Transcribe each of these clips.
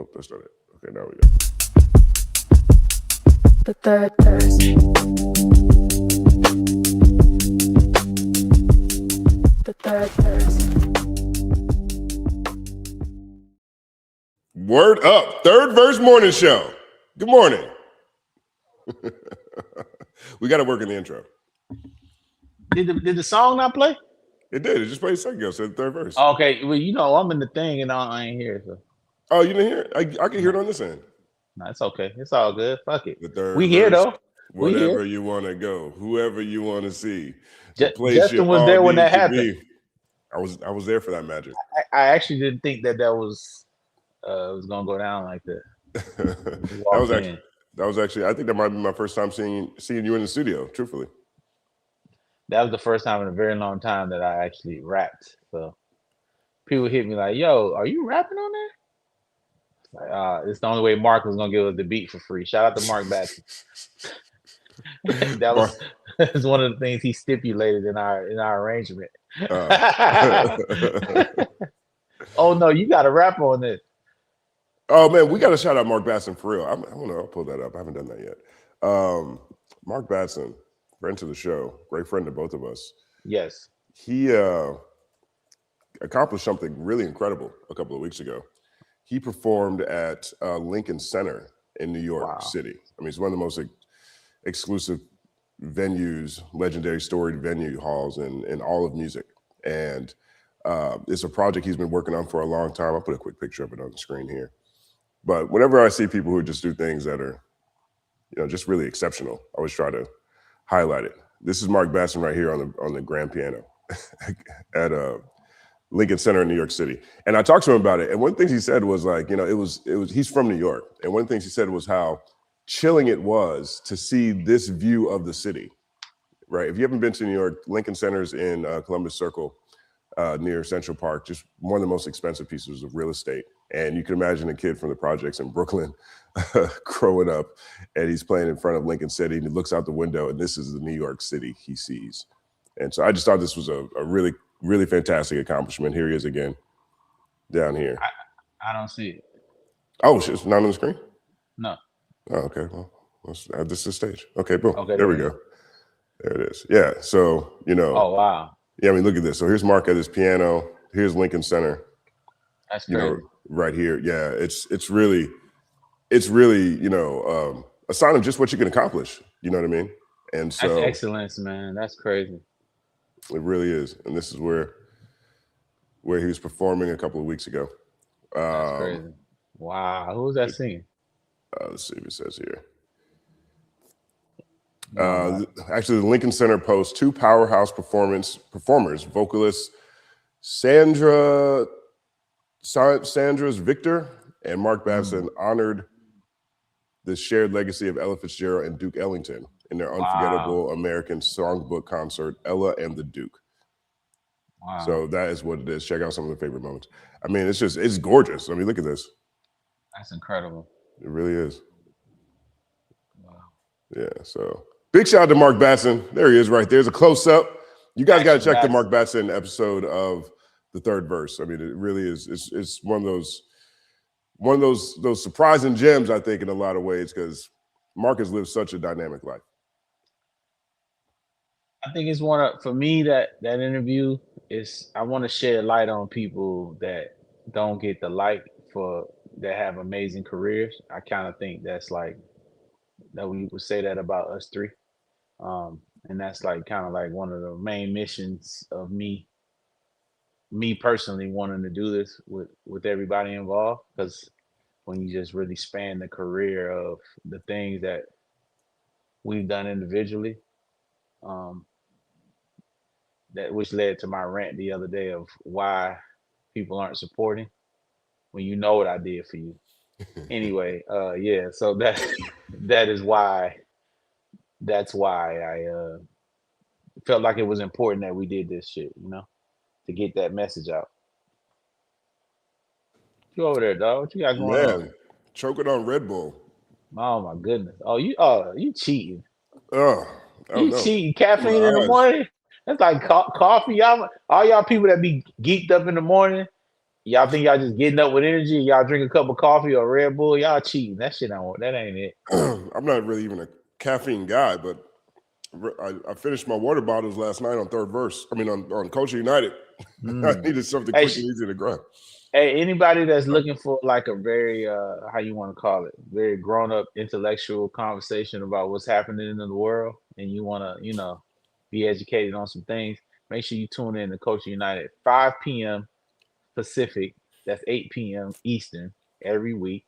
Nope, that's not it. Okay, now we go. The third verse. The third verse. Word up. Third verse morning show. Good morning. We got to work in the intro. Did the song not play? It did. It just played a second ago. Said the third verse. Okay, well, you know, I'm in the thing and I ain't here. So. Oh, you didn't hear it? I can hear it on this end. No, it's okay. It's all good. Fuck it. The third We verse, here though. We whatever here. you want to go, whoever you want to see. Justin was there when that happened. I was there for that magic. I actually didn't think that was gonna go down like that. that was actually I think that might be my first time seeing you in the studio. Truthfully, that was the first time in a very long time that I actually rapped. So people hit me like, "Yo, are you rapping on there?" Like, it's the only way Mark was gonna give us the beat for free. Shout out to Mark Batson. That was one of the things he stipulated in our arrangement. Oh no, you got to rap on this. Oh man, we got to shout out Mark Batson for real. I'll pull that up. I haven't done that yet. Mark Batson, friend to the show, great friend to both of us. Yes, he accomplished something really incredible a couple of weeks ago. He performed at Lincoln Center in New York City. I mean, it's one of the most exclusive venues, legendary storied venue halls in all of music. And it's a project he's been working on for a long time. I'll put a quick picture of it on the screen here. But whenever I see people who just do things that are, just really exceptional, I always try to highlight it. This is Mark Batson right here on the grand piano at Lincoln Center in New York City. And I talked to him about it. And one of the things he said was like, he's from New York. And one of the things he said was how chilling it was to see this view of the city, right? If you haven't been to New York, Lincoln Center's in Columbus Circle near Central Park, just one of the most expensive pieces of real estate. And you can imagine a kid from the projects in Brooklyn growing up, and he's playing in front of Lincoln City, and he looks out the window, and this is the New York City he sees. And so I just thought this was a really, really fantastic accomplishment. Here he is again, down here. I don't see it. Oh, it's not on the screen? No. Oh, okay. Well, let's add this to the stage. Okay, boom. Okay, there we go. There it is. Yeah. So, Oh, wow. Yeah, I mean, look at this. So here's Mark at his piano. Here's Lincoln Center. That's great. Right here. Yeah, it's really, a sign of just what you can accomplish. You know what I mean? And so that's excellence, man. That's crazy. It really is. And this is where he was performing a couple of weeks ago. That's crazy. Wow. Who was that singing? Let's see if it says here. Actually, the Lincoln Center Post, two powerhouse performers, vocalists Sandra's Victor and Mark Batson honored the shared legacy of Ella Fitzgerald and Duke Ellington in their unforgettable American songbook concert, Ella and the Duke. Wow. So that is what it is. Check out some of the favorite moments. I mean, it's gorgeous. I mean, look at this. That's incredible. It really is. Wow. Yeah, so big shout out to Mark Batson. There he is right there's a close-up. You guys got to check the Mark Batson episode of The Third Verse. I mean, it really is. It's one of those surprising gems, I think, in a lot of ways, because Mark has lived such a dynamic life. I think it's for me, that interview is, I want to shed light on people that don't get the light that have amazing careers. I kind of think that's like, that we would say that about us three. And that's like kind of like one of the main missions of me personally wanting to do this with everybody involved, because when you just really span the career of the things that we've done individually, that which led to my rant the other day of why people aren't supporting when you know what I did for you. Anyway, so that's why I felt like it was important that we did this shit, to get that message out. You over there, dog? What you got going on? Choking on Red Bull. Oh my goodness! You cheating? You cheating? Caffeine in the morning? That's like coffee. All y'all people that be geeked up in the morning, y'all think y'all just getting up with energy? Y'all drink a cup of coffee or Red Bull? Y'all cheating. That shit that ain't it. I'm not really even a caffeine guy, but I finished my water bottles last night on third verse. I mean, on Culture United. I needed something quick and easy to grab. Hey, anybody that's looking for like a very how you want to call it, very grown up intellectual conversation about what's happening in the world, and you want to, be educated on some things, make sure you tune in to Culture United 5 p.m. Pacific. That's 8 p.m. Eastern every week.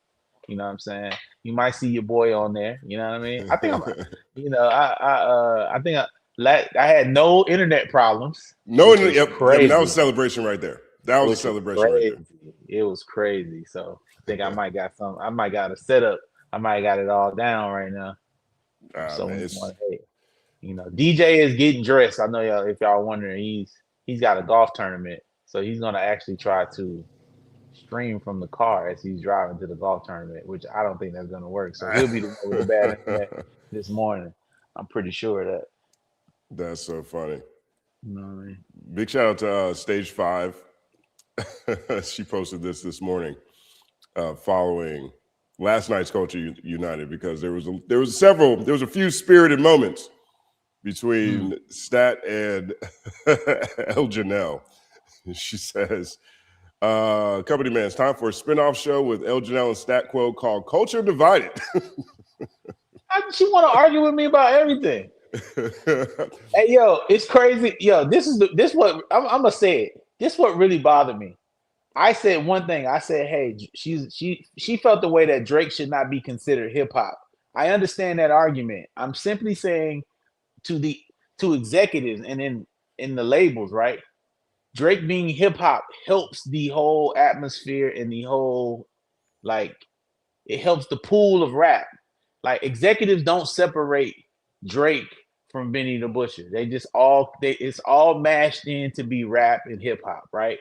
You know what I'm saying? You might see your boy on there. You know what I mean? I think I had no internet problems. No, Which was yep. crazy. I mean, that was a celebration right there. That was a celebration right there. It was crazy. So I think I might got a setup. I might got it all down right now. So man, DJ is getting dressed. I know y'all, if y'all wondering, he's got a golf tournament. So he's gonna actually try to stream from the car as he's driving to the golf tournament, which I don't think that's gonna work. So he'll be the one with the bad internet this morning. I'm pretty sure of that. That's so funny. You know what I mean? Big shout out to Stage 5. She posted this morning following last night's Culture United, because there was a few spirited moments between Stat and El Janelle. She says, company man, it's time for a spinoff show with El Janelle and Stat Quo called Culture Divided. She want to argue with me about everything. Hey, yo, it's crazy. Yo, this what I'm gonna say it. This what really bothered me. I said one thing. I said, hey, she felt the way that Drake should not be considered hip hop. I understand that argument. I'm simply saying to executives and in the labels, right? Drake being hip hop helps the whole atmosphere and the whole, like, it helps the pool of rap. Like, executives don't separate Drake from Benny the Butcher. It's all mashed in to be rap and hip hop, right?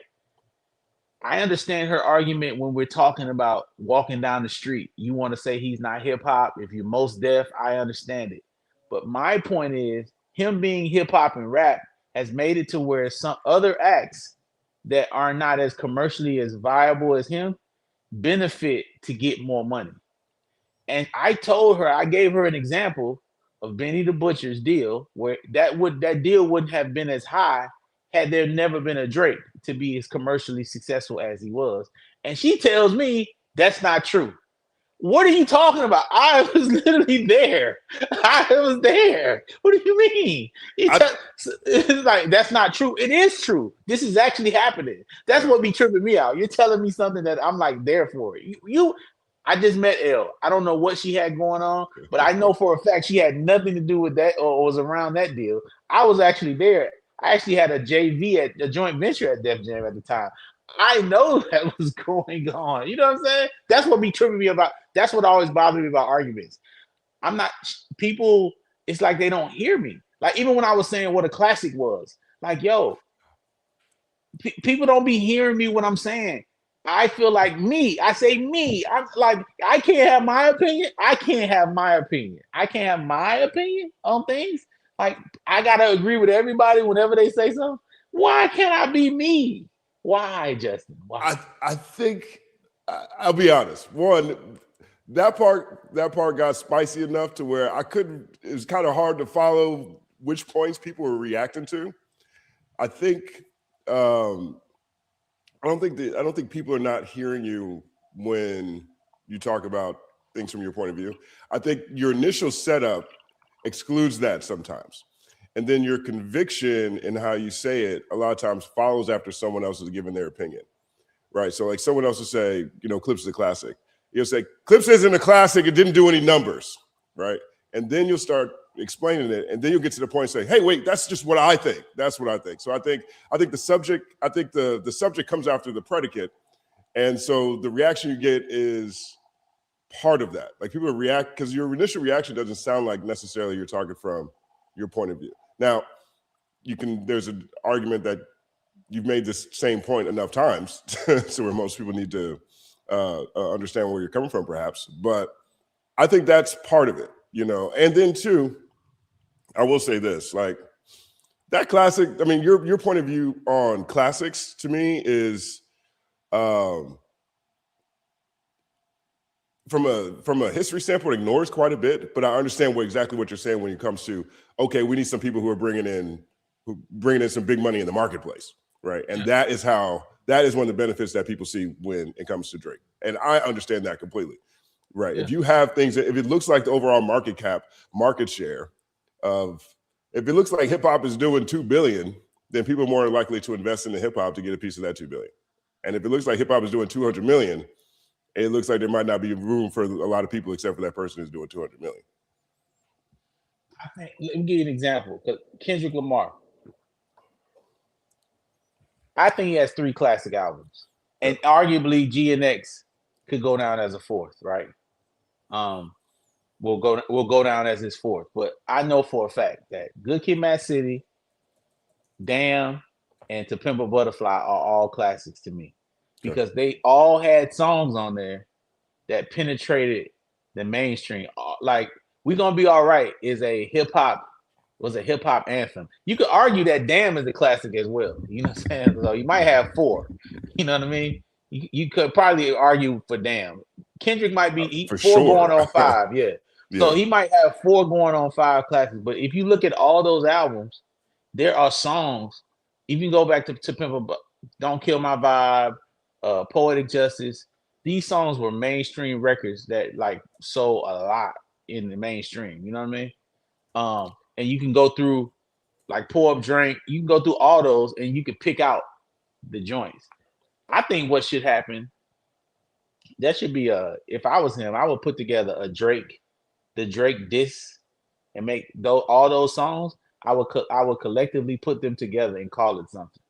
I understand her argument when we're talking about walking down the street. You want to say he's not hip hop. If you're Mos Def, I understand it. But my point is, him being hip hop and rap has made it to where some other acts that are not as commercially as viable as him benefit to get more money. And I gave her an example of Benny the Butcher's deal, where that deal wouldn't have been as high had there never been a Drake to be as commercially successful as he was. And she tells me that's not true. What are you talking about? I was literally there. I was there. What do you mean? It's like, that's not true. It is true. This is actually happening. That's what be tripping me out. You're telling me something that I'm like there for. I just met Elle. I don't know what she had going on, but I know for a fact she had nothing to do with that or was around that deal. I was actually there. I actually had a JV at a joint venture at Def Jam at the time. I know that was going on. You know what I'm saying? That's what be tripping me about. That's what always bothers me about arguments. People, it's like they don't hear me. Like, even when I was saying what a classic was, like, yo, people don't be hearing me when I'm saying. I feel like I say me. I'm like, I can't have my opinion. I can't have my opinion. I can't have my opinion on things. Like, I gotta agree with everybody whenever they say something. Why can't I be me? Why, Justin? Why? I think I'll be honest. One, that part got spicy enough to where it was kind of hard to follow which points people were reacting to. I think I don't think people are not hearing you when you talk about things from your point of view. I think your initial setup excludes that sometimes. And then your conviction in how you say it a lot of times follows after someone else has given their opinion, right? So like someone else will say, Clips is a classic. You'll say, Clips isn't a classic, it didn't do any numbers, right? And then you'll start explaining it, and then you'll get to the point and say, hey, wait, that's just what I think. That's what I think. So I think the subject comes after the predicate. And so the reaction you get is part of that. Like, people react because your initial reaction doesn't sound like necessarily you're talking from your point of view. Now, there's an argument that you've made this same point enough times so where most people need to understand where you're coming from, perhaps. But I think that's part of it, And then, too, I will say this, like, that classic, I mean, your point of view on classics, to me, is um, from a history standpoint, ignores quite a bit. But I understand exactly what you're saying when it comes to, okay, we need some people who are bringing in some big money in the marketplace, right? And that is one of the benefits that people see when it comes to Drake. And I understand that completely, right? Yeah. If you have things, if it looks like the overall market share of, if it looks like hip hop is doing $2 billion, then people are more likely to invest in the hip hop to get a piece of that $2 billion. And if it looks like hip hop is doing 200 million, it looks like there might not be room for a lot of people except for that person who's doing 200 million. I think, let me give you an example. Kendrick Lamar. I think he has 3 classic albums, and arguably GNX could go down as a 4th, right? Will go down as his 4th. But I know for a fact that Good Kid, Mad City, Damn, and To Pimp a Butterfly are all classics to me, because they all had songs on there that penetrated the mainstream. Like We Gonna Be All Right was a hip hop anthem. You could argue that Damn is a classic as well. You know what I'm saying? So you might have 4. You know what I mean? You could probably argue for Damn. Kendrick might be 4 going on 5. Yeah. So he might have 4 going on 5 classics. But if you look at all those albums, there are songs. If you go back to Pimp a Don't Kill My Vibe, Poetic Justice, these songs were mainstream records that like sold a lot in the mainstream. You know what I mean? And you can go through like Pour Up Drink. You can go through all those and you can pick out the joints. I think what should happen, that should be if I was him, I would put together the Drake diss and make all those songs. I would collectively put them together and call it something.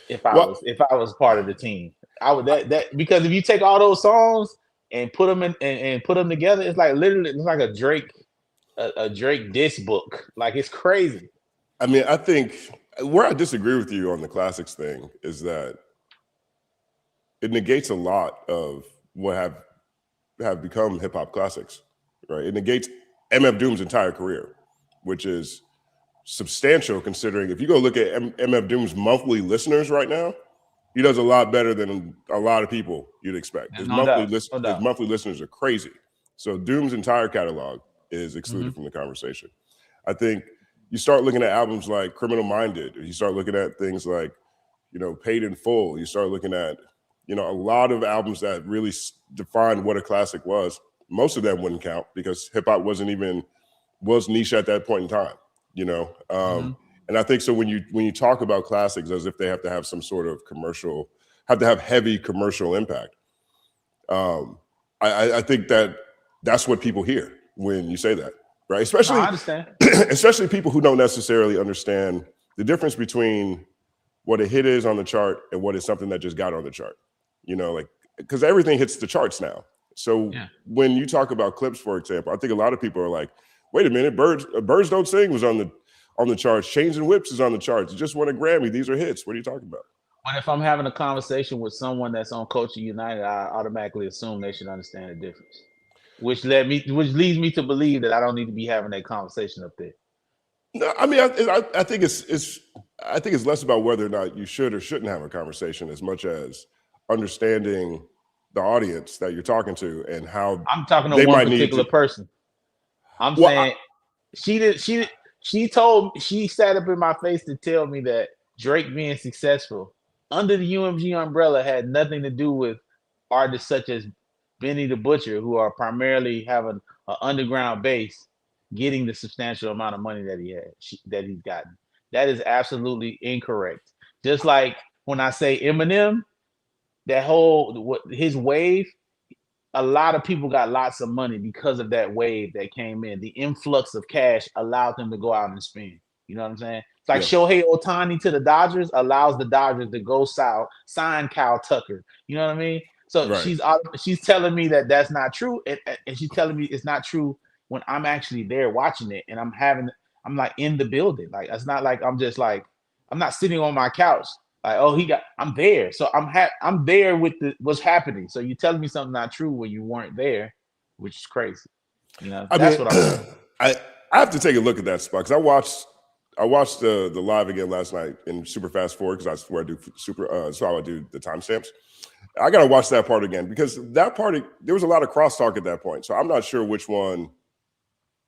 If I was part of the team, I would that because if you take all those songs and put them in and put them together, it's like literally it's like a Drake diss book. Like, it's crazy. I mean, I think where I disagree with you on the classics thing is that it negates a lot of what have become hip hop classics, right? It negates MF Doom's entire career, which is substantial considering if you go look at MF Doom's monthly listeners right now, he does a lot better than a lot of people you'd expect. His monthly listeners are crazy. So Doom's entire catalog is excluded from the conversation. I think you start looking at albums like Criminal Minded, you start looking at things like, Paid in Full, you start looking at, a lot of albums that really defined what a classic was. Most of them wouldn't count because hip hop was niche at that point in time, And I think so when you talk about classics as if they have to have some sort of heavy commercial impact. I think that's what people hear when you say that, right? Especially, I understand. Especially people who don't necessarily understand the difference between what a hit is on the chart and what is something that just got on the chart. Because everything hits the charts now. So when you talk about clips, for example, I think a lot of people are like, wait a minute, Birds Don't Sing was on the charts. Chains and Whips is on the charts. It just won a Grammy. These are hits. What are you talking about? But if I'm having a conversation with someone that's on Culture United, I automatically assume they should understand the difference. Which leads me to believe that I don't need to be having that conversation up there. No, I mean, I think it's less about whether or not you should or shouldn't have a conversation as much as understanding the audience that you're talking to and how I'm talking to one particular person. I'm saying she sat up in my face to tell me that Drake being successful under the UMG umbrella had nothing to do with artists such as Benny the Butcher, who are primarily having an underground base, getting the substantial amount of money that he's gotten. That is absolutely incorrect. Just like when I say Eminem, his wave, a lot of people got lots of money because of that wave that came in. The influx of cash allowed them to go out and spend. You know what I'm saying? It's like Shohei Ohtani to the Dodgers allows the Dodgers to go sign Kyle Tucker. You know what I mean? So she's telling me that that's not true, and she's telling me it's not true when I'm actually there watching it, and I'm like in the building. Like, it's not like I'm just like I'm not sitting on my couch. Like, I'm there. So I'm there with what's happening. So you're telling me something not true when you weren't there, which is crazy. What I'm saying. I have to take a look at that spot because I watched the live again last night in super fast forward because that's where I do that's how I do the timestamps. I got to watch that part again because that part, there was a lot of crosstalk at that point. So I'm not sure which one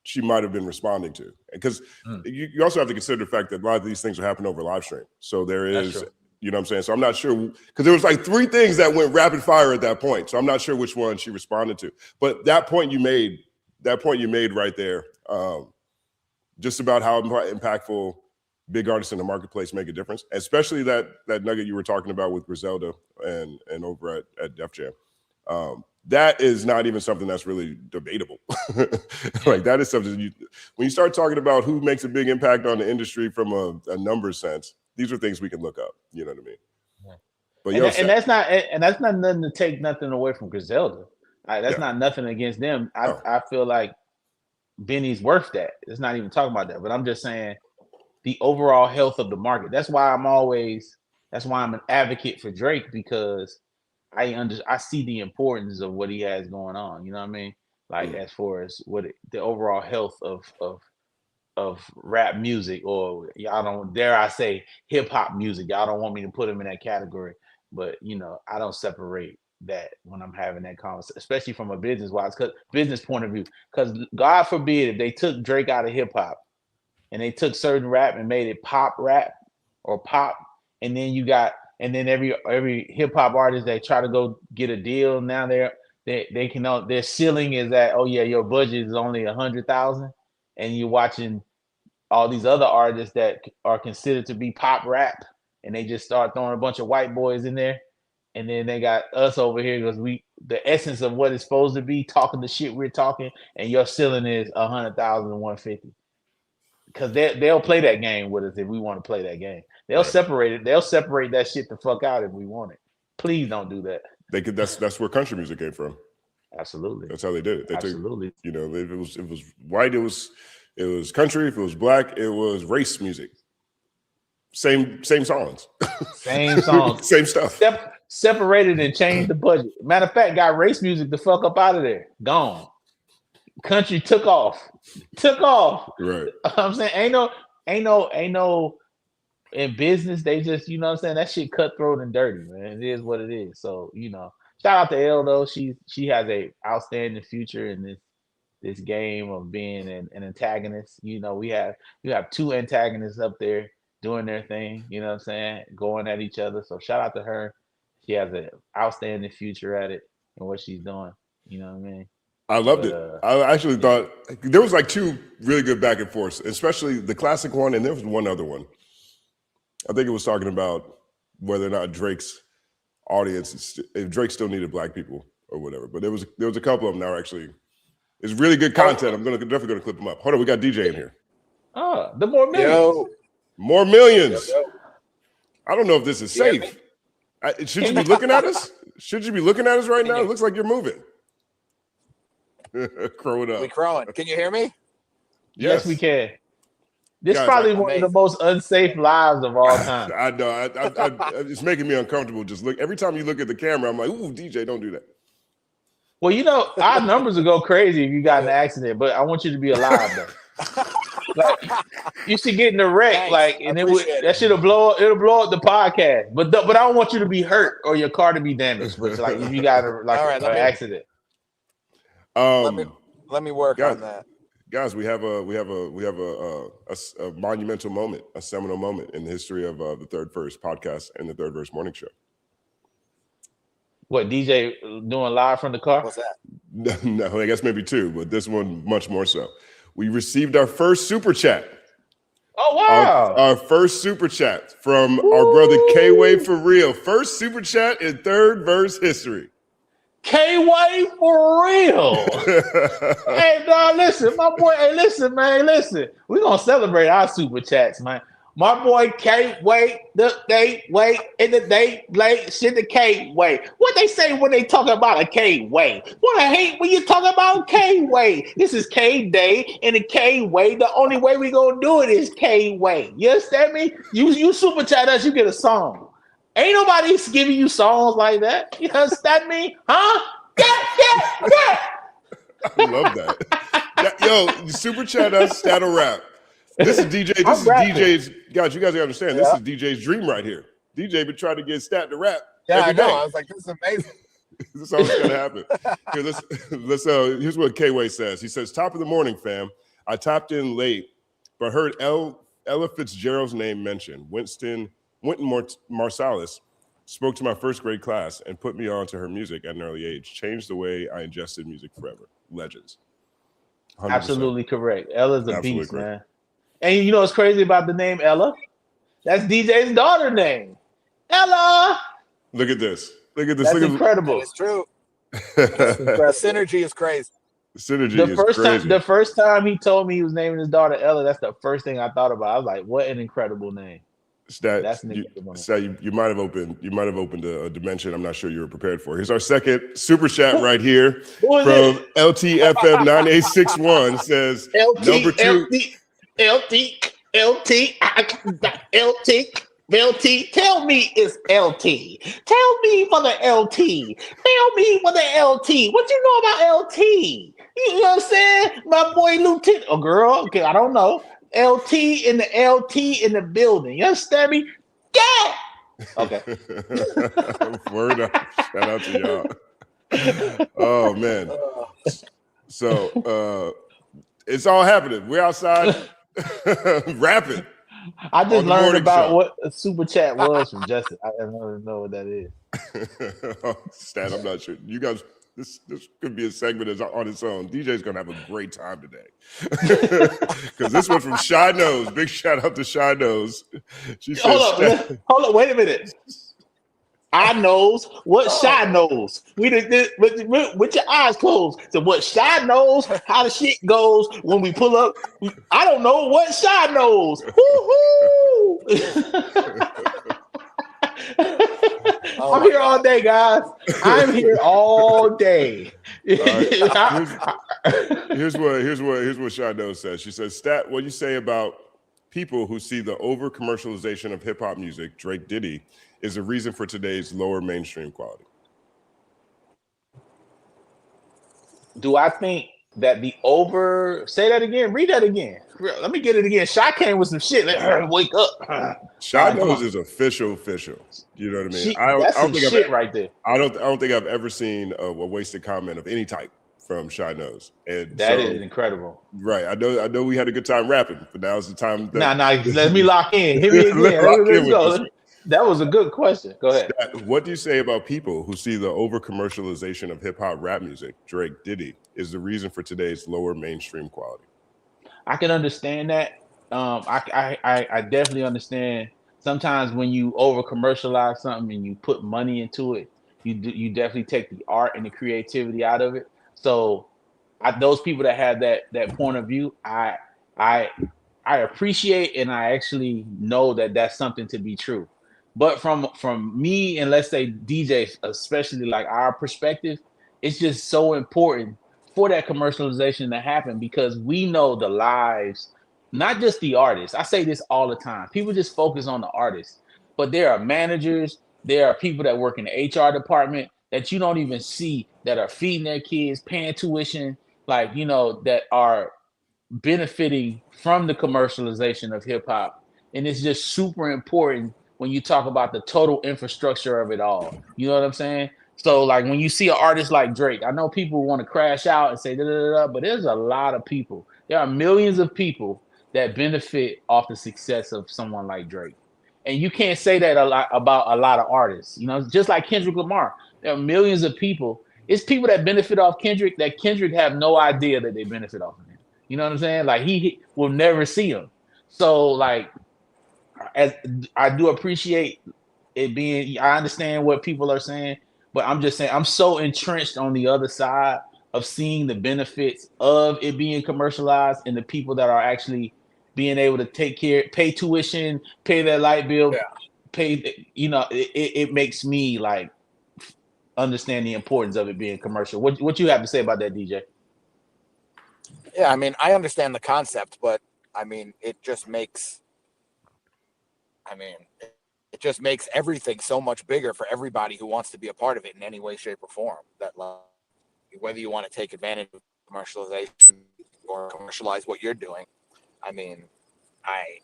she might have been responding to. Because you also have to consider the fact that a lot of these things are happening over live stream. So there is, you know what I'm saying? So I'm not sure, because there was like 3 things that went rapid fire at that point. So I'm not sure which one she responded to. But that point you made right there, just about how impactful big artists in the marketplace make a difference, especially that nugget you were talking about with Griselda and over at Def Jam. That is not even something that's really debatable. Like that is something when you start talking about who makes a big impact on the industry from a numbers sense, these are things we can look up. You know what I mean? Yeah. But that's not nothing to take nothing away from Griselda. That's not nothing against them. I feel like Benny's worth that. It's not even talking about that. But I'm just saying the overall health of the market. That's why I'm an advocate for Drake, because I see the importance of what he has going on. You know what I mean? Like as far as the overall health of rap music, or y'all don't dare I say hip hop music. Y'all don't want me to put him in that category, but I don't separate that when I'm having that conversation, especially from a business point of view. Because God forbid if they took Drake out of hip hop and they took certain rap and made it pop rap or pop, and then every hip hop artist that try to go get a deal now their ceiling is that, oh yeah, your budget is only 100,000, and you're watching all these other artists that are considered to be pop rap, and they just start throwing a bunch of white boys in there, and then they got us over here because the essence of what it's supposed to be, talking the shit we're talking, and your ceiling is 100,000 and 150. Because they'll play that game with us if we want to play that game. They'll separate it. They'll separate that shit the fuck out if we want it. Please don't do that. That's where country music came from. Absolutely. That's how they did it. They Absolutely. Took, if it was white, it was country. If it was black, it was race music. Same songs. Same songs. Same stuff. Separated and changed the budget. Matter of fact, got race music the fuck up out of there. Gone. Country took off. Right. I'm saying ain't no in business, they just, what I'm saying, that shit cutthroat and dirty, man. It is what it is. So, shout out to Elle though. She has a outstanding future in this game of being an antagonist. We have 2 antagonists up there doing their thing, you know what I'm saying, going at each other. So shout out to her. She has an outstanding future at it and what she's doing. You know what I mean? I loved it. I actually thought there was like 2 really good back and forths, especially the classic one, and there was one other one. I think it was talking about whether or not Drake's audience, if Drake still needed black people or whatever. But there was a couple of them now actually. It's really good content. I'm definitely gonna clip them up. Hold on, we got DJ in here. Oh, the more millions. More millions. Yo. I don't know if this is safe. Should you be looking at us? Should you be looking at us right now? It looks like you're moving. Crowing up. We crowing. Can you hear me? Yes, we can. This is probably one of the most unsafe lives of all time. I know. It's making me uncomfortable. Just look. Every time you look at the camera, I'm like, ooh, DJ, don't do that. Well, our numbers will go crazy if you got in an accident, but I want you to be alive though. Like, you should get in a wreck, and that shit'll blow. It'll blow up the podcast. But I don't want you to be hurt or your car to be damaged. But if you got an accident. Let me work on that. Guys, we have a monumental moment, a seminal moment in the history of the Third Verse podcast and the Third Verse Morning Show. What, DJ doing live from the car? What's that? No, I guess maybe 2, but this one much more so. We received our first super chat. Oh wow! Our first super chat from our brother K-Way for real. First super chat in Third Verse history. K-Way for real. Hey, dog, listen, my boy. Hey, listen, man, listen. We're gonna celebrate our super chats, man. My boy K-Way, in the day, late, shit the K-Way. What they say when they talk about a K-Way? What I hate when you talk about K-Way. This is K-Day and the K-Way. The only way we gonna do it is K-Way. You understand me? You super chat us, you get a song. Ain't nobody giving you songs like that. You understand me? Huh? Yeah. I love that. Yo, super chat us, that'll rap. This is DJ. This I'm is rapping. DJ's. Guys, you guys gotta understand. This Yeah. is DJ's dream right here. DJ been trying to get Stat to rap Yeah, every I know. day. I was like, this is amazing. This is always gonna happen. Here, let's. Here's what K-Way says. He says, "Top of the morning, fam. I topped in late, but heard Ella Fitzgerald's name mentioned. Wynton Marsalis spoke to my first grade class and put me on to her music at an early age. Changed the way I ingested music forever. Legends." 100%. Absolutely correct. Ella's a Absolutely beast, correct. man. And you know what's crazy about the name Ella? That's DJ's daughter name. Ella. Look at this. Look at this. That's Look at incredible. It's true. the The synergy is crazy. synergy The is first crazy. time, the first time he told me he was naming his daughter Ella, that's the first thing I thought about. I was like, "What an incredible name!" Stat, That's an incredible name. Stat, you might have opened a dimension I'm not sure you were prepared for. Here's our second super chat right here Who is from LTFF 9861. Says LT, number two. LT. Tell me it's LT. Tell me for the LT. Tell me for the LT. What you know about LT? You know what I'm saying? My boy Lieutenant, or girl, okay, I don't know. LT in the building. You understand me? Yeah. Okay. Word up. Shout out to y'all. Oh man. So it's all happening. We're outside rapping. I On just the learned morning about show. what a super chat was from Justin. I don't even know what that is. Stat, I'm not sure. You guys, this could be a segment as on its own. DJ's gonna have a great time today. Because this one from Shy Nose. Big shout out to Shy Nose. She says, Hold on, wait a minute. I knows what Shy knows. We did this with your eyes closed. So what Shy knows, how the shit goes when we pull up. I don't know what Shy knows. Oh I'm my here all day, guys. I'm here all day. here's what Shy Nose says. She says, Stat, what do you say about people who see the over commercialization of hip hop music, Drake Diddy, is a reason for today's lower mainstream quality? Do I think that say that again, read that again. Let me get it again. Shy came with some shit. Let her wake up. Shy Nose is official. You know what I mean? That's some shit right there. I don't think I've ever seen a wasted comment of any type from Shy Nose. And that is incredible. Right. I know we had a good time rapping, but now's the time. Nah, let me lock in. Hit me again. Let's go. That was a good question. Go ahead. What do you say about people who see the over commercialization of hip hop rap music, Drake Diddy, is the reason for today's lower mainstream quality? I can understand that. I definitely understand. Sometimes when you over commercialize something and you put money into it, you definitely take the art and the creativity out of it. So, those people that have that point of view, I appreciate, and I actually know that that's something to be true. But from me and let's say DJ, especially like our perspective, it's just so important for that commercialization to happen because we know the lives, not just the artists. I say this all the time. People just focus on the artists, but there are managers, there are people that work in the HR department that you don't even see that are feeding their kids, paying tuition, like, that are benefiting from the commercialization of hip hop. And it's just super important when you talk about the total infrastructure of it all. You know what I'm saying? So like when you see an artist like Drake, I know people want to crash out and say da, da, da, da, but there's a lot of people. There are millions of people that benefit off the success of someone like Drake. And you can't say that a lot about a lot of artists. Just like Kendrick Lamar, there are millions of people. It's people that benefit off Kendrick that Kendrick have no idea that they benefit off of him. You know what I'm saying? Like he will never see him. So like, as I do appreciate it being, I understand what people are saying, but I'm just saying I'm so entrenched on the other side of seeing the benefits of it being commercialized and the people that are actually being able to pay tuition, pay their light bill, pay. It makes me like understand the importance of it being commercial. What you have to say about that, DJ? Yeah, I mean, I understand the concept, but I mean, it just makes everything so much bigger for everybody who wants to be a part of it in any way, shape, or form. That whether you want to take advantage of commercialization or commercialize what you're doing, I mean, I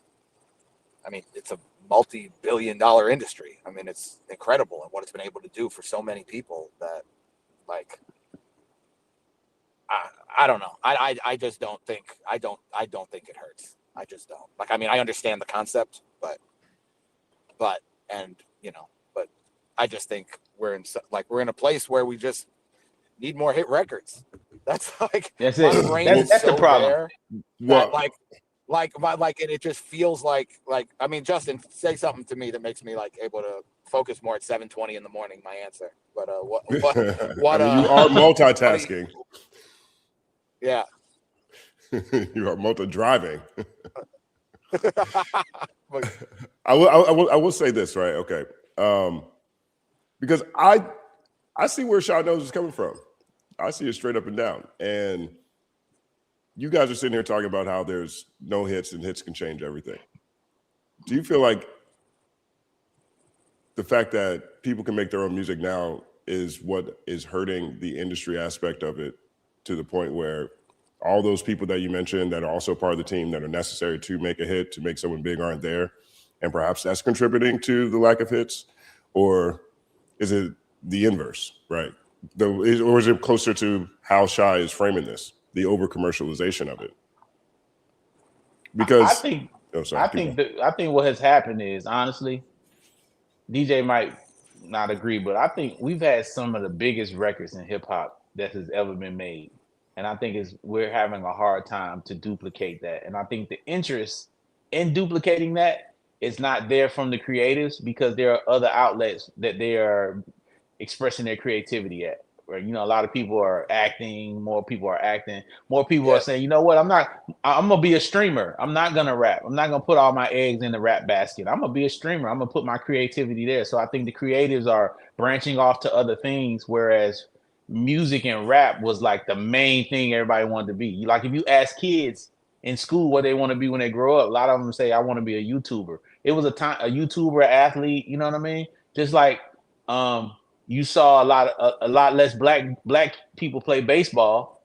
mean, it's a multi-billion-dollar industry. I mean, it's incredible and what it's been able to do for so many people that, like, I don't know. I just don't think I don't think it hurts. I just don't. Like, I mean, I understand the concept, but and but I just think we're in a place where we just need more hit records. That's like That's my it. brain That's is so the problem. there Well, that and it just feels like I mean, Justin, say something to me that makes me like able to focus more at 7:20 in the morning. My answer, but what I mean, you are multitasking. Yeah. You are multi-driving. I will say this, right? Okay, because I see where Shaw Knows is coming from. I see it straight up and down. And you guys are sitting here talking about how there's no hits and hits can change everything. Do you feel like the fact that people can make their own music now is what is hurting the industry aspect of it, to the point where all those people that you mentioned that are also part of the team that are necessary to make a hit, to make someone big, aren't there? And perhaps that's contributing to the lack of hits? Or is it the inverse, right? Or is it closer to how Shy is framing this, the over commercialization of it? Because I think I think what has happened is, honestly, DJ might not agree, but I think we've had some of the biggest records in hip hop that has ever been made. And I think we're having a hard time to duplicate that. And I think the interest in duplicating that is not there from the creatives, because there are other outlets that they are expressing their creativity at. Right? A lot of people are acting, more people are acting, more people are saying, you know what, I'm gonna be a streamer. I'm not gonna rap. I'm not gonna put all my eggs in the rap basket. I'm gonna be a streamer. I'm gonna put my creativity there. So I think the creatives are branching off to other things, whereas music and rap was like the main thing everybody wanted to be. Like, if you ask kids in school what they want to be when they grow up, a lot of them say, I want to be a YouTuber. It was a YouTuber, athlete, you know what I mean? Just like you saw a lot less black people play baseball,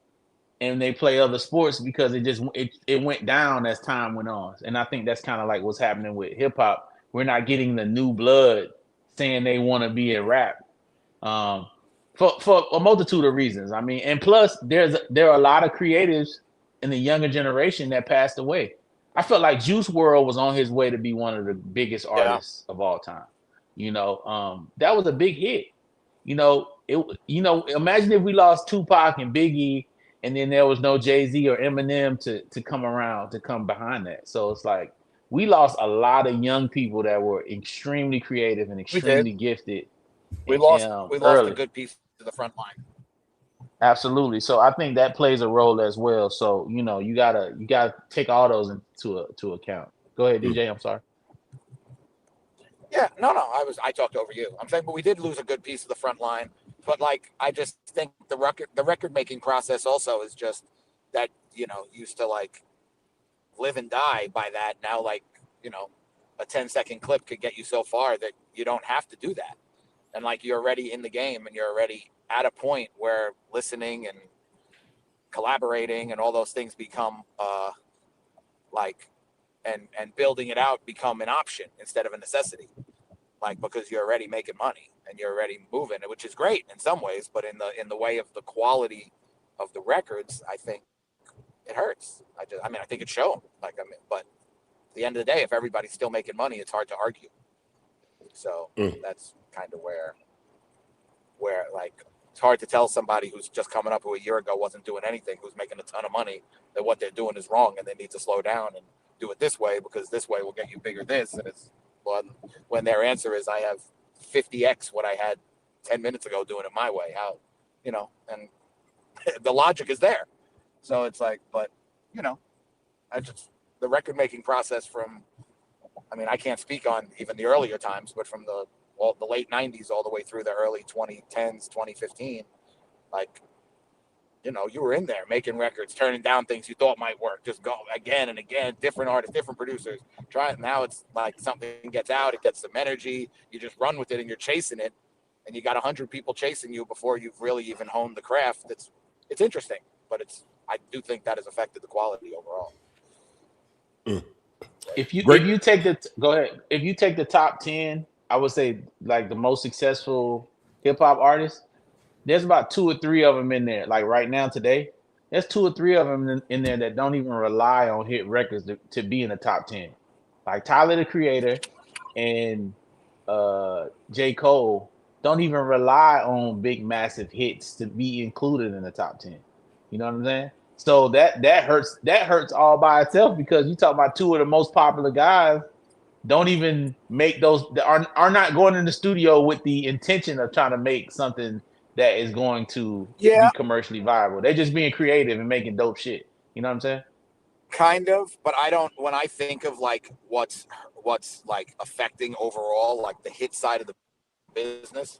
and they play other sports because it went down as time went on. And I think that's kind of like what's happening with hip hop. We're not getting the new blood saying they want to be in rap. For a multitude of reasons. I mean, and plus there are a lot of creatives in the younger generation that passed away. I felt like Juice WRLD was on his way to be one of the biggest artists of all time. That was a big hit. Imagine if we lost Tupac and Biggie, and then there was no Jay-Z or Eminem to come around, to come behind that. So it's like we lost a lot of young people that were extremely creative and extremely gifted. We lost early. a good piece to the front line. Absolutely. So I think that plays a role as well. So you gotta take all those into account. Go ahead, DJ. I'm sorry. Yeah, no, I talked over you. I'm saying, but we did lose a good piece of the front line. But like, I just think the record making process also is just that, used to like live and die by that. Now, like, a 10-second clip could get you so far that you don't have to do that. And like, you're already in the game, and you're already at a point where listening and collaborating and all those things become and building it out become an option instead of a necessity, like, because you're already making money and you're already moving, which is great in some ways, but in the way of the quality of the records, I think it hurts. I think it's shown. But at the end of the day, if everybody's still making money, it's hard to argue. So that's kind of where like, it's hard to tell somebody who's just coming up, who a year ago wasn't doing anything, who's making a ton of money, that what they're doing is wrong and they need to slow down and do it this way, because this way will get you bigger this. And it's when their answer is, I have 50x what I had 10 minutes ago doing it my way. How, and the logic is there. So it's like, but the record making process I can't speak on even the earlier times, but from the late 90s all the way through the early 2010s, 2015, like, you were in there making records, turning down things you thought might work, just go again and again, different artists, different producers, try it. Now it's like something gets out, it gets some energy, you just run with it and you're chasing it, and you got 100 people chasing you before you've really even honed the craft. It's interesting, but I do think that has affected the quality overall. Great. if you take the go ahead, if you take the top 10, I would say like the most successful hip hop artists, there's about two or three of them in there. Like right now today, there's two or three of them in there that don't even rely on hit records to be in the top 10. Like Tyler the Creator and J. Cole don't even rely on big massive hits to be included in the top 10. You know what I'm saying? So that hurts all by itself because you talk about two of the most popular guys don't even make those are not going in the studio with the intention of trying to make something that is going to Yeah, be commercially viable. They're just being creative and making dope shit. You know what I'm saying? kind of, but I don't. When I think of like what's like affecting overall, like the hit side of the business,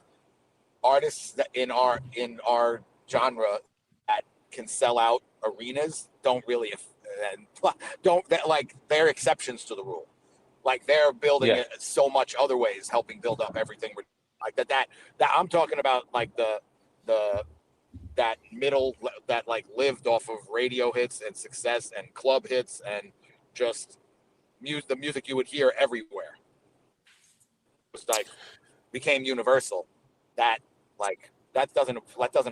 artists that in our genre that can sell out arenas don't really and don't that like they're exceptions to the rule. Like they're building Yeah. it so much other ways, helping build up everything. Like that I'm talking about, like the that middle that like lived off of radio hits and success and club hits and just the music you would hear everywhere. It's like became universal. That like that doesn't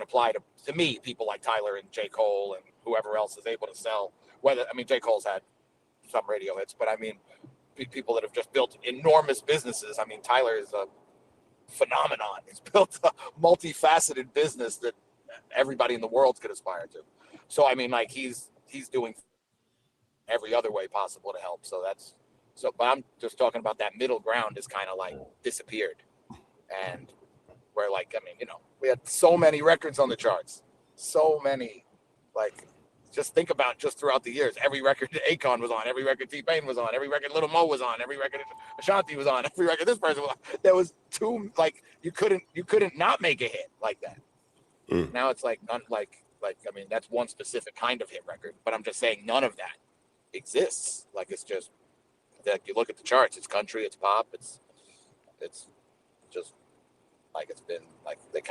apply to me. People like Tyler and J. Cole and whoever else is able to sell. Whether I mean J. Cole's had some radio hits, but I mean people that have just built enormous businesses. I mean Tyler is a phenomenon. He's built a multifaceted business that everybody in the world could aspire to. So I mean, like he's doing every other way possible to help. So that's but I'm just talking about that middle ground is kind of like disappeared. And where like, I mean, you know, we had so many records on the charts, so many, like, just think about just throughout the years, every record Akon was on, every record T-Pain was on, every record Little Mo was on, every record Ashanti was on, every record this person was on. There was two, like, you couldn't not make a hit like that. Now it's like, none, like, I mean, that's one specific kind of hit record, but I'm just saying none of that exists. Like, it's just, like, you look at the charts, it's country, it's pop, it's just, like it's been like they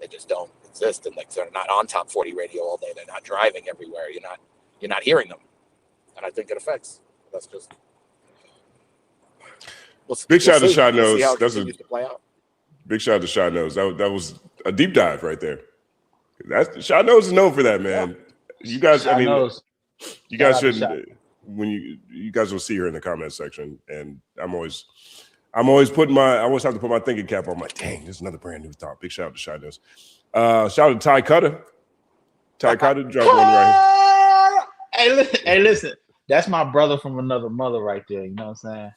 just don't exist, and like they're not on top 40 radio all day. They're not driving everywhere. You're not hearing them, and I think it affects. That's just big shout out to Shot Nose. That's a to play out. Big shout out to Shot Nose. That was a deep dive right there. That's Shot Nose is known for that, man. Yeah. You guys, I mean, you guys shouldn't. When you guys will see her in the comment section, and I always have to put my thinking cap on. I'm like, dang, this is another brand new thought. Big shout out to Shot Nose. Shout out to Ty Cutter. Ty Cutter dropped one right here. Hey, listen. That's my brother from another mother right there. You know what I'm saying?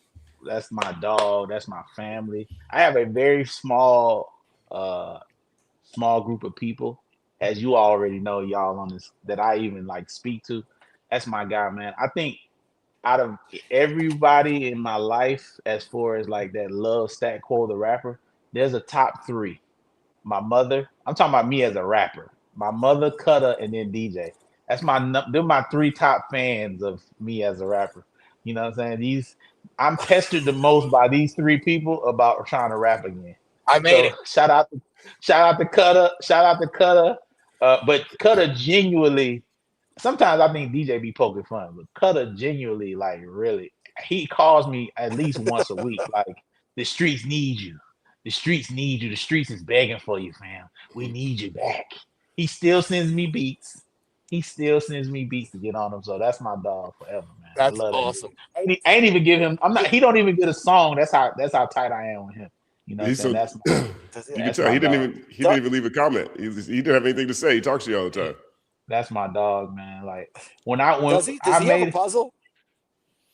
That's my dog. That's my family. I have a very small group of people, as you already know, y'all on this, that I even like speak to. That's my guy, man. I think out of everybody in my life, as far as like that love Stat Quo the rapper, there's a top three. My mother, I'm talking about me as a rapper. My mother, Cutter, and then DJ. They're my three top fans of me as a rapper. You know what I'm saying? I'm pestered the most by these three people about trying to rap again. I made it. Shout out to Cutter. But Cutter genuinely. Sometimes I think DJ be poking fun, but Cutter genuinely, like, really, he calls me at least once a week. Like, the streets need you. The streets need you. The streets is begging for you, fam. We need you back. He still sends me beats. To get on him. So that's my dog forever, man. That's awesome. I ain't even give him. He don't even get a song. That's how tight I am with him. You know what I'm saying? That's you can tell he didn't even leave a comment. He didn't have anything to say. He talks to you all the time. That's my dog, man. Like does he have a puzzle?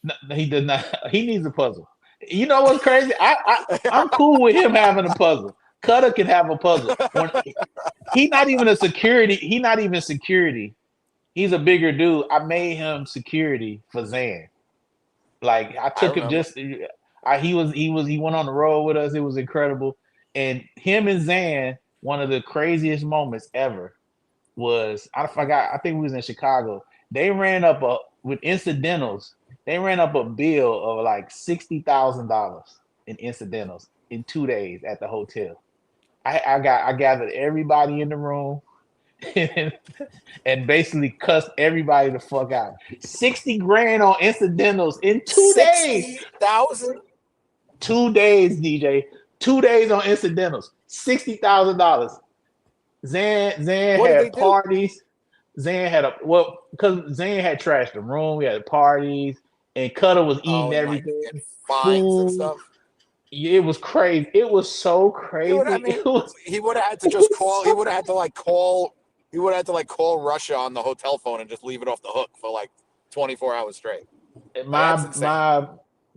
No, he does not. He needs a puzzle. You know what's crazy? I'm cool with him having a puzzle. Cutter can have a puzzle. He's not even security. He's a bigger dude. I made him security for Zan. Like I took him he went on the road with us. It was incredible. And him and Zan, one of the craziest moments ever was, I forgot, I think we was in Chicago. They ran up with incidentals. They ran up a bill of like $60,000 in incidentals in 2 days at the hotel. I gathered everybody in the room. and basically cussed everybody the fuck out. 60 grand on incidentals in 2 days. 60,000. 2 days, DJ. 2 days on incidentals. $60,000. Zan What did they had do? parties. Zan had because Zan had trashed the room. We had parties, and Cutter was eating and, like, everything. and fines and Food. stuff. Yeah, it was crazy. It was so crazy. You know what I mean? It was, He would have had to just call. He would have had to like call. He would have had to like call Russia on the hotel phone and just leave it off the hook for like 24 hours straight. That's insane.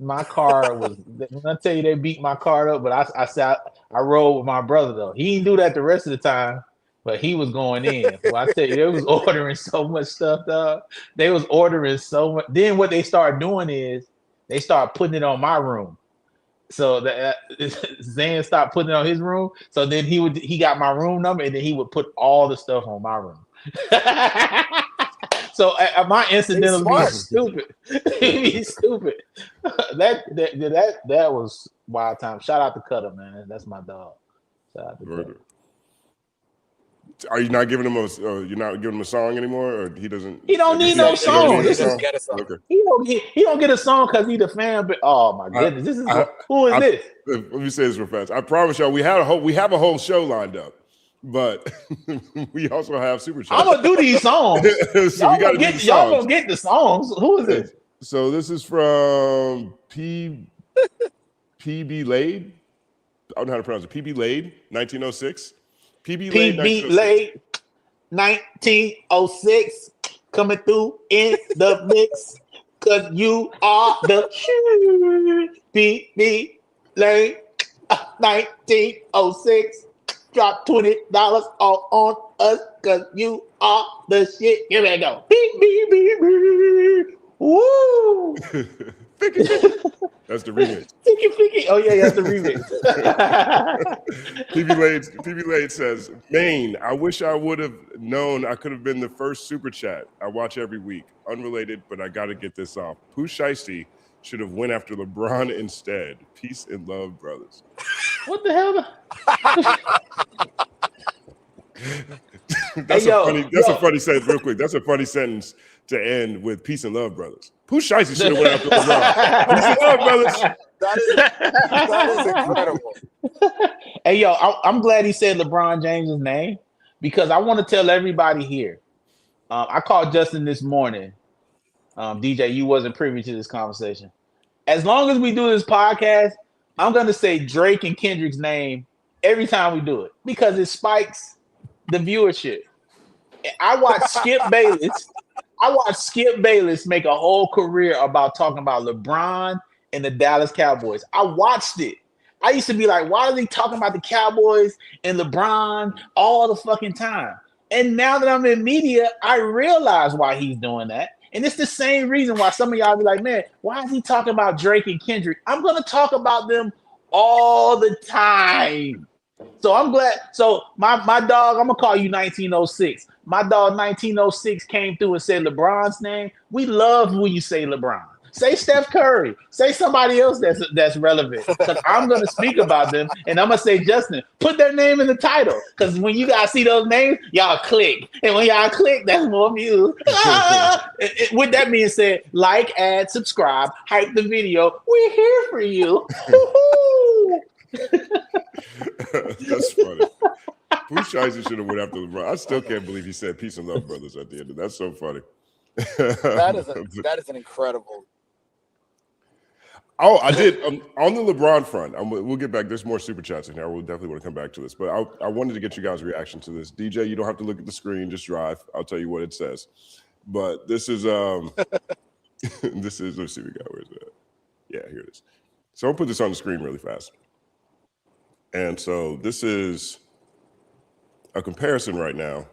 my car was. When I tell you they beat my car up, but I said I rode with my brother though. He didn't do that the rest of the time, but he was going in. Well, I tell you, they was ordering so much stuff, dog. They was ordering so much. Then what they started doing is they started putting it on my room. So that Zan stopped putting it on his room. So then he got my room number, and then he would put all the stuff on my room. So my incidentals be stupid. Be stupid. That was wild time. Shout out to Cutter, man. That's my dog. Shout out to Cutter. Are you not giving him you're not giving him a song anymore, or he doesn't? He don't need no song. Just get a song. Okay. He don't get a song because he's a fan. But oh my goodness, who is this? Let me say this real fast. I promise y'all, we have a whole show lined up, but we also have super chats. I'm gonna do these songs. So y'all gonna get the songs. Who is this? So this is from PB Lade. I don't know how to pronounce it. PB Lade, 1906. PB Lade, 1906, coming through in the mix, cause you are the shit. PB Lade, 1906, drop $20 off on us, cause you are the shit. Here we go. Beep, beep, beep, beep. Woo! That's the remix. Oh yeah, that's the remix. PB Lade says, Maine, I wish I would have known I could have been the first super chat. I watch every week. Unrelated, but I got to get this off. Pooh Shiesty should have went after LeBron instead. Peace and love, brothers. What the hell? That's a funny sentence, real quick. That's a funny sentence to end with peace and love, brothers. Pooh Shiesty should have went after LeBron. Peace and love, brothers. That is incredible. Hey, yo, I'm glad he said LeBron James' name because I want to tell everybody here. I called Justin this morning. DJ, you wasn't privy to this conversation. As long as we do this podcast, I'm going to say Drake and Kendrick's name every time we do it because it spikes the viewership. I watched Skip Bayless make a whole career about talking about LeBron and the Dallas Cowboys. I watched it. I used to be like, why are they talking about the Cowboys and LeBron all the fucking time? And now that I'm in media, I realize why he's doing that. And it's the same reason why some of y'all be like, man, why is he talking about Drake and Kendrick? I'm going to talk about them all the time. So I'm glad. So my dog, I'm going to call you 1906. My dog 1906 came through and said LeBron's name. We love when you say LeBron. Say Steph Curry. Say somebody else that's relevant. Because I'm going to speak about them. And I'm going to say, Justin, put their name in the title. Because when you guys see those names, y'all click. And when y'all click, that's more views. With that being said, like, add, subscribe, hype the video. We're here for you. That's funny. Pooh Shiesty should have went after LeBron. I still can't believe he said peace and love, brothers, at the end of that. That's so funny. That is an incredible. Oh, I did on the LeBron front. We'll get back. There's more super chats in here. We'll definitely want to come back to this, but I wanted to get you guys' reaction to this. DJ, you don't have to look at the screen. Just drive. I'll tell you what it says. But this is this is. Let's see, we got where's that? Yeah, here it is. So I'll put this on the screen really fast. And so this is a comparison right now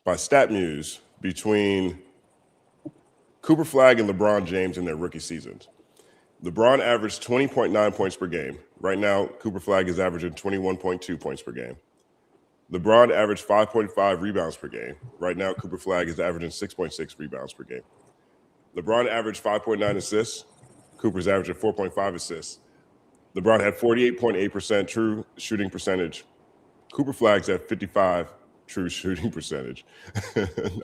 by StatMuse between Cooper Flag and LeBron James in their rookie seasons. LeBron averaged 20.9 points per game. Right now, Cooper Flag is averaging 21.2 points per game. LeBron averaged 5.5 rebounds per game. Right now, Cooper Flag is averaging 6.6 rebounds per game. LeBron averaged 5.9 assists. Cooper's averaging 4.5 assists. LeBron had 48.8% true shooting percentage. Cooper Flagg's at 55 true shooting percentage.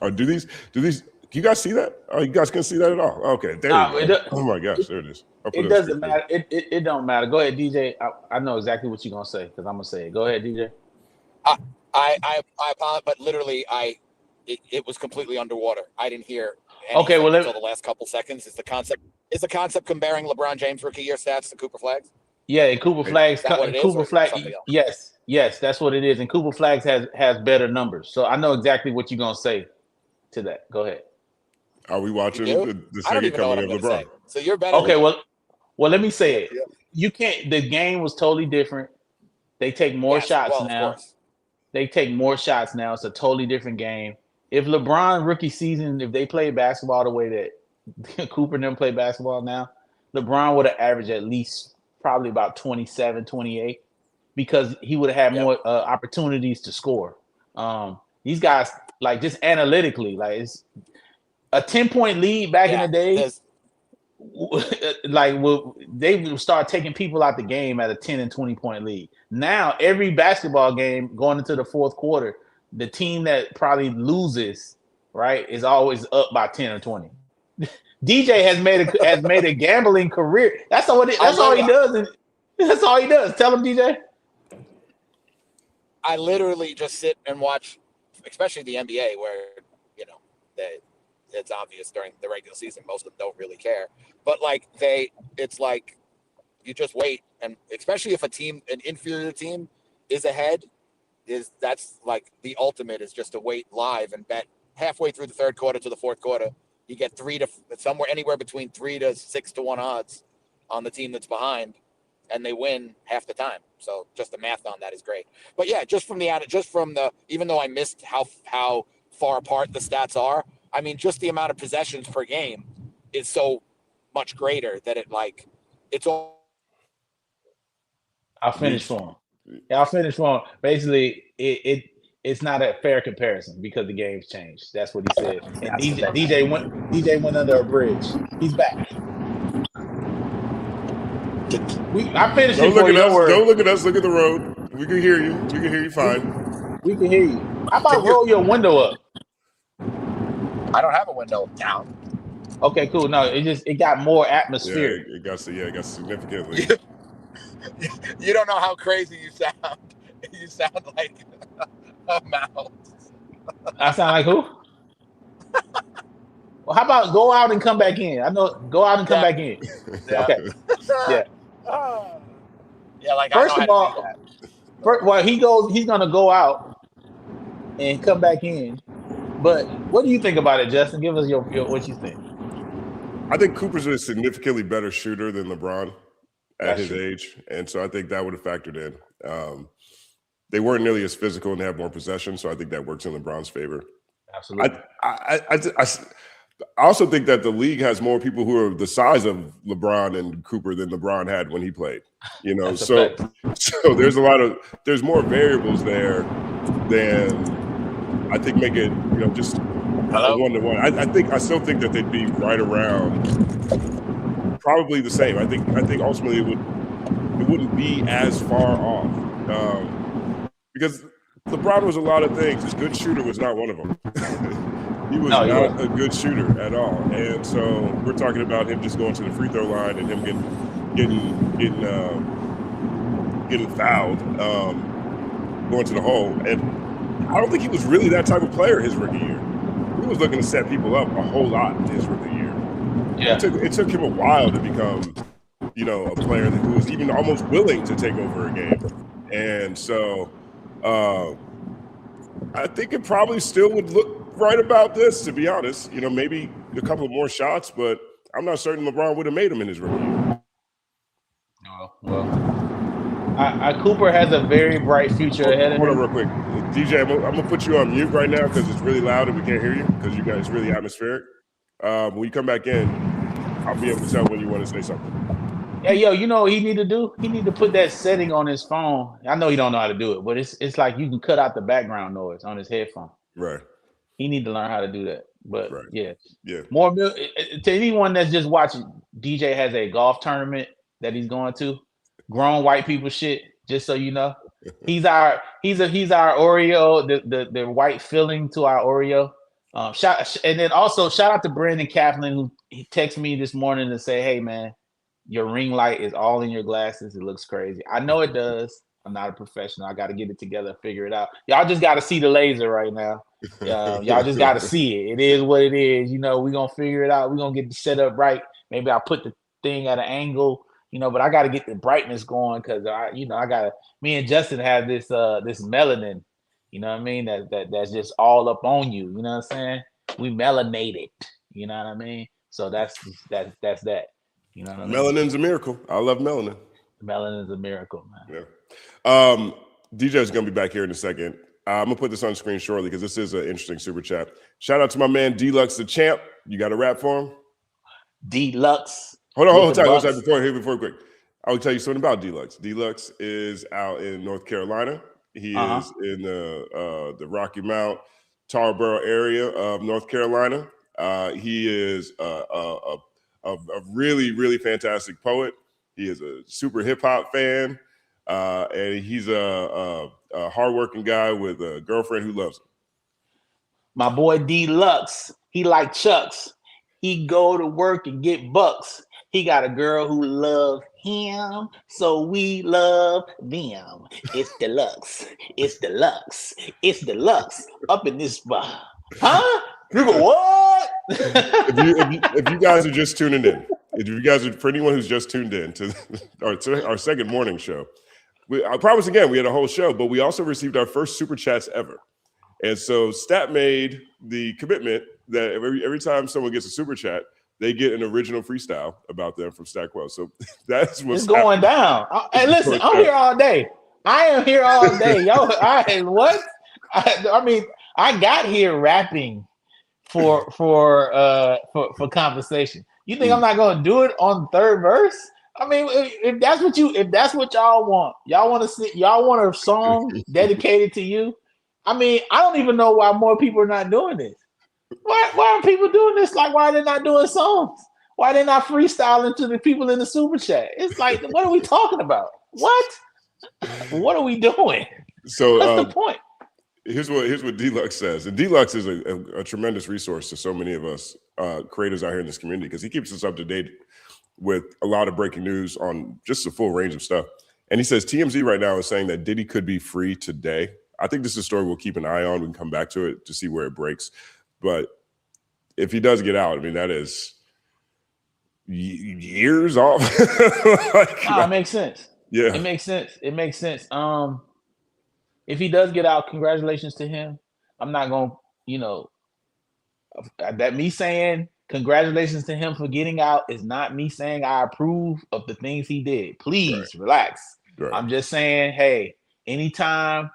Or do these? Do you guys see that? Oh, you guys can see that at all? Okay, there you go. Oh my gosh, there it is. It doesn't matter. It don't matter. Go ahead, DJ. I know exactly what you're gonna say because I'm gonna say it. Go ahead, DJ. I apologize, but literally, it was completely underwater. I didn't hear anything Okay, well, until the last couple seconds. Is the concept comparing LeBron James rookie year stats to Cooper Flagg's? Yeah, and Cooper Flags. Cooper Flag. Yes, that's what it is. And Cooper Flags has better numbers. So I know exactly what you're gonna say to that. Go ahead. Are we watching the second coming of LeBron? So you're better. Okay, well, let me say it. Yeah. You can't. The game was totally different. They take more shots now. They take more shots now. It's a totally different game. If LeBron rookie season, if they play basketball the way that Cooper and them play basketball now, LeBron would have averaged at least probably about 27, 28 because he would have had more opportunities to score. These guys, like just analytically, like it's a 10-point lead back in the day. Like they would start taking people out the game at a 10 and 20-point lead. Now every basketball game going into the fourth quarter, the team that probably loses, right, is always up by 10 or 20. DJ has made a gambling career. That's all he does. That's all he does. Tell him, DJ. I literally just sit and watch, especially the NBA, where it's obvious during the regular season most of them don't really care. But it's like you just wait, and especially if an inferior team is ahead, that's like the ultimate is just to wait live and bet halfway through the third quarter to the fourth quarter. You get anywhere between 3 to 6 to 1 odds on the team that's behind, and they win half the time. So just the math on that is great. But yeah, even though I missed how far apart the stats are, I mean, just the amount of possessions per game is so much greater that it's all. I'll finish for him. Yeah, I'll finish for him. Basically, it's not a fair comparison because the game's changed. That's what he said. And DJ went under a bridge. He's back. I finished it for you. Don't look at us. Look at the road. We can hear you. We can hear you fine. We can hear you. How about roll your window up? I don't have a window down. Okay, cool. No, it got more atmosphere. Yeah, it got significantly. You don't know how crazy you sound. You sound like a mouse. I sound like who? Well, how about go out and come back in? I know. Go out and come back in. Yeah. Okay. Yeah. Yeah. First of all, he's gonna go out and come back in. But what do you think about it, Justin? Give us your what you think. I think Cooper's a significantly better shooter than LeBron at his age, and so I think that would have factored in. They weren't nearly as physical and they have more possession, so I think that works in LeBron's favor. Absolutely. I also think that the league has more people who are the size of LeBron and Cooper than LeBron had when he played. So there's more variables there than I think make it just a 1-to-1. I still think that they'd be right around probably the same. I think ultimately it wouldn't be as far off because LeBron was a lot of things. His good shooter was not one of them. He was not a good shooter at all, and so we're talking about him just going to the free throw line and him getting fouled, going to the hole. And I don't think he was really that type of player his rookie year. He was looking to set people up a whole lot his rookie year. Yeah, it took him a while to become, a player who was even almost willing to take over a game, and so I think it probably still would look right about this, to be honest. Maybe a couple of more shots, but I'm not certain LeBron would have made them in his rookie year. Well, Cooper has a very bright future ahead of him. Hold on real quick. DJ, I'm going to put you on mute right now because it's really loud and we can't hear you because you guys really atmospheric. When you come back in, I'll be able to tell when you want to say something. Yeah, you know what he need to do? He need to put that setting on his phone. I know he don't know how to do it, but it's like you can cut out the background noise on his headphone. Right. He need to learn how to do that. But yeah. More to anyone that's just watching, DJ has a golf tournament that he's going to. Grown white people shit, just so you know. He's our Oreo, the white filling to our Oreo. And then also shout out to Brandon Kaplan, who he texted me this morning to say, "Hey man, your ring light is all in your glasses. It looks crazy." I know it does. I'm not a professional. I got to get it together, figure it out. Y'all just got to see the laser right now. Y'all just got to see it. It is what it is. You know, we're going to figure it out. We're going to get the setup right. Maybe I'll put the thing at an angle, you know, but I got to get the brightness going because me and Justin have this melanin, you know what I mean? That's just all up on you. You know what I'm saying? We melanated, you know what I mean? So that's that. You know what I mean? Melanin's a miracle. I love melanin. Melanin is a miracle, man. Yeah. DJ's gonna be back here in a second. I'm gonna put this on screen shortly because this is an interesting super chat. Shout out to my man Deluxe the Champ. You got a rap for him? Deluxe. Hold on, before quick. I will tell you something about Deluxe. Deluxe is out in North Carolina. He is in the Rocky Mount, Tarboro area of North Carolina. He is a really, really fantastic poet. He is a super hip hop fan, and he's a hardworking guy with a girlfriend who loves him. My boy Deluxe, he like Chucks. He go to work and get bucks. He got a girl who love him, so we love them. It's Deluxe. It's Deluxe. It's Deluxe up in this bar. Huh? You go, what? if you guys are just tuning in, for anyone who's just tuned in to our second morning show, I promise again, we had a whole show, but we also received our first super chats ever. And so Stat made the commitment that every time someone gets a super chat, they get an original freestyle about them from Stat Quo. So that's what's going down. Hey, listen, I'm here all day. I am here all day. Yo, what? I mean, I got here rapping for conversation. You think I'm not gonna do it on the third verse? I mean, if that's what y'all want a song dedicated to you. I mean, I don't even know why more people are not doing this. Why are people doing this? Like, why are they not doing songs? Why are they not freestyling to the people in the super chat? It's like, what are we talking about? What are we doing? So what's the point? Here's what Deluxe says, and Deluxe is a tremendous resource to so many of us creators out here in this community because he keeps us up to date with a lot of breaking news on just a full range of stuff. And he says TMZ right now is saying that Diddy could be free today. I think this is a story we'll keep an eye on. We can come back to it to see where it breaks. But if he does get out, I mean, that is years off. It makes sense. Yeah, it makes sense. If he does get out, congratulations to him. I'm not going to, that me saying congratulations to him for getting out is not me saying I approve of the things he did. Please relax. Right. I'm just saying, hey, anytime,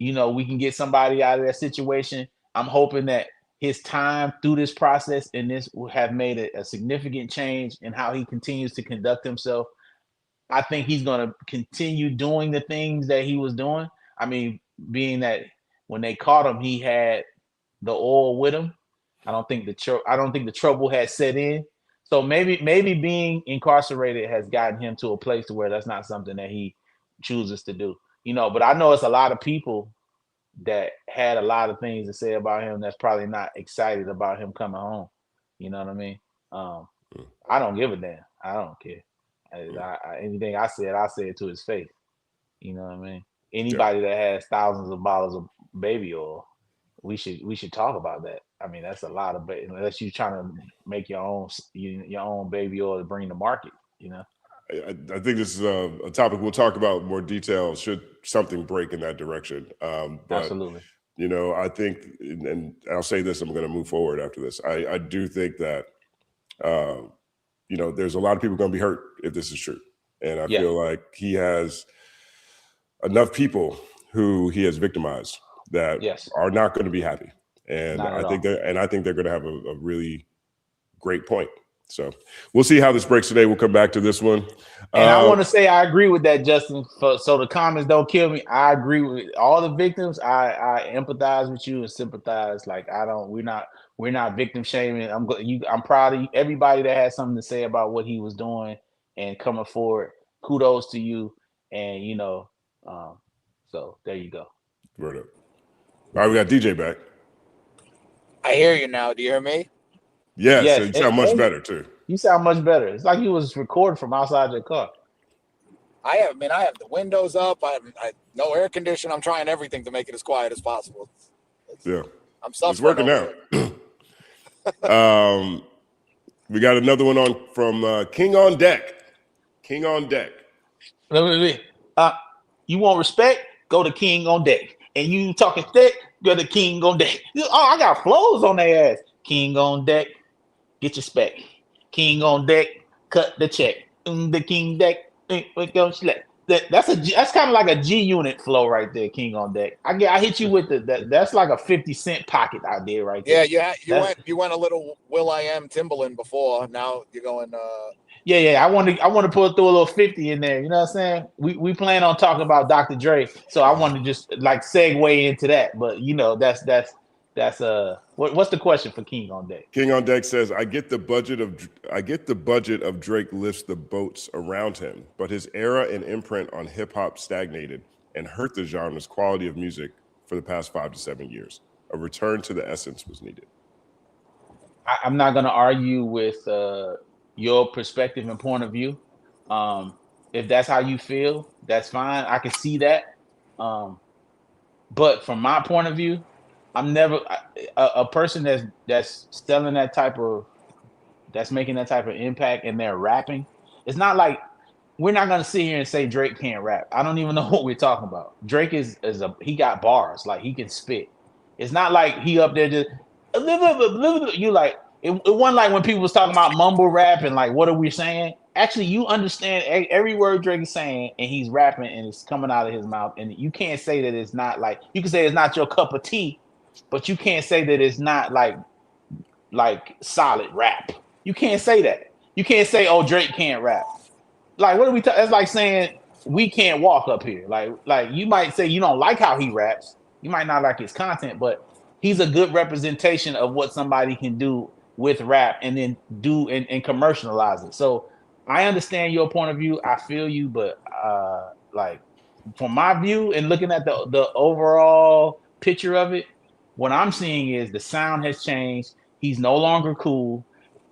we can get somebody out of that situation, I'm hoping that his time through this process and this will have made a significant change in how he continues to conduct himself. I think he's going to continue doing the things that he was doing. I mean, being that when they caught him, he had the oil with him. I don't think the trouble had set in. So maybe being incarcerated has gotten him to a place to where that's not something that he chooses to do. But I know it's a lot of people that had a lot of things to say about him that's probably not excited about him coming home. You know what I mean? I don't give a damn. I don't care. Anything I say it to his face. You know what I mean? Anybody that has thousands of bottles of baby oil, we should talk about that. I mean, that's a lot of unless you're trying to make your own baby oil to bring to market. I think this is a topic we'll talk about in more detail should something break in that direction. But, absolutely. I think, and I'll say this, I'm going to move forward after this. I do think that, there's a lot of people going to be hurt if this is true. And I feel like he has enough people who he has victimized that are not going to be happy. And I think they're going to have a really great point. So we'll see how this breaks today. We'll come back to this one. And I want to say I agree with that, Justin. So the comments don't kill me. I agree with all the victims. I empathize with you and sympathize. Like we're not victim shaming. I'm proud of you. Everybody that had something to say about what he was doing and coming forward. Kudos to you. And So there you go. Word up. All right, we got DJ back. I hear you now. Do you hear me? Yeah, Yes, so you sound much and better too. you sound much better. It's like you was recording from outside your car. I have the windows up. I no air condition. I'm trying everything to make it as quiet as possible. Yeah, I'm it's suffering working over out. here. We got another one on from King on Deck. King on Deck. You want respect? Go to King on Deck. And you talking thick? Go to King on Deck. Oh, I got flows on their ass. King on Deck, get your spec. King on Deck, cut the check. The King Deck, that's kind of like a G Unit flow right there. King on Deck. I hit you with that's like a 50 cent pocket out there right there. Yeah, you went a little Will.i.am Timbaland before. Now you're going. Yeah. I want to pull through a little 50 in there. You know what I'm saying? We plan on talking about Dr. Dre, so I want to just like segue into that. But you know, that's what's the question for King on Deck? King on Deck says, I get the budget of Drake lifts the boats around him, but his era and imprint on hip hop stagnated and hurt the genre's quality of music for the past 5 to 7 years. A return to the essence was needed. I'm not going to argue with your perspective and point of view. If that's how you feel, that's fine. I can see that. But from my point of view, I'm never a person that's selling that type of, that's making that type of impact and they're rapping. It's not like we're not gonna sit here and say Drake can't rap. I don't even know what we're talking about. Drake he got bars, like he can spit. It's not like he up there just you like it wasn't like when people was talking about mumble rap and like what are we saying? Actually, you understand every word Drake is saying, and he's rapping and it's coming out of his mouth. And you can't say that it's not like, you can say it's not your cup of tea, but you can't say that it's not like solid rap. You can't say that. You can't say, oh, Drake can't rap. Like, what are we? That's like saying we can't walk up here. Like you might say you don't like how he raps. You might not like his content, but he's a good representation of what somebody can do with rap and then do and commercialize it. So I understand your point of view. I feel you, but like from my view and looking at the overall picture of it, what I'm seeing is the sound has changed. He's no longer cool.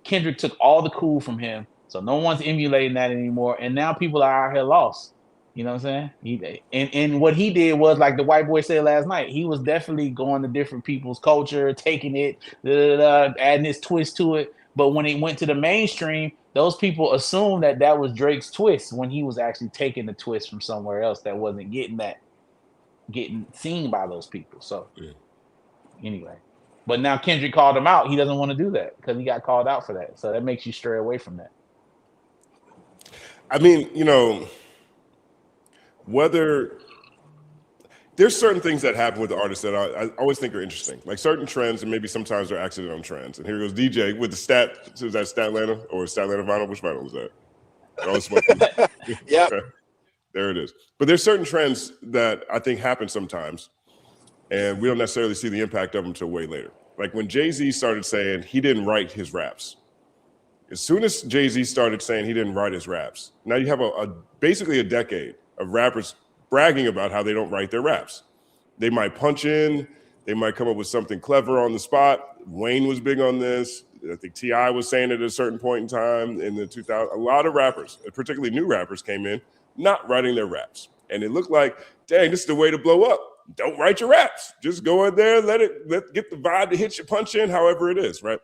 Kendrick took all the cool from him, so no one's emulating that anymore. And now people are out here lost. You know what I'm saying? And what he did was, like the white boy said last night, he was definitely going to different people's culture, taking it, adding his twist to it. But when it went to the mainstream, those people assumed that was Drake's twist when he was actually taking the twist from somewhere else that wasn't getting seen by those people. So anyway, but now Kendrick called him out. He doesn't want to do that because he got called out for that. So that makes you stray away from that. I mean, you know, whether there's certain things that happen with the artists that I always think are interesting, like certain trends, and maybe sometimes they're accidental trends. And here goes DJ with the stat. So is that Statlanta or Statlanta vinyl? Which vinyl was that? Yeah. Okay. There it is. But there's certain trends that I think happen sometimes, and we don't necessarily see the impact of them until way later. Like when Jay-Z started saying he didn't write his raps. As soon as Jay-Z started saying he didn't write his raps, now you have basically a decade of rappers bragging about how they don't write their raps. They might punch in, they might come up with something clever on the spot. Wayne was big on this. I think T.I. was saying it at a certain point in time in the 2000s. A lot of rappers, particularly new rappers, came in not writing their raps. And it looked like, dang, this is the way to blow up. Don't write your raps. Just go in there, let get the vibe to hit you, punch in, however it is, right?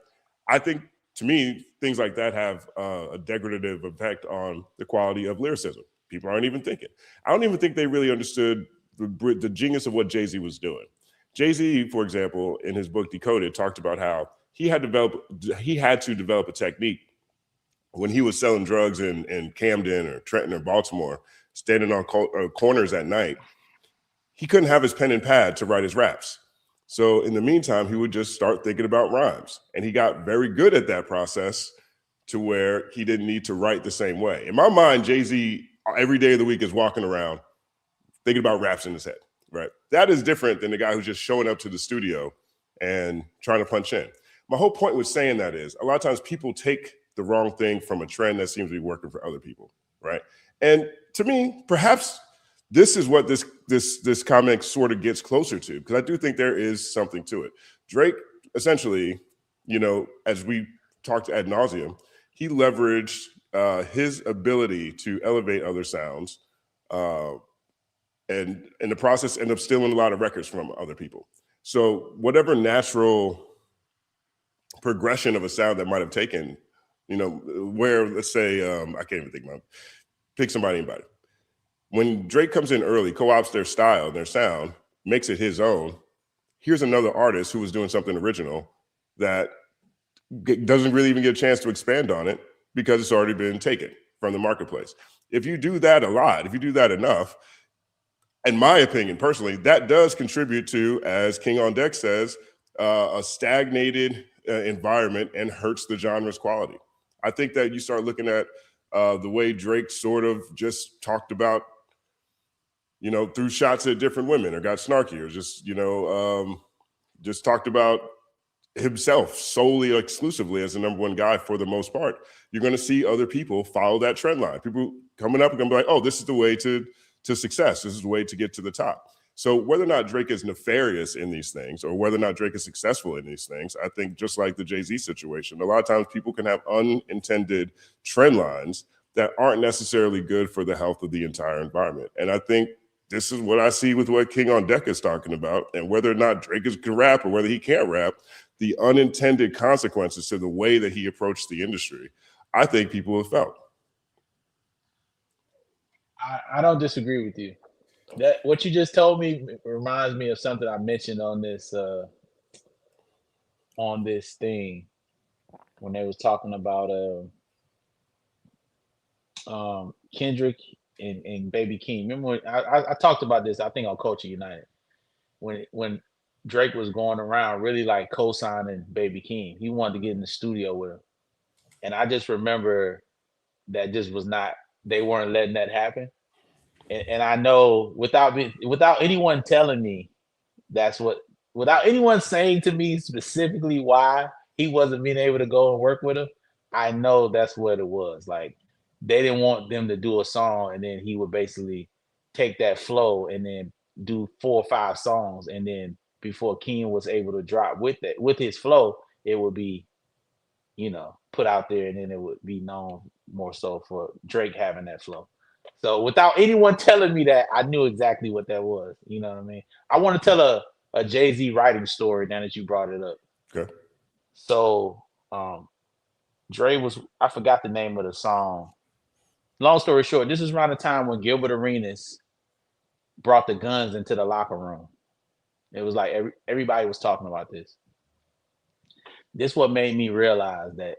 I think, to me, things like that have a degradative effect on the quality of lyricism. People aren't even thinking. I don't even think they really understood the genius of what Jay-Z was doing. Jay-Z, for example, in his book Decoded, talked about how he had to develop a technique when he was selling drugs in Camden or Trenton or Baltimore, standing on corners at night. He couldn't have his pen and pad to write his raps. So in the meantime, he would just start thinking about rhymes. And he got very good at that process to where he didn't need to write the same way. In my mind, Jay-Z, every day of the week is walking around thinking about raps in his head, right? That is different than the guy who's just showing up to the studio and trying to punch in. My whole point with saying that is a lot of times people take the wrong thing from a trend that seems to be working for other people, right? And to me, perhaps this is what this comment sort of gets closer to, because I do think there is something to it. Drake, essentially, as we talked ad nauseum, he leveraged his ability to elevate other sounds, and in the process, end up stealing a lot of records from other people. So whatever natural progression of a sound that might have taken, where, let's say, I can't even think about it. Pick anybody. When Drake comes in early, co-ops their style, their sound, makes it his own. Here's another artist who was doing something original that doesn't really even get a chance to expand on it because it's already been taken from the marketplace. If you do that a lot, if you do that enough, in my opinion, personally, that does contribute to, as King on Deck says, a stagnated environment and hurts the genre's quality. I think that you start looking at the way Drake sort of just talked about, threw shots at different women or got snarky or just talked about himself solely, exclusively as the number one guy for the most part. You're going to see other people follow that trend line. People coming up are going to be like, oh, this is the way to success. This is the way to get to the top. So whether or not Drake is nefarious in these things or whether or not Drake is successful in these things, I think just like the Jay-Z situation, a lot of times people can have unintended trend lines that aren't necessarily good for the health of the entire environment. And I think this is what I see with what King on Deck is talking about, and whether or not Drake can rap or whether he can't rap, the unintended consequences to the way that he approached the industry, I think people have felt. I don't disagree with you. That what you just told me reminds me of something I mentioned on this thing when they was talking about Kendrick and Baby King. Remember when I talked about this, I think on Culture United, when Drake was going around really like co-signing Baby King. He wanted to get in the studio with him. And I just remember that just was not, they weren't letting that happen. And I know without anyone telling me without anyone saying to me specifically why he wasn't being able to go and work with him, I know that's what it was. Like, they didn't want them to do a song and then he would basically take that flow and then do 4 or 5 songs, and then before King was able to drop with his flow, it would be, put out there, and then it would be known more so for Drake having that flow. So without anyone telling me that, I knew exactly what that was. You know what I mean? I want to tell a Jay-Z writing story now that you brought it up. Okay. So Dre was, I forgot the name of the song. Long story short, this is around the time when Gilbert Arenas brought the guns into the locker room. It was like everybody was talking about this. This what made me realize that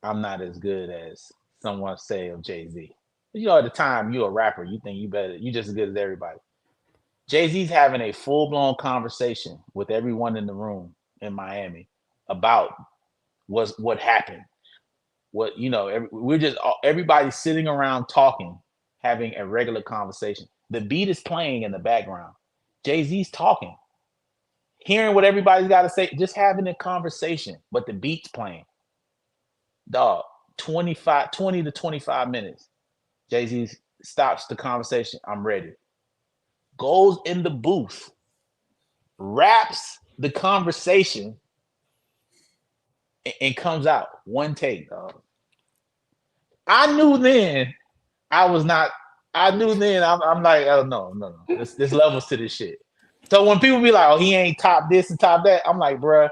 I'm not as good as someone say of Jay-Z. At the time, you're a rapper. You think you just as good as everybody. Jay-Z's having a full-blown conversation with everyone in the room in Miami about what happened. We're just everybody sitting around talking, having a regular conversation. The beat is playing in the background. Jay-Z's talking, hearing what everybody's got to say, just having a conversation, but the beat's playing. Dog, 20 to 25 minutes. Jay-Z stops the conversation. I'm ready. Goes in the booth, raps the conversation, and comes out. One take, dog. I knew then I'm like, oh, no. There's levels to this shit. So when people be like, oh, he ain't top this and top that, I'm like, bruh,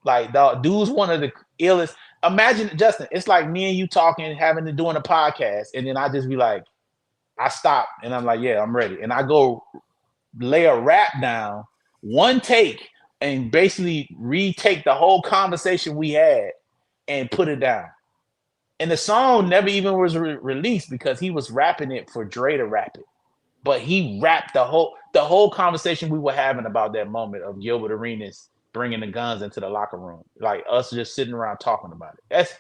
like, dog, dude's one of the illest. Imagine, Justin, it's like me and you talking, doing a podcast, and then I just be like, I stop, and I'm like, yeah, I'm ready. And I go lay a rap down, one take, and basically retake the whole conversation we had and put it down. And the song never even was released because he was rapping it for Dre to rap it. But he rapped the whole conversation we were having about that moment of Gilbert Arenas bringing the guns into the locker room, like us just sitting around talking about it. That's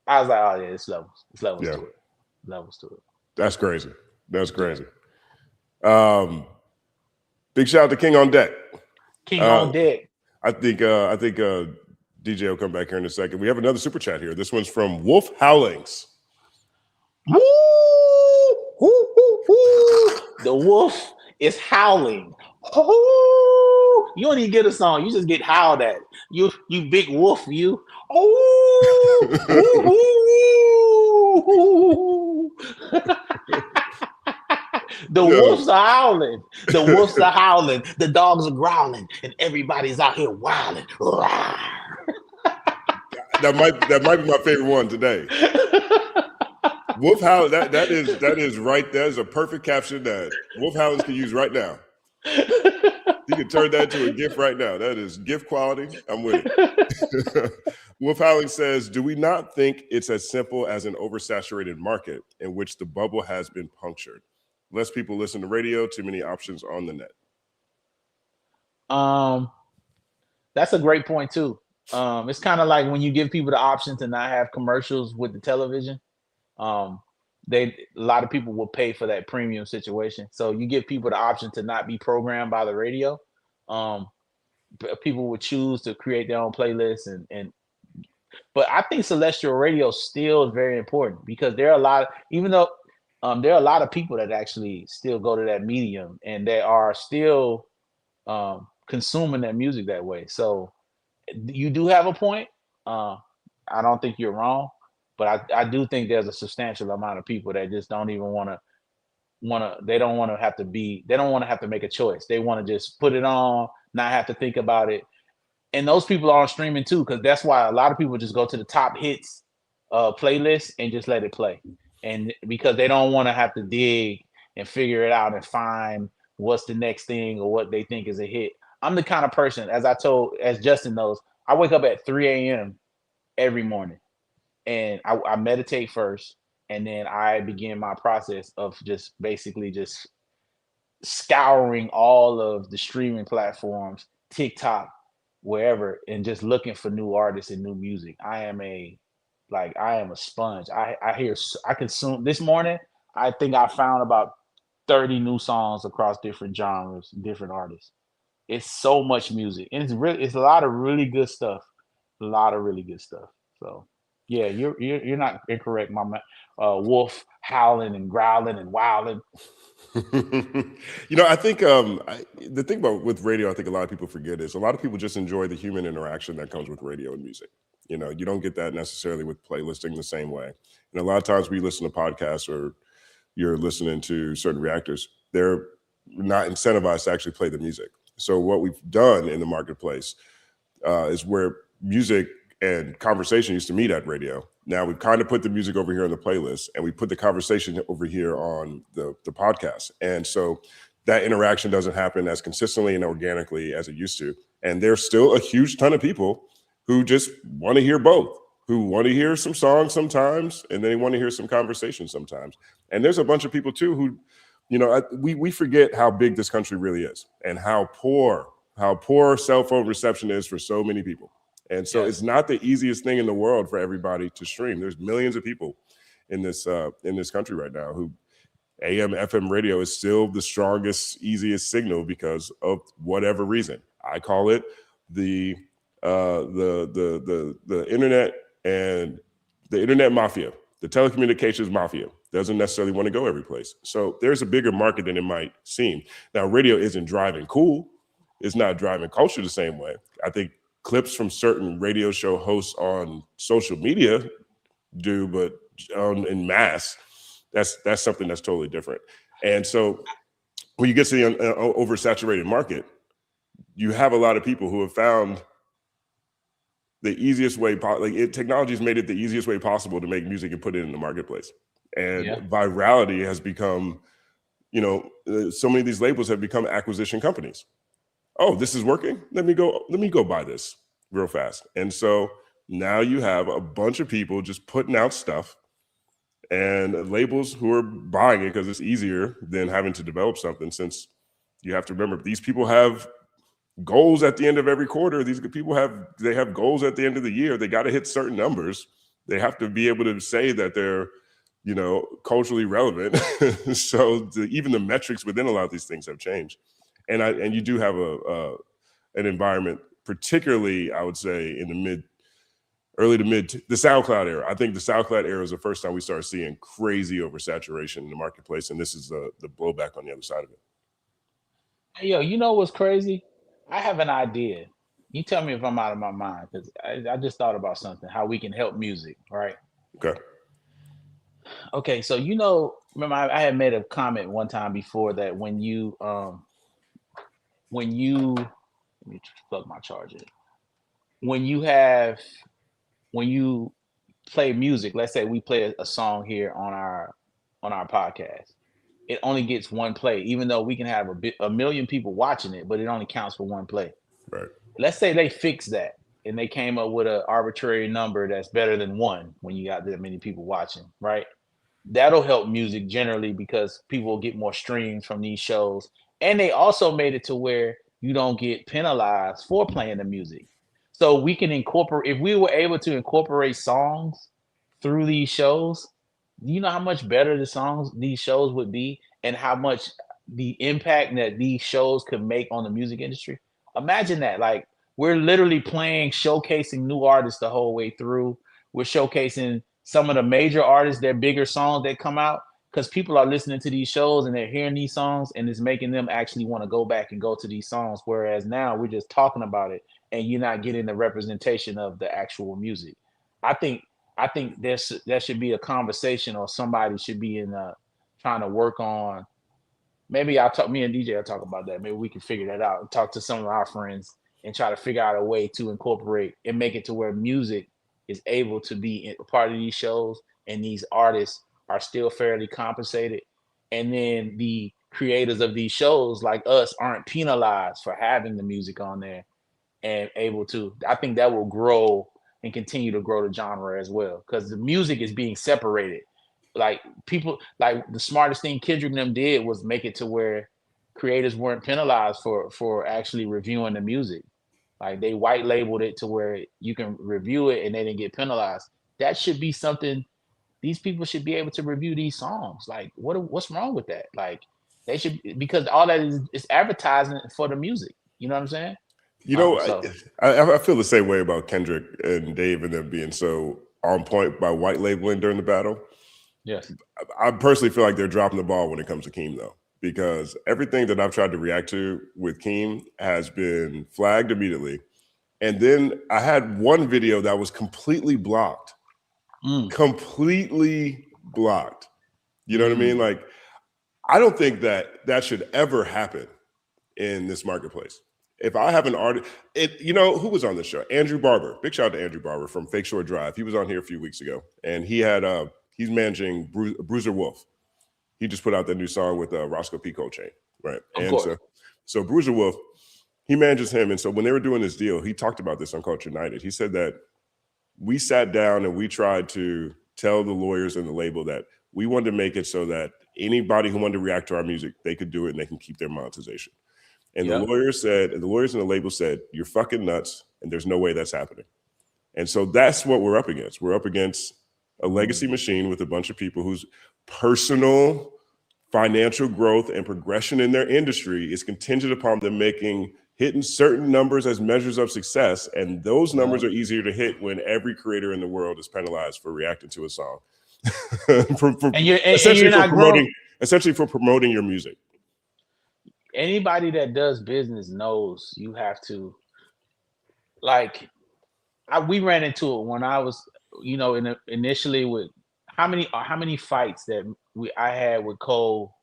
I was like, oh yeah, it's levels Yeah. to it. Levels to it. That's crazy. Big shout out to King on Deck. King on Deck. I think DJ will come back here in a second. We have another super chat here. This one's from Wolf Howlings. Woo! The wolf is howling. Oh, you don't even get a song. You just get howled at. You big wolf, you. Oh, the Yo, wolves are howling. The wolves are howling. The dogs are growling, and everybody's out here wilding. that might be my favorite one today. Wolf Howl, that is right. That is a perfect caption that Wolf Howlings can use right now. You can turn that into a GIF right now. That is GIF quality. I'm with it. Wolf Howling says, do we not think it's as simple as an oversaturated market in which the bubble has been punctured? Less people listen to radio, too many options on the net. That's a great point too. It's kind of like when you give people the option to not have commercials with the television. A lot of people will pay for that premium situation. So you give people the option to not be programmed by the radio. People would choose to create their own playlists but I think celestial radio still is very important because there are a lot, even though there are a lot of people that actually still go to that medium and they are still consuming that music that way. So you do have a point. I don't think you're wrong, but I do think there's a substantial amount of people that just don't even they don't want to have to make a choice. They want to just put it on, not have to think about it. And those people are on streaming too, because that's why a lot of people just go to the top hits playlist and just let it play. And because they don't want to have to dig and figure it out and find what's the next thing or what they think is a hit. I'm the kind of person, as Justin knows, I wake up at 3 a.m. every morning and I meditate first, and then I begin my process of just basically just scouring all of the streaming platforms, TikTok, wherever, and just looking for new artists and new music. I am a sponge. I consume. This morning, I think I found about 30 new songs across different genres, different artists. It's so much music, and it's a lot of really good stuff. A lot of really good stuff. So yeah, you're not incorrect, my man. Wolf howling and growling and wilding. I think the thing about with radio, I think a lot of people forget is a lot of people just enjoy the human interaction that comes with radio and music. You don't get that necessarily with playlisting the same way. And a lot of times we listen to podcasts or you're listening to certain reactors, they're not incentivized to actually play the music. So what we've done in the marketplace is where music and conversation used to meet at radio. Now we've kind of put the music over here on the playlist and we put the conversation over here on the podcast. And so that interaction doesn't happen as consistently and organically as it used to. And there's still a huge ton of people who just want to hear both, who want to hear some songs sometimes, and then they want to hear some conversation sometimes. And there's a bunch of people too who, we forget how big this country really is and how poor cell phone reception is for so many people. And so It's not the easiest thing in the world for everybody to stream. There's millions of people in this country right now who AM, FM radio is still the strongest, easiest signal because of whatever reason. I call it the internet and the internet mafia, the telecommunications mafia doesn't necessarily want to go every place. So there's a bigger market than it might seem. Now, radio isn't driving cool. It's not driving culture the same way. I think clips from certain radio show hosts on social media do, but in mass, that's something that's totally different. And so when you get to the oversaturated market, you have a lot of people who have found the easiest way, technology has made it the easiest way possible to make music and put it in the marketplace. And virality has become, so many of these labels have become acquisition companies. Oh, this is working. Let me go buy this real fast. And so now you have a bunch of people just putting out stuff and labels who are buying it because it's easier than having to develop something, since you have to remember these people have goals at the end of every quarter. These people have goals at the end of the year. They got to hit certain numbers. They have to be able to say that they're, culturally relevant. So even the metrics within a lot of these things have changed. And you do have an environment, particularly I would say in the early to mid, the SoundCloud era. I think the SoundCloud era is the first time we started seeing crazy oversaturation in the marketplace, and this is the blowback on the other side of it. Hey, yo, you know what's crazy? I have an idea. You tell me if I'm out of my mind, because I just thought about something, how we can help music, right? Okay. Okay, so remember I had made a comment one time before that when you let me plug my charger. When you play music, let's say we play a song here on our podcast, it only gets one play, even though we can have a million people watching it, but it only counts for one play. Right. Let's say they fix that and they came up with an arbitrary number that's better than one when you got that many people watching, right? That'll help music generally because people will get more streams from these shows. And they also made it to where you don't get penalized for playing the music. So we can incorporate, if we were able to incorporate songs through these shows, you know how much better these shows would be and how much the impact that these shows could make on the music industry. Imagine that. Like, we're literally showcasing new artists the whole way through. We're showcasing some of the major artists, their bigger songs that come out, because people are listening to these shows and they're hearing these songs and it's making them actually want to go back and go to these songs. Whereas now we're just talking about it and you're not getting the representation of the actual music. I think there should be a conversation, or somebody should be trying to work on. Maybe me and DJ will talk about that. Maybe we can figure that out and talk to some of our friends and try to figure out a way to incorporate and make it to where music is able to be a part of these shows and these artists are still fairly compensated. And then the creators of these shows like us aren't penalized for having the music on there and able to. I think that will grow and continue to grow the genre as well, because the music is being separated. Like, people, like, the smartest thing Kendrick and them did was make it to where creators weren't penalized for actually reviewing the music. Like, they white labeled it to where you can review it and they didn't get penalized. That should be something. These people should be able to review these songs. Like, what's wrong with that? Like, they should, because all that is advertising for the music. You know what I'm saying? I feel the same way about Kendrick and Dave and them being so on point by white labeling during the battle. Yes. I personally feel like they're dropping the ball when it comes to Keem, though, because everything that I've tried to react to with Keem has been flagged immediately. And then I had one video that was completely blocked. Completely blocked. You know what I mean? Like, I don't think that should ever happen in this marketplace. If I have an artist, who was on this show? Andrew Barber. Big shout out to Andrew Barber from Fake Shore Drive. He was on here a few weeks ago, and he's managing Bruiser Wolf. He just put out that new song with Roscoe P. Coltrane, right? So Bruiser Wolf, he manages him, and so when they were doing this deal, he talked about this on Culture United. He said that we sat down and we tried to tell the lawyers and the label that we wanted to make it so that anybody who wanted to react to our music, they could do it and they can keep their monetization. And the lawyers and the label said, you're fucking nuts, and there's no way that's happening. And so that's what we're up against. We're up against a legacy machine with a bunch of people whose personal financial growth and progression in their industry is contingent upon them hitting certain numbers as measures of success. And those numbers are easier to hit when every creator in the world is penalized for reacting to a song. Essentially for promoting your music. Anybody that does business knows you have to, like, we ran into it when I was, initially with how many fights that I had with Cole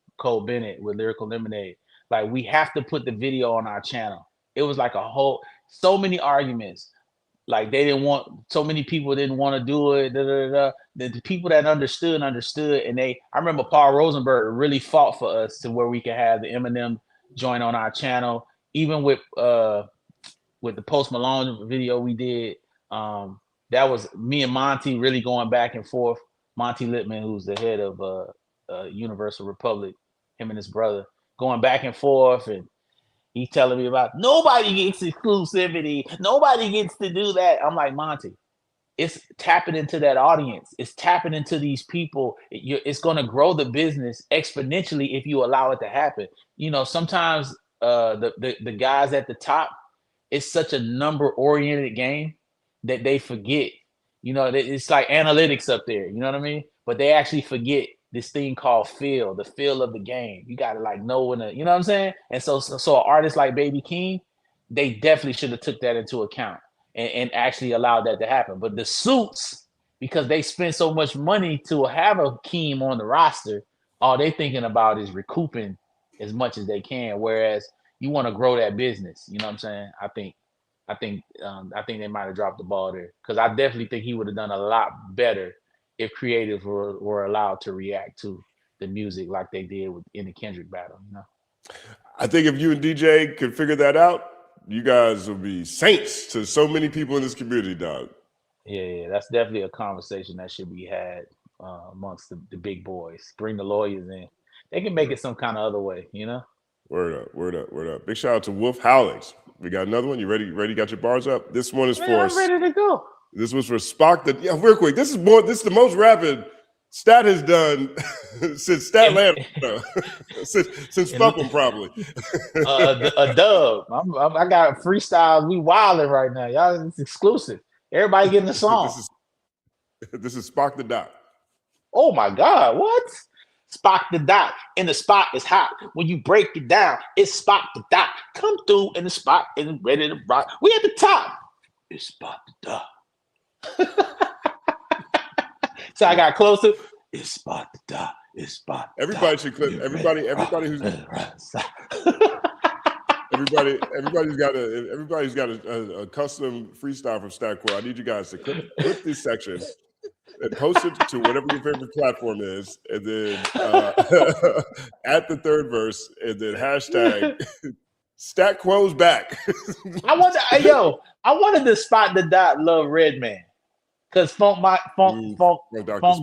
Bennett with Lyrical Lemonade. Like, we have to put the video on our channel. It was like so many arguments. Like, so many people didn't want to do it. The people that understood. And I remember Paul Rosenberg really fought for us to where we could have the Eminem join on our channel. Even with the Post Malone video we did, that was me and Monty really going back and forth. Monty Littman, who's the head of Universal Republic, him and his brother, going back and forth, and he's telling me about nobody gets exclusivity, nobody gets to do that. I'm like, Monty, it's tapping into that audience. It's tapping into these people. It's going to grow the business exponentially if you allow it to happen. Sometimes the guys at the top, it's such a number-oriented game that they forget You know, it's like analytics up there. You know what I mean? But they actually forget this thing called feel, the feel of the game. You got to like know when you know what I'm saying? And so an artist like Baby King, they definitely should have took that into account and actually allowed that to happen. But the suits, because they spend so much money to have a Keem on the roster, all they thinking about is recouping as much as they can. Whereas you want to grow that business. You know what I'm saying? I think they might have dropped the ball there because I definitely think he would have done a lot better if creatives were allowed to react to the music like they did in the Kendrick battle. You know, I think if you and DJ could figure that out, you guys will be saints to so many people in this community, dog. yeah, that's definitely a conversation that should be had amongst the big boys. Bring the lawyers in; they can make it some kind of other way. You know. Word up, word up, word up. Big shout out to Wolf Howlings. We got another one. You ready? Ready? Got your bars up? This one is Man, I'm ready to go. This was for Spock. Real quick. This is the most rapid Stat has done since Stat Land. since Fuck 'em probably. A dub. I got freestyles. We wilding right now, y'all. It's exclusive. Everybody getting a song. This is Spock the Doc. Oh my God! What? Spock the Doc. And the spot is hot. When you break it down, it's Spock the Doc. Come through in the spot and ready to rock. We at the top. It's Spock the Doc. So I got closer. It's Spock the Doc. It's Spock. Everybody should clip. Everybody's got a custom freestyle from Stat Quo. I need you guys to clip this section and post it to whatever your favorite platform is, and then at the third verse, and then hashtag Stat Quo's back. I wanted to Spot the Dot love Redman. Cause Funk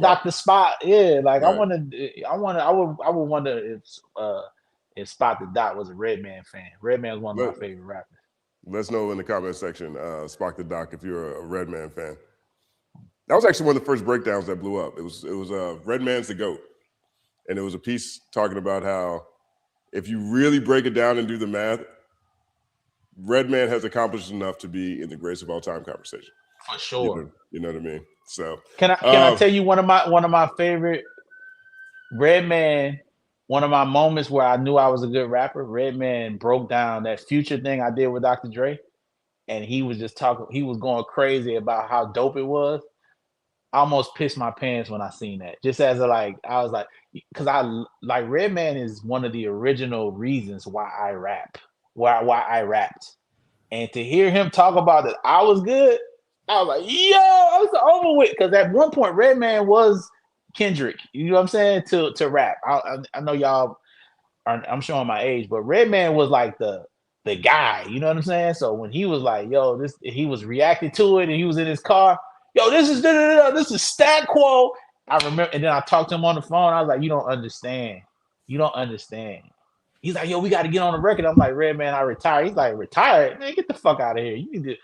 Dr. Spot, yeah. Like right. I would wonder if Spot the Dot was a Redman fan. Redman is one of my favorite rappers. Let's know in the comment section, Spock the Doc, if you're a Redman fan. That was actually one of the first breakdowns that blew up. It was Redman's the GOAT. And it was a piece talking about how if you really break it down and do the math, Redman has accomplished enough to be in the greatest of all time conversation. For sure. You know what I mean? So can I tell you one of my favorite Redman, one of my moments where I knew I was a good rapper, Redman broke down that Future thing I did with Dr. Dre. And he was just he was going crazy about how dope it was. I almost pissed my pants when I seen that. Just as I was like, because Redman is one of the original reasons why I rap, why I rapped. And to hear him talk about that I was good, I was like, yo, I was over with. Because at one point, Redman was Kendrick. You know what I'm saying? To rap. I know y'all I'm showing my age, but Redman was like the guy. You know what I'm saying? So when he was like, yo, he was reacting to it, and he was in his car. Yo, this is Stat Quo. I remember, and then I talked to him on the phone. I was like, you don't understand. He's like, yo, we got to get on the record. I'm like, Redman, I retired. He's like, retired? Man, get the fuck out of here. You need to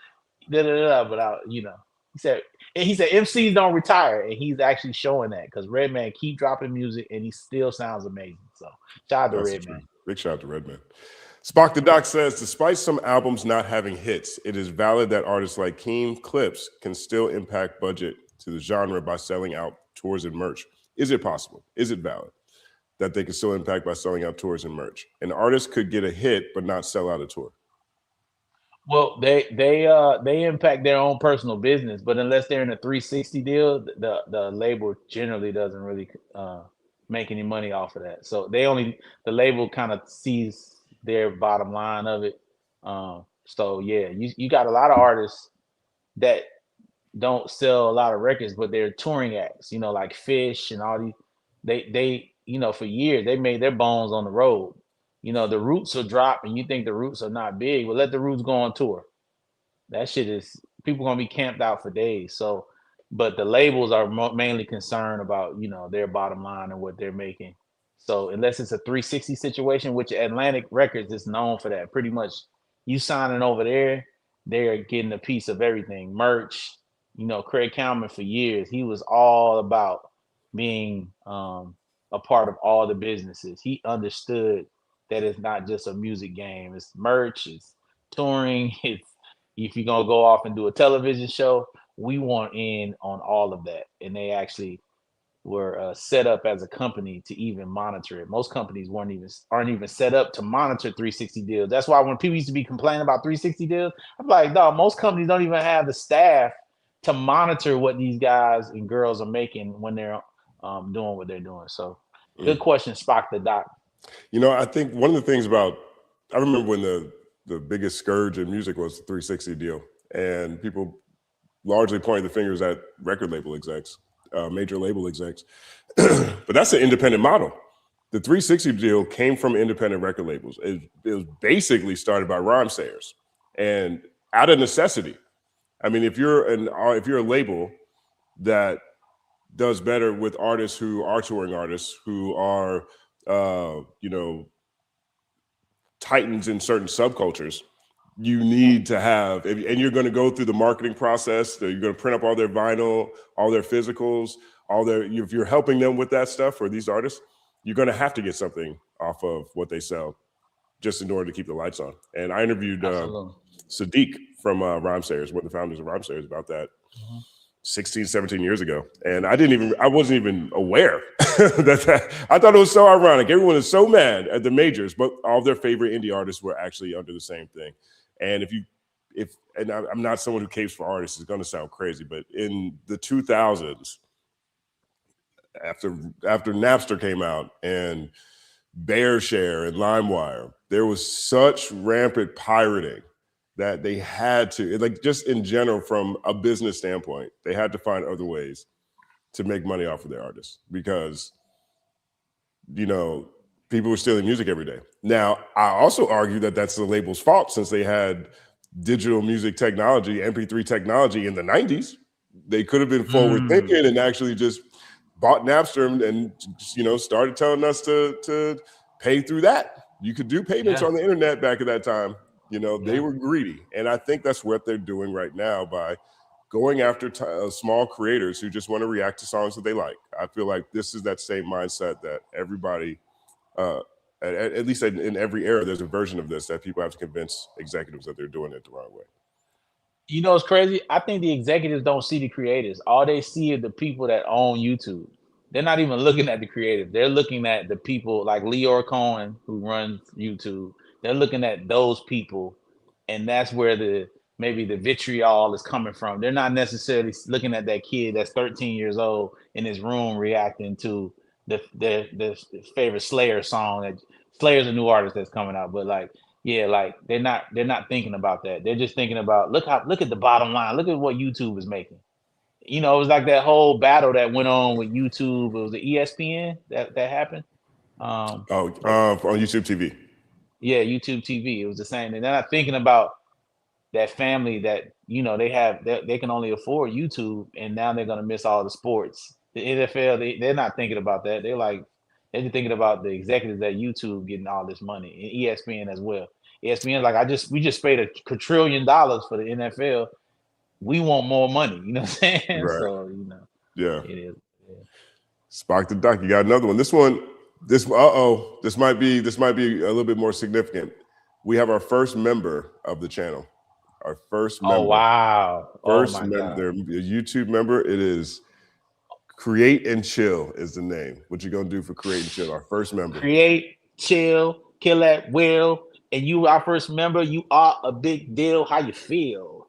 but he said MCs don't retire, and he's actually showing that because Redman keep dropping music and he still sounds amazing. So shout out to Redman. Big shout out to Redman. Spock the Doc says, despite some albums not having hits, it is valid that artists like Keem Clips can still impact budget to the genre by selling out tours and merch. Is it possible? Is it valid that they can still impact by selling out tours and merch? An artist could get a hit but not sell out a tour. Well, they impact their own personal business, but unless they're in a 360 deal, the label generally doesn't really make any money off of that. So the label kind of sees their bottom line of it. So yeah, you got a lot of artists that don't sell a lot of records, but they're touring acts, like Fish and all these. They for years they made their bones on the road. The Roots will drop, and you think the Roots are not big, but let the Roots go on tour. That shit is people gonna be camped out for days. So, but the labels are mainly concerned about their bottom line and what they're making. So unless it's a 360 situation, which Atlantic Records is known for that, pretty much you signing over there, they're getting a piece of everything. Merch, Craig Kalman for years, he was all about being a part of all the businesses. He understood that it's not just a music game. It's merch, it's touring, it's if you're gonna go off and do a television show, we want in on all of that, and they actually were set up as a company to even monitor it. Most companies aren't even set up to monitor 360 deals. That's why when people used to be complaining about 360 deals, I'm like, no, most companies don't even have the staff to monitor what these guys and girls are making when they're doing what they're doing. So, good question, Spock the Doc. You know, I think one of the things about, I remember when the biggest scourge in music was the 360 deal, and people largely pointed the fingers at record label execs, major label execs. But that's an independent model. The 360 deal came from independent record labels. It was basically started by rhyme sayers, and out of necessity. I mean, if you're a label that does better with artists who are touring artists, who are titans in certain subcultures, you need to have, and you're going to go through the marketing process. You're going to print up all their vinyl, all their physicals, if you're helping them with that stuff for these artists, you're going to have to get something off of what they sell just in order to keep the lights on. And I interviewed Sadiq from Rhymesayers, one of the founders of Rhymesayers, about that 16, 17 years ago. And I wasn't even aware I thought it was so ironic. Everyone is so mad at the majors, but all their favorite indie artists were actually under the same thing. And and I'm not someone who capes for artists, it's going to sound crazy, but in the 2000s, after Napster came out and BearShare and LimeWire, there was such rampant pirating that they had to, like, just in general, from a business standpoint, they had to find other ways to make money off of their artists because, people were stealing music every day. Now, I also argue that that's the label's fault, since they had digital music technology, MP3 technology in the 90s. They could have been forward thinking and actually just bought Napster and started telling us to pay through that. You could do payments on the internet back at that time. They were greedy. And I think that's what they're doing right now by going after small creators who just want to react to songs that they like. I feel like this is that same mindset that everybody, at least in every era, there's a version of this that people have to convince executives that they're doing it the wrong way. You know, it's crazy. I think the executives don't see the creators. All they see are the people that own YouTube. They're not even looking at the creative. They're looking at the people like Leor Cohen, who runs YouTube. They're looking at those people, and that's where maybe the vitriol is coming from. They're not necessarily looking at that kid that's 13 years old in his room reacting to the favorite Slayer song. That Slayer's a new artist that's coming out, but they're not thinking about that. They're just thinking about look at the bottom line. Look at what YouTube is making. It was like that whole battle that went on with YouTube. It was the ESPN that happened. On YouTube TV. Yeah, YouTube TV. It was the same thing. They're not thinking about that family that they can only afford YouTube, and now they're gonna miss all the sports. The NFL, they're not thinking about that. They're just thinking about the executives at YouTube getting all this money, and ESPN as well. ESPN we just paid $1 quadrillion for the NFL. We want more money. You know what I'm saying? Right. So yeah, it is. Yeah. Spock the Doc, you got another one. This might be a little bit more significant. We have our first member of the channel. Our first member. Oh wow! First member, a YouTube member. It is Create and Chill is the name. What you gonna do for Create and Chill? Our first member. Create, chill, kill at will, and you our first member. You are a big deal. How you feel?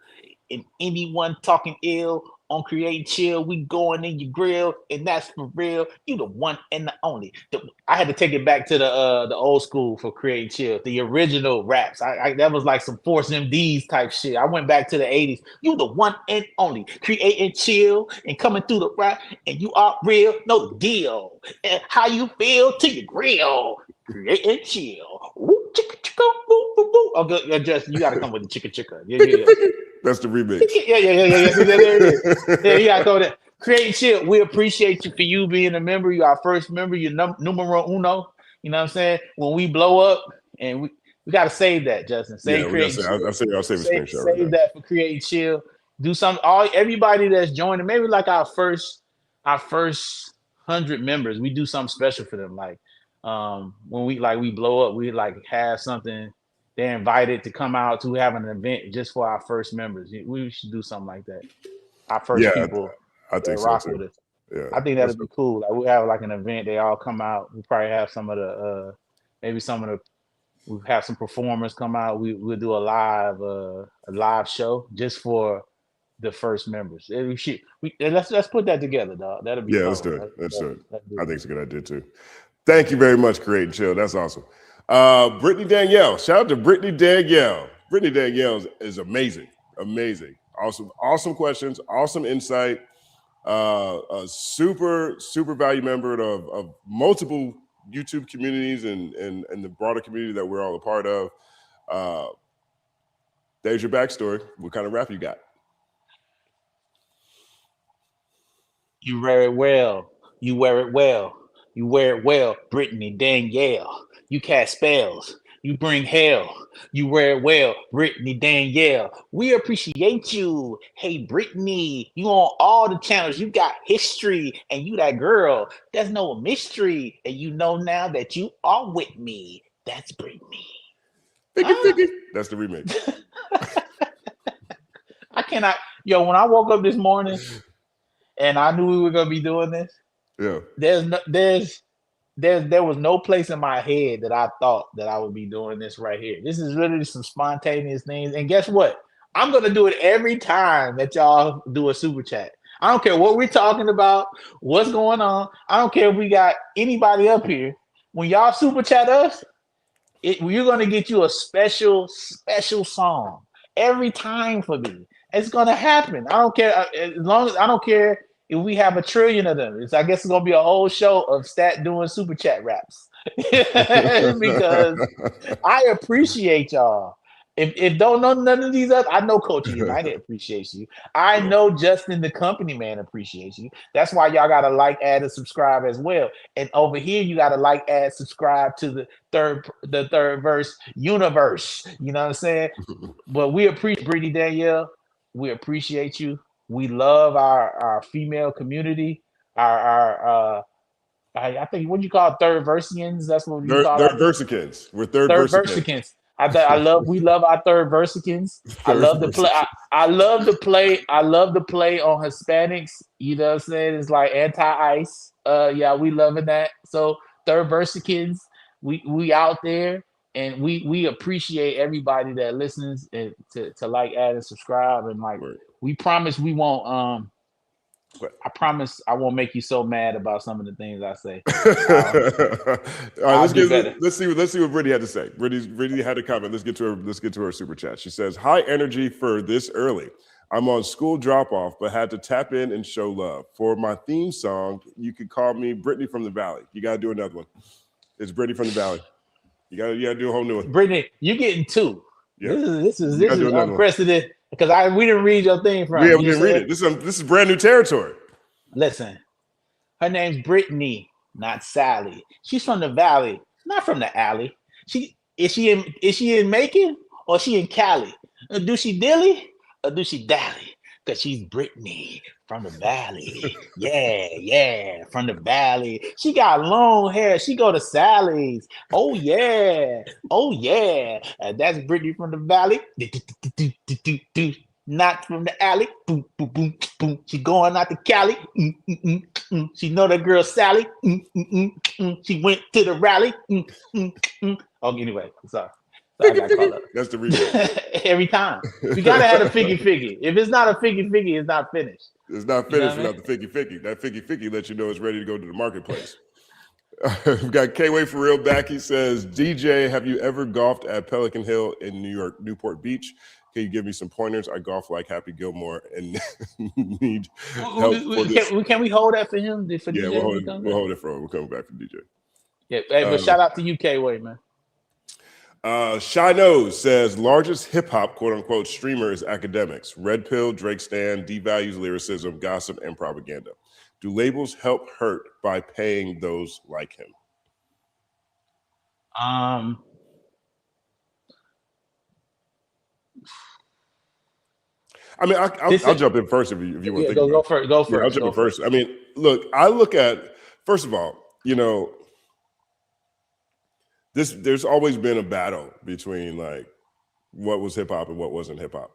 And anyone talking ill on Create and Chill, we going in your grill, and that's for real. You the one and the only. I had to take it back to the old school for Create and Chill, the original raps. That was like some Force MDs type shit. I went back to the 80s. You the one and only. Create and Chill, and coming through the rap, and you are real. No deal. And how you feel to your grill. Create and Chill. Woo, chicka, chicka, woo, woo, woo. Oh, good. Justin, you got to come with the chicka chicka. Yeah. That's the remix. Yeah. There you go. There. Create and Chill. We appreciate you for you being a member. You're our first member. You're numero uno. You know what I'm saying? When we blow up, and we got to save that, Justin. Create and Chill. I'll save a screenshot. Save that for Create and Chill. Do something. Everybody that's joining, maybe like our first 100 members, we do something special for them. Like when we blow up, we have something. They're invited to come out to have an event just for our first members. We should do something like that. our first people I that think so rock too. with us. Yeah, I think that'd be cool. Like we have like an event, they all come out. We probably have some of the we have some performers come out. We'll do a live show just for the first members. Let's put that together, dog. That'll be fun. Let's do it. Let's do it. I think Good. it's a good idea too. Thank you very much, Create and Chill. That's awesome. Brittany Danielle. Shout out to Brittany Danielle. Brittany Danielle is amazing. Amazing. Awesome questions. Awesome insight. A super value member of multiple YouTube communities and the broader community that we're all a part of. There's your backstory. What kind of rap you got? You wear it well. You wear it well. You wear it well, Brittany Danielle. You cast spells. You bring hell. You wear it well, Brittany Danielle. We appreciate you. Hey, Brittany, you on all the channels. You got history, and you that girl. There's no mystery, and you know now that you are with me. That's Brittany. That's the remix. I cannot. Yo, when I woke up this morning, and I knew we were gonna be doing this. Yeah. There was no place in my head that I thought that I would be doing this right here. This is literally some spontaneous things. And guess what? I'm gonna do it every time that y'all do a super chat. I don't care what we're talking about, what's going on. I don't care if we got anybody up here. When y'all super chat us, you're gonna get you a special song every time for me. It's gonna happen. I don't care as long as I don't care if we have 1 trillion of them. I guess it's gonna be a whole show of Stat doing super chat raps because I appreciate y'all. If don't know none of these others, I know Coach United appreciates you. I know Justin the company man appreciates you. That's why y'all gotta like, add, and subscribe as well. And over here, you gotta like, add, subscribe to the third verse universe. You know what I'm saying? But we appreciate Brittany Danielle. We appreciate you. We love our female community. I think what do you call third versians? That's what you call third versicans. We're third versicans. We love our third versicans. I love to play. I love to play on Hispanics. You know what I'm saying? It's like anti-ice. Yeah, we loving that. So third versicans, we out there. And we appreciate everybody that listens and to like, add, and subscribe. And like, we promise we won't. I promise I won't make you so mad about some of the things I say. All right, let's see what Brittany had to say. Brittany had a comment. Let's get to her super chat. She says, "High energy for this early. I'm on school drop off, but had to tap in and show love. For my theme song, you could call me Brittany from the Valley. You gotta do another one. It's Brittany from the Valley. You gotta do a whole new one. Brittany, you're getting two. Yeah. This is unprecedented because we didn't read your thing from. Yeah, we didn't read it. This is brand new territory. Listen, her name's Brittany, not Sally. She's from the Valley, not from the alley. Is she in Macon or she in Cali? Do she dilly or do she dally? Because she's Brittany from the Valley. Yeah, from the Valley. She got long hair. She go to Sally's. Oh yeah. And that's Brittany from the Valley. Not from the alley. Boom, boom, boom, boom. She going out to Cali. She know that girl Sally. She went to the rally. Oh, anyway, sorry. So I got caught up. That's the remix. Every time. We gotta have a figgy. If it's not a figgy, it's not finished. It's not finished without the figgy. That figgy lets you know it's ready to go to the marketplace. We've got K-Way for real back. He says, DJ, have you ever golfed at Pelican Hill in New York, Newport Beach? Can you give me some pointers? I golf like Happy Gilmore and need help for this. Can we hold that for him? Yeah, DJ we'll hold it for him. We're coming back from DJ. Yeah, but shout out to you, K-Way, man. Shy Nose says, largest hip-hop, quote-unquote, streamer is academics. Red Pill, Drake Stan, devalues lyricism, gossip, and propaganda. Do labels help hurt by paying those like him? I'll jump in first if you want to think go first. Go first. Yeah, I'll jump in first. I mean, look, I look at, first of all, there's always been a battle between like what was hip hop and what wasn't hip hop.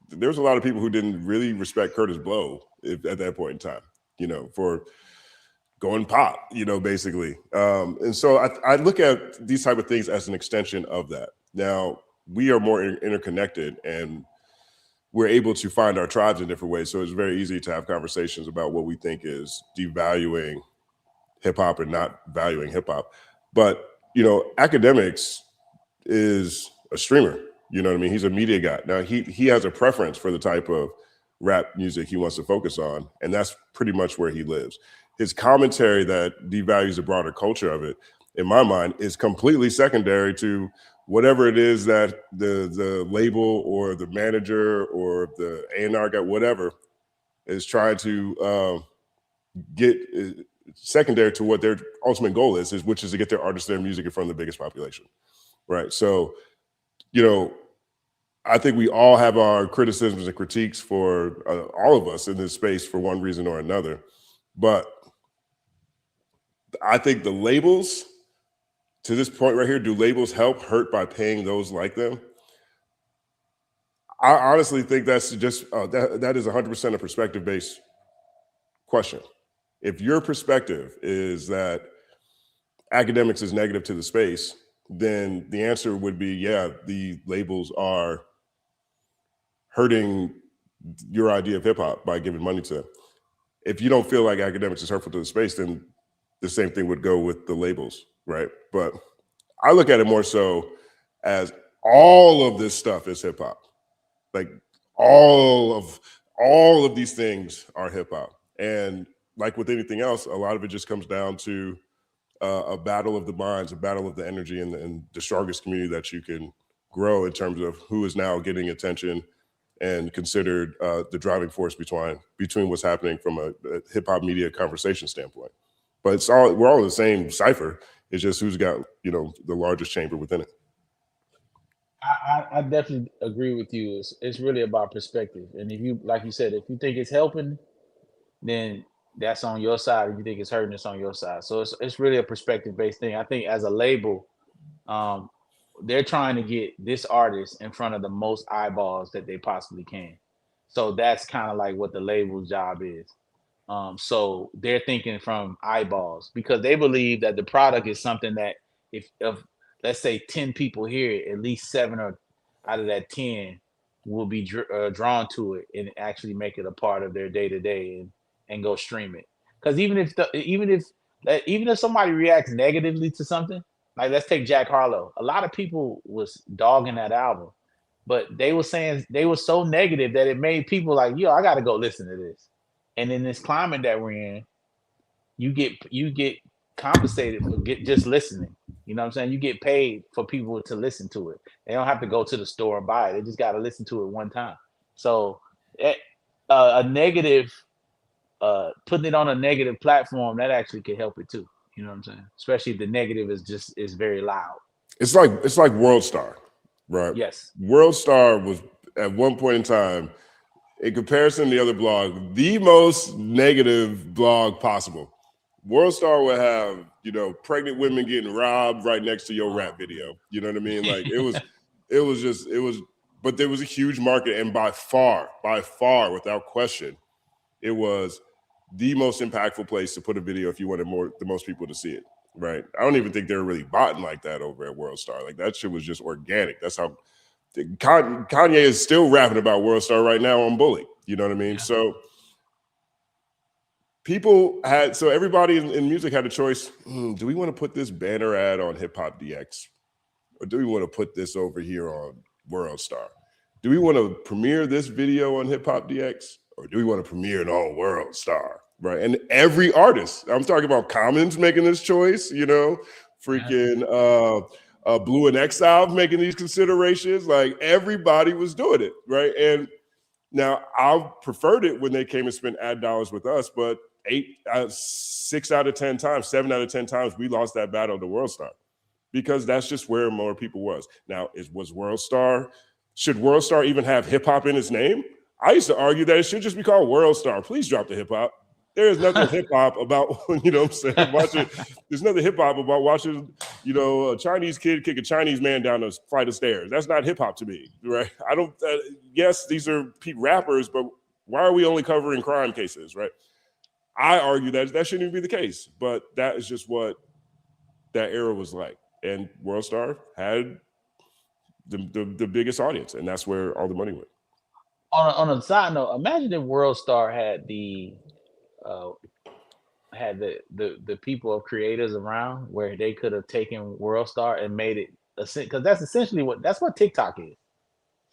there was a lot of people who didn't really respect Curtis Blow at that point in time, for going pop, basically. And so I look at these type of things as an extension of that. Now, we are more interconnected, and we're able to find our tribes in different ways. So it's very easy to have conversations about what we think is devaluing hip hop and not valuing hip hop. But, Academics is a streamer. You know what I mean? He's a media guy. Now, he has a preference for the type of rap music he wants to focus on, and that's pretty much where he lives. His commentary that devalues the broader culture of it, in my mind, is completely secondary to whatever it is that the label or the manager or the A&R guy, whatever, is trying to get secondary to what their ultimate goal is, which is to get their artists, their music in front of the biggest population, right? So, I think we all have our criticisms and critiques for all of us in this space for one reason or another. But I think the labels, to this point right here, do labels help hurt by paying those like them? I honestly think that's just, that is 100% a perspective-based question. If your perspective is that Academics is negative to the space, then the answer would be, yeah, the labels are hurting your idea of hip hop by giving money to them. If you don't feel like Academics is hurtful to the space, then the same thing would go with the labels, right? But I look at it more so as all of this stuff is hip hop. Like all of these things are hip hop. And like with anything else, a lot of it just comes down to a battle of the minds, a battle of the energy, and the strongest community that you can grow in terms of who is now getting attention and considered the driving force between what's happening from a hip hop media conversation standpoint. But we're all in the same cipher. It's just who's got the largest chamber within it. I definitely agree with you. It's really about perspective, and if you, like you said, if you think it's helping, then that's on your side. If you think it's hurting, it's on your side. So it's really a perspective based thing. I think as a label, they're trying to get this artist in front of the most eyeballs that they possibly can. So that's kind of like what the label's job is. So they're thinking from eyeballs because they believe that the product is something that if let's say 10 people hear it, at least 7 or out of that 10 will be drawn to it and actually make it a part of their day to day and go stream it. Because even if somebody reacts negatively to something, like let's take Jack Harlow, a lot of people was dogging that album, but they were saying they were so negative that it made people like, yo, I got to go listen to this. And in this climate that we're in, you get compensated for just listening. You know what I'm saying? You get paid for people to listen to it. They don't have to go to the store and buy it. They just got to listen to it one time. So a negative, putting it on a negative platform, that actually could help it too. You know what I'm saying? Especially if the negative is very loud. It's like World Star, right? Yes. World Star was at one point in time, in comparison to the other blog, the most negative blog possible. World Star would have, pregnant women getting robbed right next to your rap video. You know what I mean? Like but there was a huge market, and by far, without question, it was the most impactful place to put a video if you wanted the most people to see it, right? I don't even think they were really botting like that over at World Star. Like that shit was just organic. That's how Kanye is still rapping about World Star right now on Bully. You know what I mean? Yeah. So everybody in music had a choice. Do we want to put this banner ad on Hip Hop DX? Or do we want to put this over here on World Star? Do we want to premiere this video on Hip Hop DX? Or do we want to premiere it on World Star? Right. And every artist, I'm talking about Commons making this choice, freaking Blue and Exile making these considerations. Like everybody was doing it. Right. And now I preferred it when they came and spent ad dollars with us, but 6 out of 10 times, 7 out of 10 times, we lost that battle to World Star because that's just where more people was. Now, should World Star even have hip hop in its name? I used to argue that it should just be called World Star. Please drop the hip hop. There is nothing hip hop about, you know what I'm saying, watching. There's nothing hip hop about watching, you know, a Chinese kid kick a Chinese man down a flight of stairs. That's not hip hop to me, right? I don't. Yes, these are rappers, but why are we only covering crime cases, right? I argue that shouldn't even be the case, but that is just what that era was like. And World Star had the biggest audience, and that's where all the money went. On a side note, imagine if World Star had the people of creators around where they could have taken World Star and made it because that's essentially what TikTok is.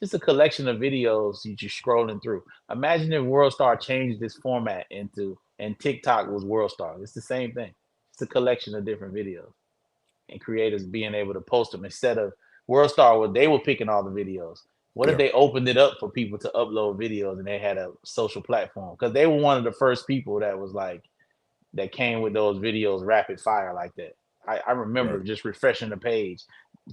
Just a collection of videos you just scrolling through. Imagine if World Star changed this format and TikTok was World Star. It's the same thing. It's a collection of different videos and creators being able to post them instead of World Star where they were picking all the videos. What if they opened it up for people to upload videos and they had a social platform? Because they were one of the first people that was like that came with those videos rapid fire like that. I remember just refreshing the page,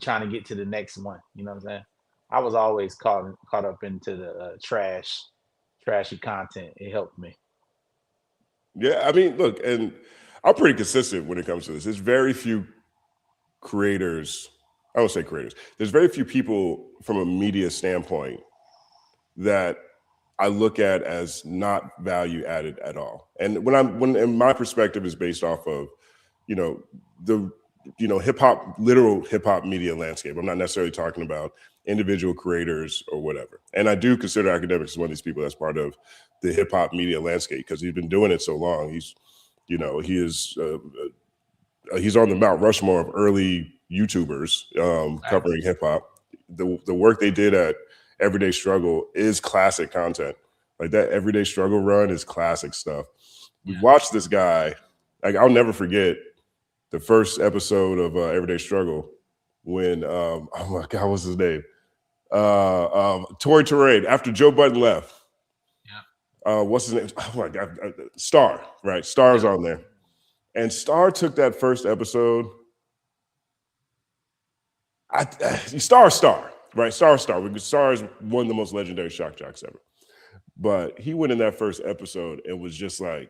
trying to get to the next one. You know what I'm saying? I was always caught up into the trashy content. It helped me. Yeah, I mean, look, and I'm pretty consistent when it comes to this. There's very few creators. I would say creators. There's very few people from a media standpoint that I look at as not value added at all. And when my perspective is based off of, you know, the hip hop, literal hip hop media landscape. I'm not necessarily talking about individual creators or whatever. And I do consider Academics as one of these people that's part of the hip hop media landscape because he's been doing it so long. He's on the Mount Rushmore of early YouTubers covering hip hop. The work they did at Everyday Struggle is classic content. Like that Everyday Struggle run is classic stuff. We watched this guy. Like I'll never forget the first episode of Everyday Struggle when oh my God, what's his name? Tory Terrain after Joe Budden left. What's his name? Oh my God, Star. Right, Star's on there, and Star took that first episode. Star, right? Star. Star is one of the most legendary shock jocks ever. But he went in that first episode and was just like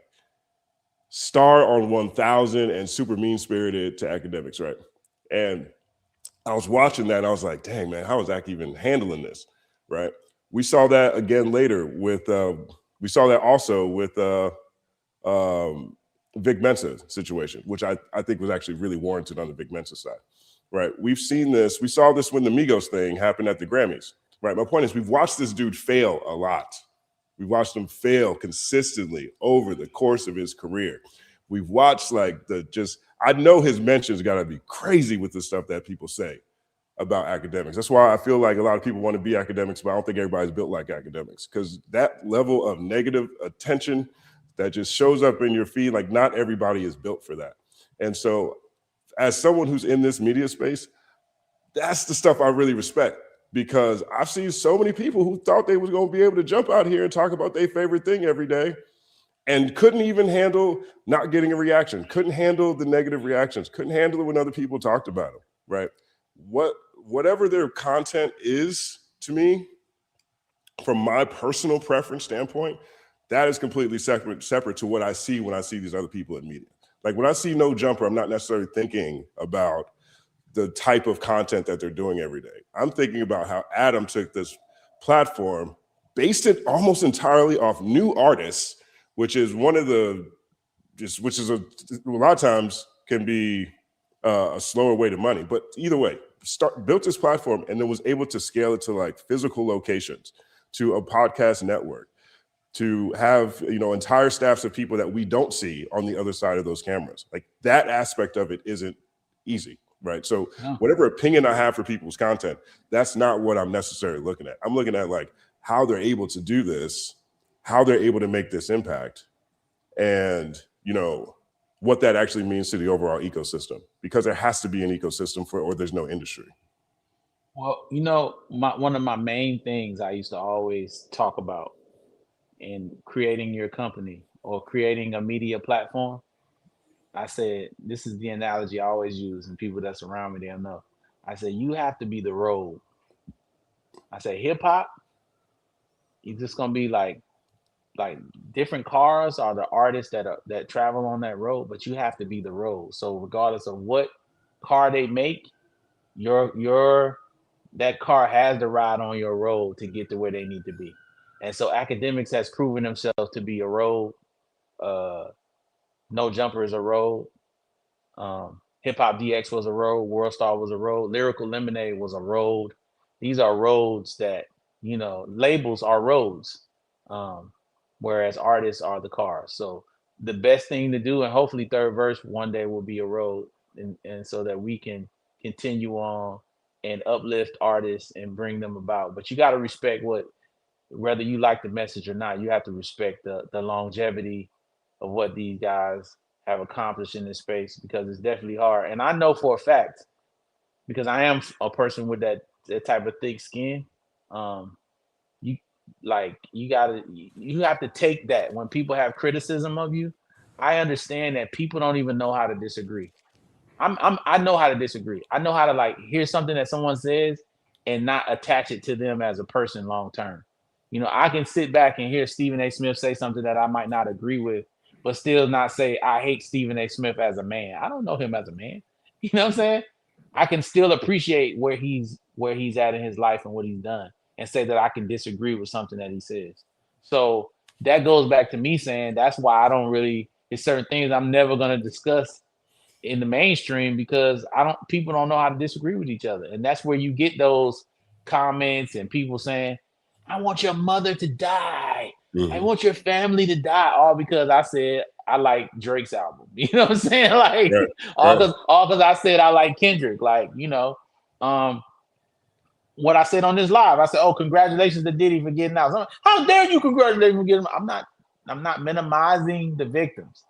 Star on 1000 and super mean spirited to Academics, right? And I was watching that and I was like, dang, man, how is Ak even handling this, right? We saw that again later with, we saw that also with Vic Mensa situation, which I think was actually really warranted on the Vic Mensa side. Right, we've seen this. We saw this when the Migos thing happened at the Grammys. Right, my point is we've watched this dude fail a lot. We've watched him fail consistently over the course of his career. We've watched I know his mentions got to be crazy with the stuff that people say about Academics. That's why I feel like a lot of people want to be Academics, but I don't think everybody's built like Academics because that level of negative attention that just shows up in your feed, like not everybody is built for that. And so as someone who's in this media space, that's the stuff I really respect because I've seen so many people who thought they was going to be able to jump out here and talk about their favorite thing every day and couldn't even handle not getting a reaction, couldn't handle the negative reactions, couldn't handle it when other people talked about them, right? Whatever their content is to me, from my personal preference standpoint, that is completely separate to what I see when I see these other people in media. Like when I see No Jumper, I'm not necessarily thinking about the type of content that they're doing every day. I'm thinking about how Adam took this platform, based it almost entirely off new artists, which is one of the, which is a lot of times can be a slower way to money. But either way, built this platform and then was able to scale it to like physical locations, to a podcast network, to have entire staffs of people that we don't see on the other side of those cameras. Like that aspect of it isn't easy, right? So whatever opinion I have for people's content, that's not what I'm necessarily looking at. I'm looking at like how they're able to do this, how they're able to make this impact, and what that actually means to the overall ecosystem, because there has to be an ecosystem or there's no industry. Well, one of my main things I used to always talk about in creating your company or creating a media platform, I said, this is the analogy I always use, and people that's around me, they'll know. I said, you have to be the road. I said, hip hop, you're just going to be like like different cars are the artists that travel on that road, but you have to be the road. So regardless of what car they make, your that car has to ride on your road to get to where they need to be. And so academics has proven themselves to be a road. Uh, No Jumper is a road. Hip Hop DX was a road. World Star was a road. Lyrical Lemonade was a road. These are roads that, labels are roads, um, whereas artists are the cars. So the best thing to do, and hopefully Third Verse one day will be a road, and so that we can continue on and uplift artists and bring them about. But you got to respect whether you like the message or not, you have to respect the longevity of what these guys have accomplished in this space, because it's definitely hard. And I know for a fact, because I am a person with that type of thick skin, you you have to take that when people have criticism of you. I understand that people don't even know how to disagree. I know how to disagree. I know how to like hear something that someone says and not attach it to them as a person long term. I can sit back and hear Stephen A. Smith say something that I might not agree with, but still not say I hate Stephen A. Smith as a man. I don't know him as a man. You know what I'm saying? I can still appreciate where he's at in his life and what he's done, and say that I can disagree with something that he says. So that goes back to me saying that's why I don't really. There's certain things I'm never going to discuss in the mainstream, because people don't know how to disagree with each other. And that's where you get those comments and people saying, I want your mother to die. I want your family to die, all because I said I like Drake's album. You know what I'm saying? Like all because I said I like Kendrick. Like, what I said on this live, I said, oh, congratulations to Diddy for getting out. So, how dare you congratulate him for getting out? I'm not minimizing the victims.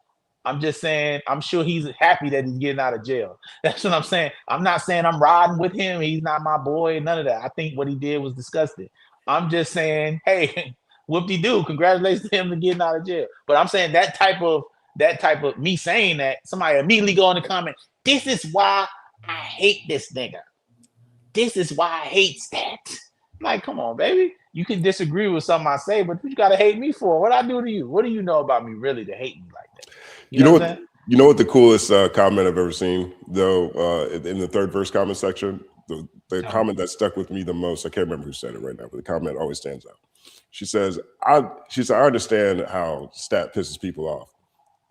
I'm just saying, I'm sure he's happy that he's getting out of jail. That's what I'm saying. I'm not saying I'm riding with him. He's not my boy, none of that. I think what he did was disgusting. I'm just saying, hey, whoop-de-doo, congratulations to him for getting out of jail. But I'm saying that type of me saying that, somebody immediately go in the comment, this is why I hate this nigga. This is why I hate Stat. Like, come on, baby. You can disagree with something I say, but you gotta hate me for? What I do to you? What do you know about me really to hate me like that? You know what? You know what the coolest comment I've ever seen, though, in the Third Verse comment section? The comment that stuck with me the most, I can't remember who said it right now, but the comment always stands out. She says, I understand how Stat pisses people off.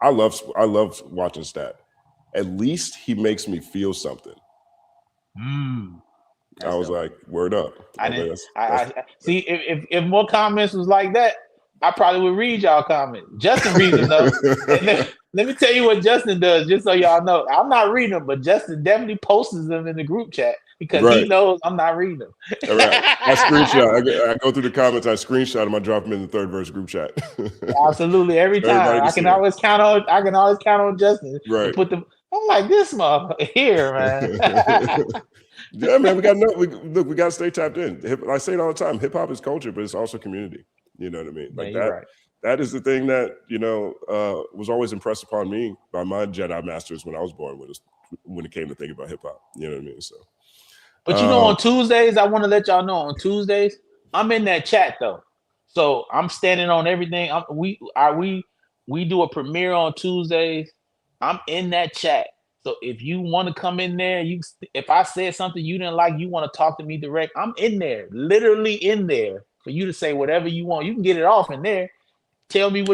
I love watching Stat. At least he makes me feel something. I was like, word up. I see if more comments was like that, I probably would read y'all comments. Justin reads them though. Let me tell you what Justin does, just so y'all know. I'm not reading them, but Justin definitely posts them in the group chat because he knows I'm not reading them. All right. I screenshot. I go through the comments. I screenshot them. I drop them in the Third Verse group chat. Absolutely, every time. I can always count on Justin. Right. To put them. I'm like, this motherfucker here, man. Yeah, man, we got to stay tapped in. I say it all the time. Hip hop is culture, but it's also community. You know what I mean? Like that is the thing that, was always impressed upon me by my Jedi masters when I was born when it came to thinking about hip hop. You know what I mean? So, but on Tuesdays, I want to let y'all know on Tuesdays, I'm in that chat though. So I'm standing on everything. We do a premiere on Tuesdays. I'm in that chat. So if you want to come in there, if I said something you didn't like, you want to talk to me direct, I'm in there, literally in there for you to say whatever you want. You can get it off in there. Tell me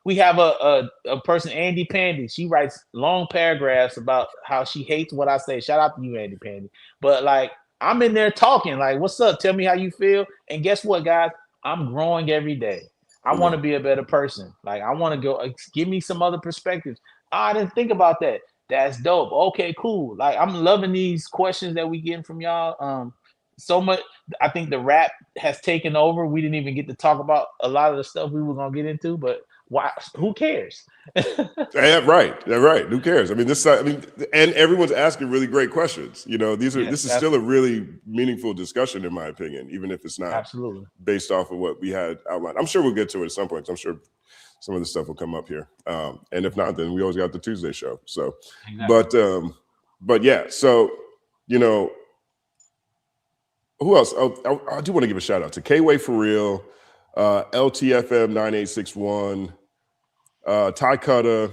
we have a person, Andy Pandy. She writes long paragraphs about how she hates what I say. Shout out to you, Andy Pandy. But like, I'm in there talking like, what's up? Tell me how you feel. And guess what, guys? I'm growing every day. I want to be a better person. Like, I want to go, give me some other perspectives. I didn't think about that. That's dope. Okay, cool. Like, I'm loving these questions that we getting from y'all. So much. I think the rap has taken over. We didn't even get to talk about a lot of the stuff we were gonna get into, but why? Who cares? Yeah, right. Who cares? I mean, and everyone's asking really great questions. This is still a really meaningful discussion, in my opinion, even if it's not based off of what we had outlined. I'm sure we'll get to it at some point. I'm sure some of the stuff will come up here, and if not, then we always got the Tuesday show. So, but yeah. So, who else? Oh, I do want to give a shout out to K-Way for Real, LTFM 9861, Ty Cutter.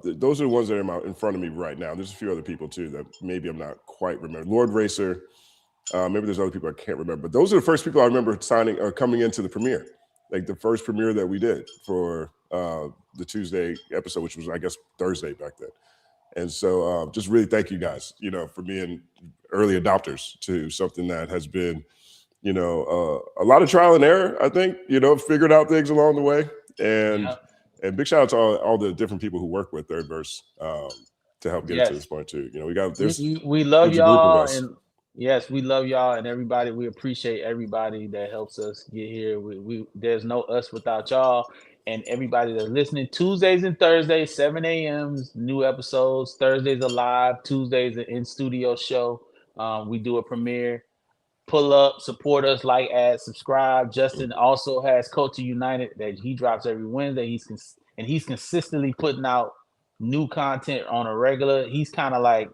Those are the ones that are in front of me right now. There's a few other people too that maybe I'm not quite remembering. Lord Racer. Maybe there's other people I can't remember, but those are the first people I remember signing or coming into the premiere, like the first premiere that we did for the Tuesday episode, which was, I guess, Thursday back then. And so just really thank you guys, for being early adopters to something that has been, a lot of trial and error, I think, figured out things along the way. And big shout out to all the different people who work with Third Verse to help get it to this point too. We love y'all, and yes, we love y'all and everybody. We appreciate everybody that helps us get here. We there's no us without y'all, and everybody that's listening. Tuesdays and Thursdays, 7 a.m. new episodes. Thursdays are live. Tuesdays an in studio show. We do a premiere. Pull up, support us, like, add, subscribe. Justin also has Culture United that he drops every Wednesday. He's consistently putting out new content on a regular. He's kind of like,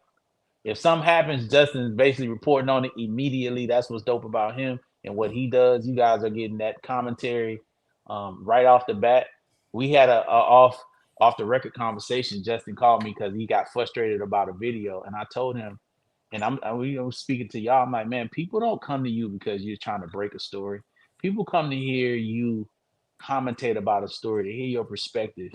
if something happens, Justin's basically reporting on it immediately. That's what's dope about him and what he does. You guys are getting that commentary right off the bat. We had a off the record conversation. Justin called me because he got frustrated about a video, and I told him, and I'm speaking to y'all. I'm like, man, people don't come to you because you're trying to break a story. People come to hear you commentate about a story, to hear your perspective.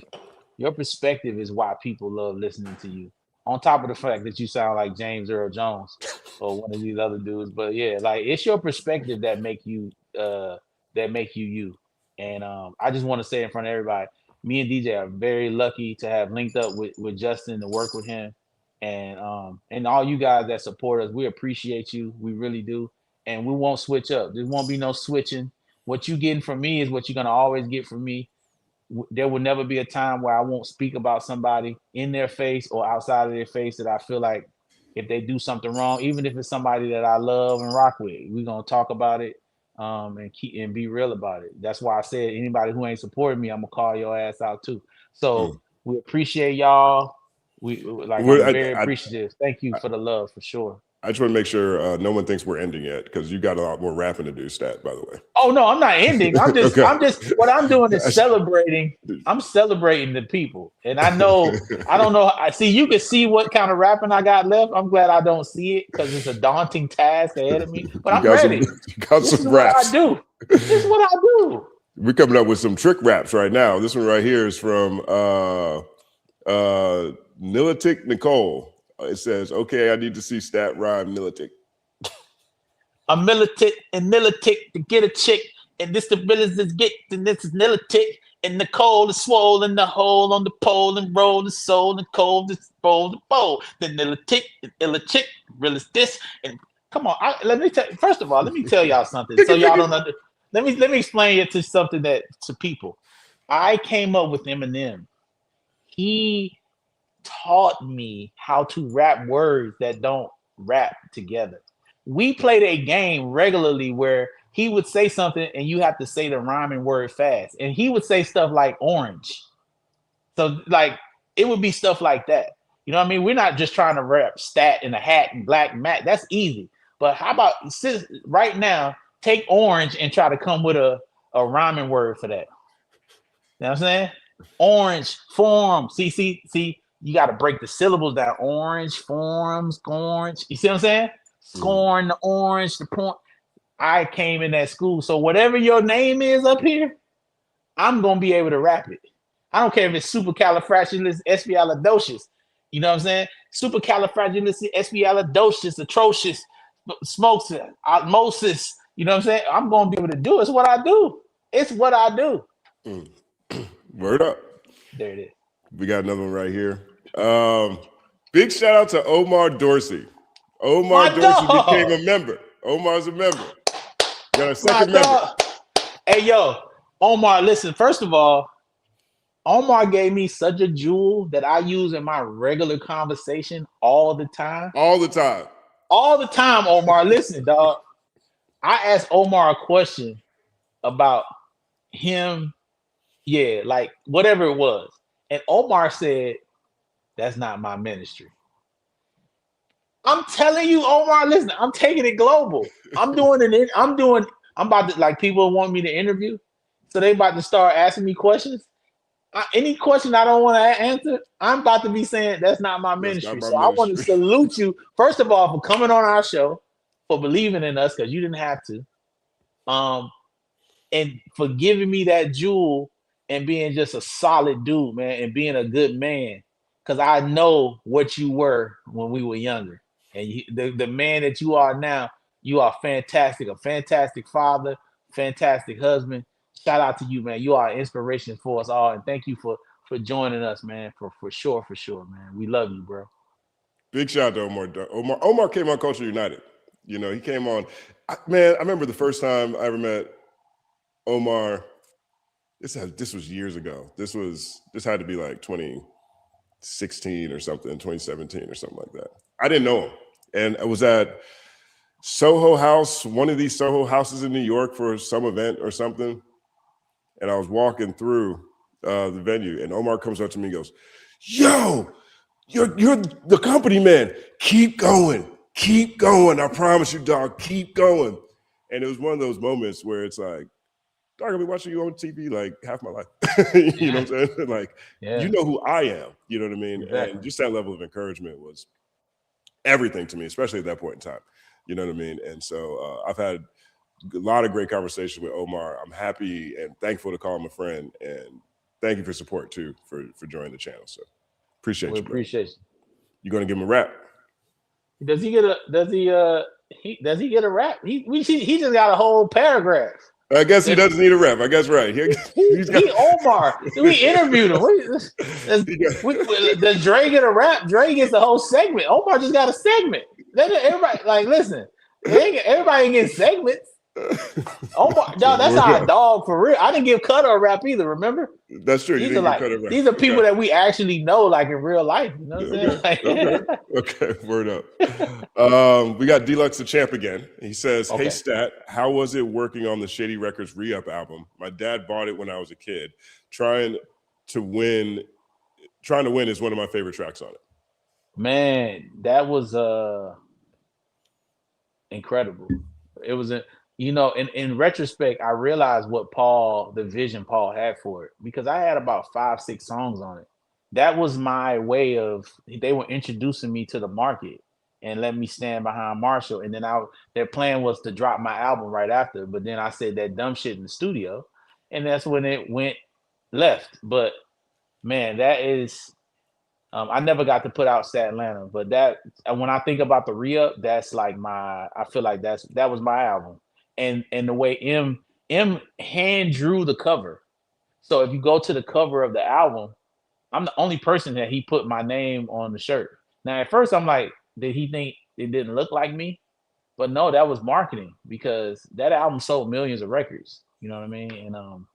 Your perspective is why people love listening to you. On top of the fact that you sound like James Earl Jones or one of these other dudes, but yeah, like it's your perspective that make you you. And I just want to say in front of everybody, me and DJ are very lucky to have linked up with Justin to work with him. And all you guys that support us, we appreciate you. We really do. And we won't switch up. There won't be no switching. What you getting from me is what you're going to always get from me. There will never be a time where I won't speak about somebody in their face or outside of their face that I feel like if they do something wrong, even if it's somebody that I love and rock with, we're going to talk about it and be real about it. That's why I said anybody who ain't supporting me, I'm going to call your ass out too. So we appreciate y'all. I'm very appreciative. Thank you for the love, for sure. I just want to make sure no one thinks we're ending yet, because you got a lot more rapping to do, Stat, by the way. Oh no, I'm not ending. I'm just what I'm doing is celebrating. I'm celebrating the people. And I don't know. I see, you can see what kind of rapping I got left. I'm glad I don't see it because it's a daunting task ahead of me. But I'm ready. This is what I do. This is what I do. We're coming up with some trick raps right now. This one right here is from Militic Nicole. It says, okay, I need to see Stat rhyme Militic. I'm militant and militic to get a chick, and this the village is get, and this is militic, and Nicole is swollen the hole on the pole and roll the soul and cold is roll the bowl. The militic and illichick, real is this. And come on, first of all, let me tell y'all something. So y'all don't know. Let me explain it to something that to people. I came up with Eminem. He taught me how to rap words that don't rap together. We played a game regularly where he would say something and you have to say the rhyming word fast. And he would say stuff like orange. So like it would be stuff like that. You know what I mean? We're not just trying to rap Stat in a hat and black mat. That's easy. But how about right now, take orange and try to come with a rhyming word for that. You know what I'm saying? Orange, form. See, you got to break the syllables down. Orange, forms, orange. You see what I'm saying? Scorn the orange, the point. I came in that school. So whatever your name is up here, I'm going to be able to rap it. I don't care if it's supercalifragilisticexpialidocious. You know what I'm saying? Supercalifragilisticexpialidocious, atrocious, smokes, osmosis. You know what I'm saying? I'm going to be able to do it. It's what I do. It's what I do. Word up. There it is. We got another one right here. Big shout out to Omar Dorsey. Omar Dorsey became a member. Omar's a member. Got a second member. Hey, yo, Omar, listen, first of all, Omar gave me such a jewel that I use in my regular conversation all the time. All the time. All the time, Omar. Listen, dog. I asked Omar a question about him, like whatever it was. And Omar said, that's not my ministry. I'm telling you, Omar, listen, I'm taking it global. I'm doing I'm about to like people want me to interview, so they about to start asking me questions. Any question I don't want to answer, I'm about to be saying that's not my That's not ministry. my So I want to ministry. salute you first of all for coming on our show, for believing in us because you didn't have to, and for giving me that jewel and being just a solid dude, man, and being a good man. Because I know what you were when we were younger, and the man that you are now, you are fantastic, a fantastic father, fantastic husband. Shout out to you, man. You are an inspiration for us all, and thank you for joining us, man. For sure, man. We love you, bro. Big shout out to Omar. Omar came on Culture United. You know, he came on. Man, I remember the first time I ever met Omar. This was years ago. This had to be like 2016 or something, 2017 or something like that. I didn't know him, and I was at Soho House, one of these Soho houses in New York for some event or something, and I was walking through the venue, and Omar comes up to me and goes, "Yo, you're the company man. Keep going. I promise you, dog. Keep going." And it was one of those moments where it's like, dog, I've been watching you on TV like half my life. You know what I'm saying? Like, you know who I am. You know what I mean? Exactly. And just that level of encouragement was everything to me, especially at that point in time. You know what I mean? And so I've had a lot of great conversations with Omar. I'm happy and thankful to call him a friend. And thank you for support too, for joining the channel. So appreciate you. Appreciate you. You gonna give him a rap? Does he get a rap? He just got a whole paragraph. I guess he doesn't need a rap. I guess right. He's got Omar. We interviewed him. Does Dre get a rap? Dre gets the whole segment. Omar just got a segment. Everybody, like, listen, everybody ain't getting segments. Omar, dog, that's our dog for real. I didn't give Cutter a rap either. Remember? That's true. These are people that we actually know, like in real life. You know what I'm saying? Okay, word up. We got Deluxe the Champ again. He says, "Hey Stat, how was it working on the Shady Records Re-Up album? My dad bought it when I was a kid. Trying to Win is one of my favorite tracks on it." Man, that was incredible. It was in retrospect, I realized what the vision Paul had for it, because I had about 5-6 songs on it. That was my way of, they were introducing me to the market and let me stand behind Marshall. And then their plan was to drop my album right after, but then I said that dumb shit in the studio, and that's when it went left. But man, that is, I never got to put out Stat Atlanta, but that, when I think about the re-up, that's like I feel like that was my album. And the way M hand drew the cover. So if you go to the cover of the album, I'm the only person that he put my name on the shirt. Now at first I'm like, did he think it didn't look like me? But no, that was marketing, because that album sold millions of records. You know what I mean? And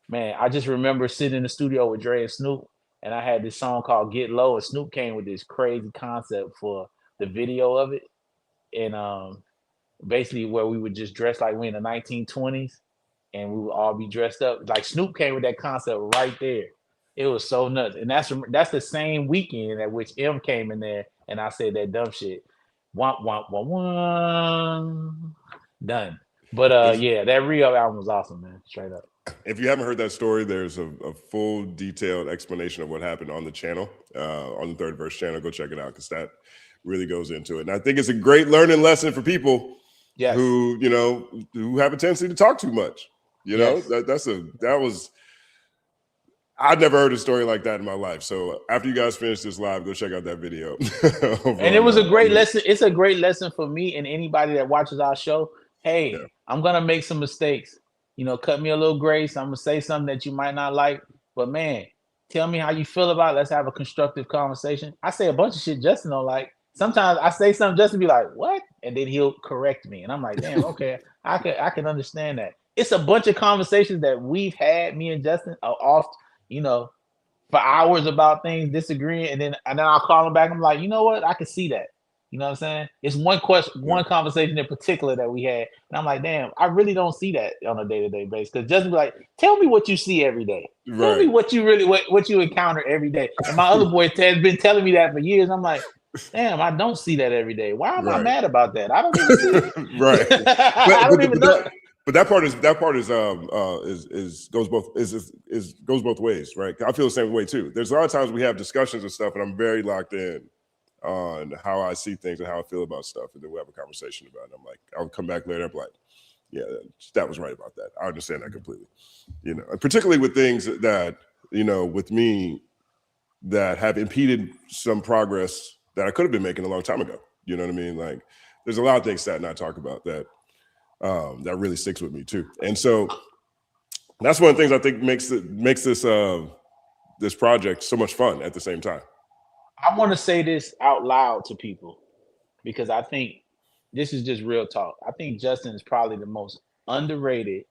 man, I just remember sitting in the studio with Dre and Snoop, and I had this song called Get Low, and Snoop came with this crazy concept for the video of it. And basically where we would just dress like we in the 1920s, and we would all be dressed up. Like Snoop came with that concept right there. It was so nuts. And that's the same weekend at which M came in there and I said that dumb shit. Womp, womp, womp, womp. Done. But yeah, that Rio album was awesome, man. Straight up. If you haven't heard that story, there's a full detailed explanation of what happened on the channel, on the Third Verse channel. Go check it out, because that really goes into it. And I think it's a great learning lesson for people who have a tendency to talk too much. I'd never heard a story like that in my life. So after you guys finish this live, go check out that video. And it was a great lesson. It's a great lesson for me and anybody that watches our show. Hey, I'm going to make some mistakes. Cut me a little grace. I'm going to say something that you might not like. But man, tell me how you feel about it. Let's have a constructive conversation. I say a bunch of shit Justin don't like. Sometimes I say something, Justin be like, what? And then he'll correct me. And I'm like, damn, okay. I can understand that. It's a bunch of conversations that we've had, me and Justin, off, for hours about things, disagreeing. And then I'll call him back. I'm like, you know what? I can see that. You know what I'm saying? It's one conversation in particular that we had. And I'm like, damn, I really don't see that on a day-to-day basis. Because Justin be like, tell me what you see every day. Right. Tell me what you encounter every day. And my other boy Ted's been telling me that for years. I'm like, damn, I don't see that every day. Why am I mad about that? I don't even see it. Right. I don't even know. But that part is goes both ways, right? I feel the same way too. There's a lot of times we have discussions and stuff, and I'm very locked in on how I see things and how I feel about stuff, and then we have a conversation about it. I'm like, I'll come back later. I'm like, yeah, that was right about that. I understand that completely. You know, and particularly with things that, you know, with me that have impeded some progress that I could have been making a long time ago. You know what I mean? Like, there's a lot of things Stat and I talk about that that really sticks with me too. And so that's one of the things I think makes this project so much fun at the same time. I want to say this out loud to people because I think this is just real talk. I think Justin is probably the most underrated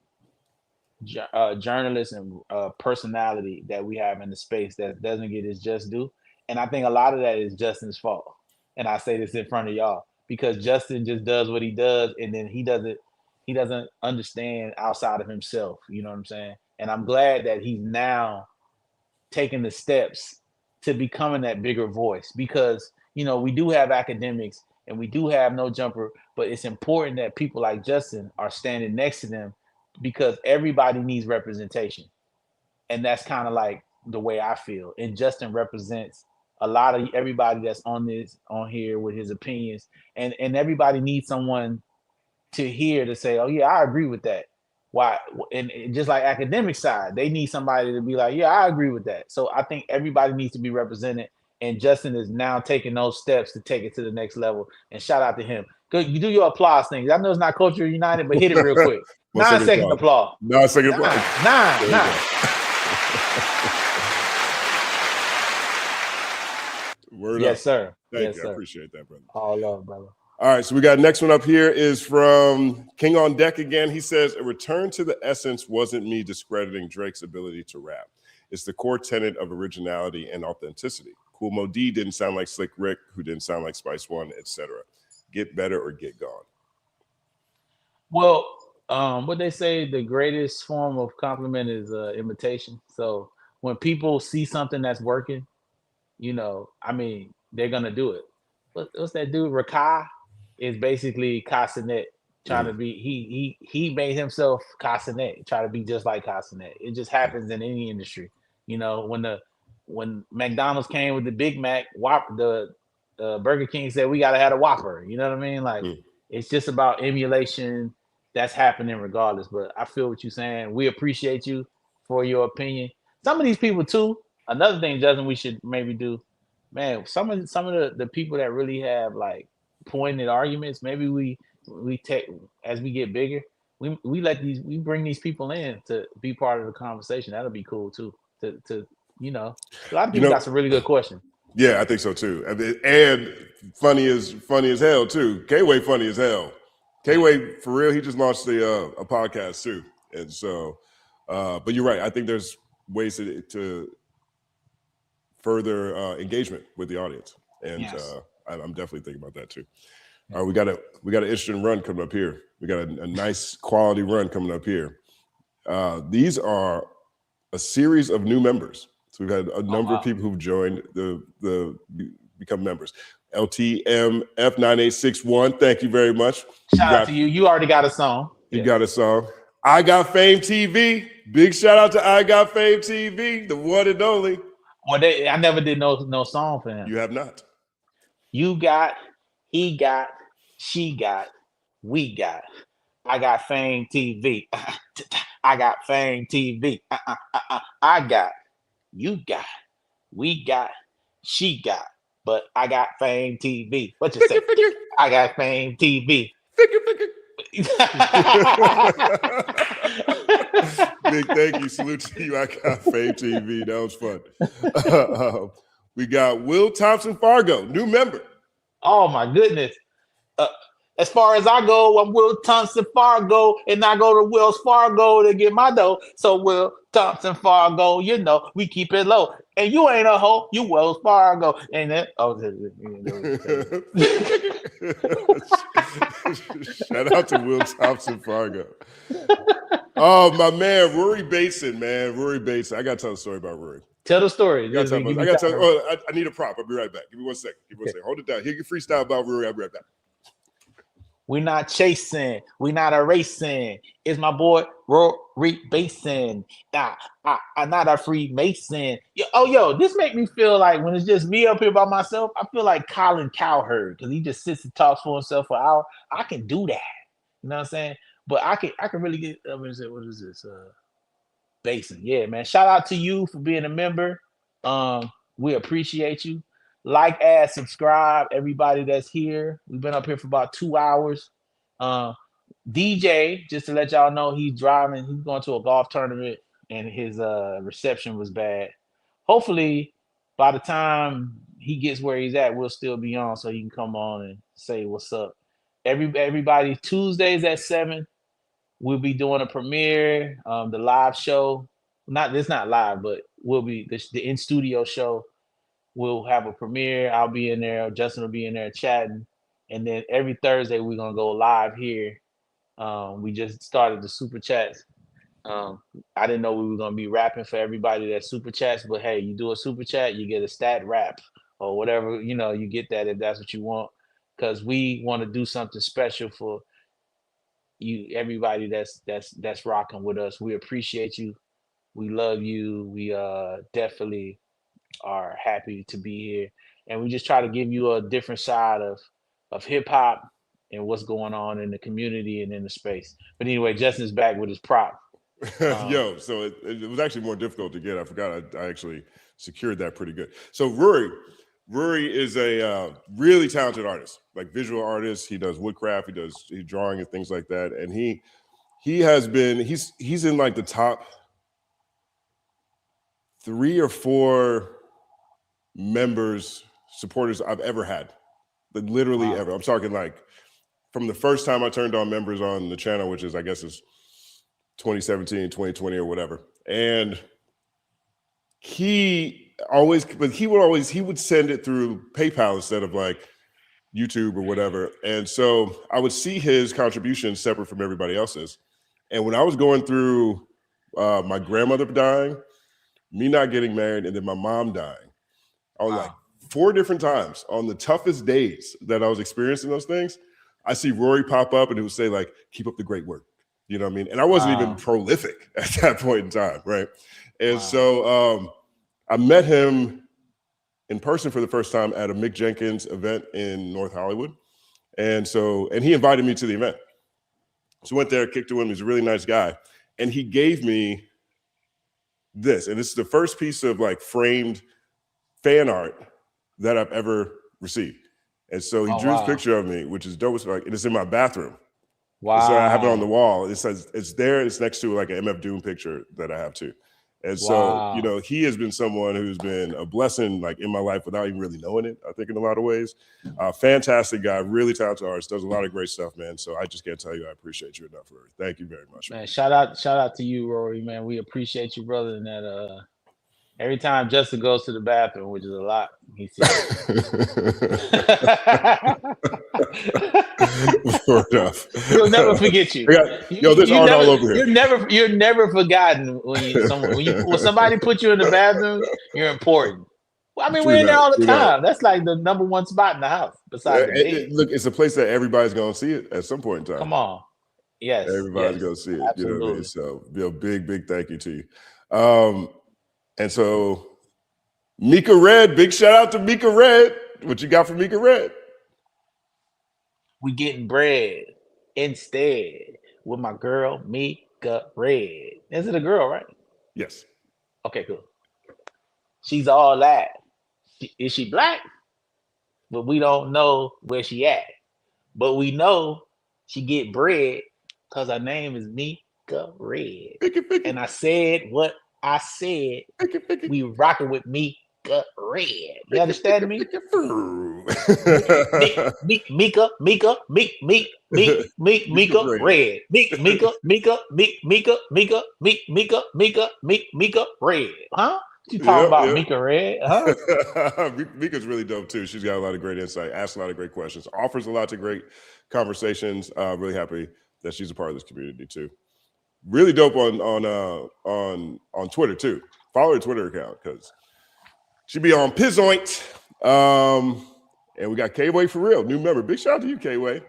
journalist and personality that we have in the space that doesn't get his just due. And I think a lot of that is Justin's fault. And I say this in front of y'all because Justin just does what he does, and then he doesn't understand outside of himself. You know what I'm saying? And I'm glad that he's now taking the steps to becoming that bigger voice because, you know, we do have academics and we do have No Jumper, but it's important that people like Justin are standing next to them because everybody needs representation. And that's kind of like the way I feel. And Justin represents a lot of everybody that's on here with his opinions, and everybody needs someone to hear to say, oh yeah, I agree with that. Why? And just like academic side, they need somebody to be like, yeah, I agree with that. So I think everybody needs to be represented, and Justin is now taking those steps to take it to the next level. And shout out to him. Good, you do your applause thing. I know it's not Culture United, but hit it real quick. 9 second applause. 9 second applause. Nine. Word yes, up. sir. Thank yes, you. Sir. I appreciate that, brother. All love, brother. All right, so we got next one up here is from King on Deck again. He says, a return to the essence wasn't me discrediting Drake's ability to rap. It's the core tenet of originality and authenticity. Cool Mo D didn't sound like Slick Rick, who didn't sound like Spice One, etc. Get better or get gone. Well, what they say, the greatest form of compliment is imitation. So when people see something that's working, you know, I mean, they're gonna do it. What's that dude? Rakai is basically Castanet trying to be. He made himself Castanet, try to be just like Castanet. It just happens in any industry. You know, when McDonald's came with the Big Mac, the Burger King said we gotta have a Whopper. You know what I mean? Like it's just about emulation. That's happening regardless. But I feel what you're saying. We appreciate you for your opinion. Some of these people too. Another thing, Justin, we should maybe do, man. Some of the people that really have like pointed arguments. Maybe we take as we get bigger. We bring these people in to be part of the conversation. That'll be cool too. To you know, a lot of people got some really good questions. Yeah, I think so too. And funny as hell too. K-Way funny as hell. K-Way for real. He just launched a podcast too, and so. But you're right. I think there's ways to further engagement with the audience, and yes. I'm definitely thinking about that too. All right, we got an interesting run coming up here. We got a nice quality run coming up here. These are a series of new members. So we've had a number of people who've joined the become members. LTMF9861, thank you very much. Shout out to you. You already got a song. You got a song. I Got Fame TV. Big shout out to I Got Fame TV, the one and only. Well, I never did no song for him. You have not. You got, he got, she got, we got. I Got Fame TV. I Got Fame TV. I got, you got, we got, she got. But I Got Fame TV. What you say? I Got Fame TV. Big thank you. Salute to you. I Got Fame TV. That was fun. We got Will Thompson Fargo, new member. Oh my goodness. As far as I go, I'm Will Thompson Fargo, and I go to Wells Fargo to get my dough. So Will Thompson Fargo, you know, we keep it low. And you ain't a hoe, you Wells Fargo. And then shout out to Will Thompson Fargo. Oh, my man, Rory Bateson, man. Rory Bateson. I got to tell the story about Rory. Tell the story. I need a prop. I'll be right back. Give me 1 second. Hold it down. Here, you freestyle about Rory. I'll be right back. We not chasing. We not erasing. It's my boy Rory Basin. I'm not a Freemason. Yo, this make me feel like when it's just me up here by myself, I feel like Colin Cowherd because he just sits and talks for himself for an hour. I can do that. You know what I'm saying? But I can really get. What is this? Basin. Yeah, man. Shout out to you for being a member. We appreciate you. Like, add, subscribe, everybody that's here. We've been up here for about 2 hours. DJ, just to let y'all know, he's driving. He's going to a golf tournament, and his reception was bad. Hopefully, by the time he gets where he's at, we'll still be on, so he can come on and say what's up. Everybody, Tuesdays at 7, we'll be doing a premiere. The live show, it's not live, but we'll be the in studio show. We'll have a premiere. I'll be in there. Justin will be in there chatting. And then every Thursday, we're going to go live here. We just started the super chats. I didn't know we were going to be rapping for everybody that super chats, but hey, you do a super chat, you get a stat rap or whatever. You get that if that's what you want, because we want to do something special for you, everybody that's rocking with us. We appreciate you. We love you. We definitely are happy to be here, and we just try to give you a different side of hip hop and what's going on in the community and in the space. But anyway, Justin's back with his prop. Yo, so it was actually more difficult to get. I forgot I actually secured that pretty good. So Rory is a really talented artist, like visual artist. He does woodcraft, he's drawing and things like that. And he's in like the top 3 or 4 supporters I've ever had. Like literally ever. I'm talking like from the first time I turned on members on the channel, which is, I guess, is 2017, 2020 or whatever. And he would send it through PayPal instead of like YouTube or whatever. And so I would see his contributions separate from everybody else's. And when I was going through my grandmother dying, me not getting married, and then my mom dying, I was like 4 different times on the toughest days that I was experiencing those things, I see Rory pop up and it would say like, keep up the great work. You know what I mean? And I wasn't even prolific at that point in time, right? And so I met him in person for the first time at a Mick Jenkins event in North Hollywood. And he invited me to the event. So went there, kicked to him. He's a really nice guy. And he gave me this. And this is the first piece of like framed fan art that I've ever received. And so he drew this picture of me, which is dope as fuck. And it's in my bathroom. Wow. So I have it on the wall. It says it's there. It's next to like an MF Doom picture that I have too. And so, he has been someone who's been a blessing like in my life without even really knowing it, I think, in a lot of ways. Fantastic guy, really talented artist, does a lot of great stuff, man. So I just can't tell you I appreciate you enough, Rory. Thank you very much. Man, shout out to you, Rory, man. We appreciate you, brother, and that every time Justin goes to the bathroom, which is a lot, he says. He'll never forget you. There's art all over here. You're never forgotten when somebody put you in the bathroom. You're important. Well, I mean, we're in there all the time. That's like the number 1 spot in the house. Besides the bed. Look, it's a place that everybody's gonna see it at some point in time. Come on, yes, everybody's gonna see it. Absolutely. You know what I mean? So, big thank you to you. And so, Mika Red, big shout out to Mika Red. What you got for Mika Red? We getting bread instead with my girl Mika Red. Is it a girl, right? Yes. Okay, cool. She's all that. Is she black? But we don't know where she at. But we know she get bread because her name is Mika Red. And I said what I said. We rocking with Mika Red. You understand me? Mika Red. Mika Red. Huh? You talking about Mika Red? Huh? Mika's really dope too. She's got a lot of great insight, asks a lot of great questions, offers a lot of great conversations. Really happy that she's a part of this community too. Really dope on Twitter too. Follow her Twitter account because she be on Pizzoint. And we got K-Way for real, new member. Big shout out to you, K-Way.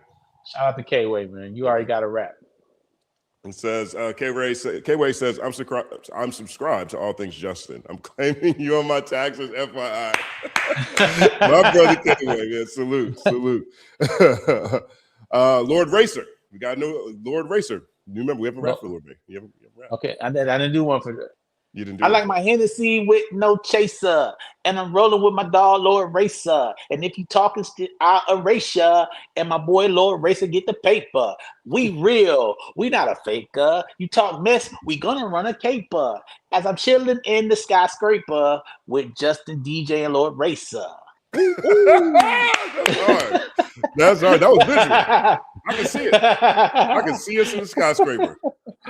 Shout out to K-Way, man. You already got a rap. It says, K-Way says, I'm subscribed to all things Justin. I'm claiming you on my taxes, FYI. My brother K-Way, man. Salute. Lord Racer. We got no Lord Racer. You remember, we have a rap for Lord Racer. You have a rap. Okay, I didn't do one for that. You didn't do I like my Hennessy with no chaser, and I'm rolling with my dog Lord Racer. And if you talking, I'll erase ya. And my boy Lord Racer get the paper. We real, we not a faker. You talk mess, we gonna run a caper. As I'm chilling in the skyscraper with Justin DJ and Lord Racer. That's hard. That was visual. I can see it. I can see us in the skyscraper,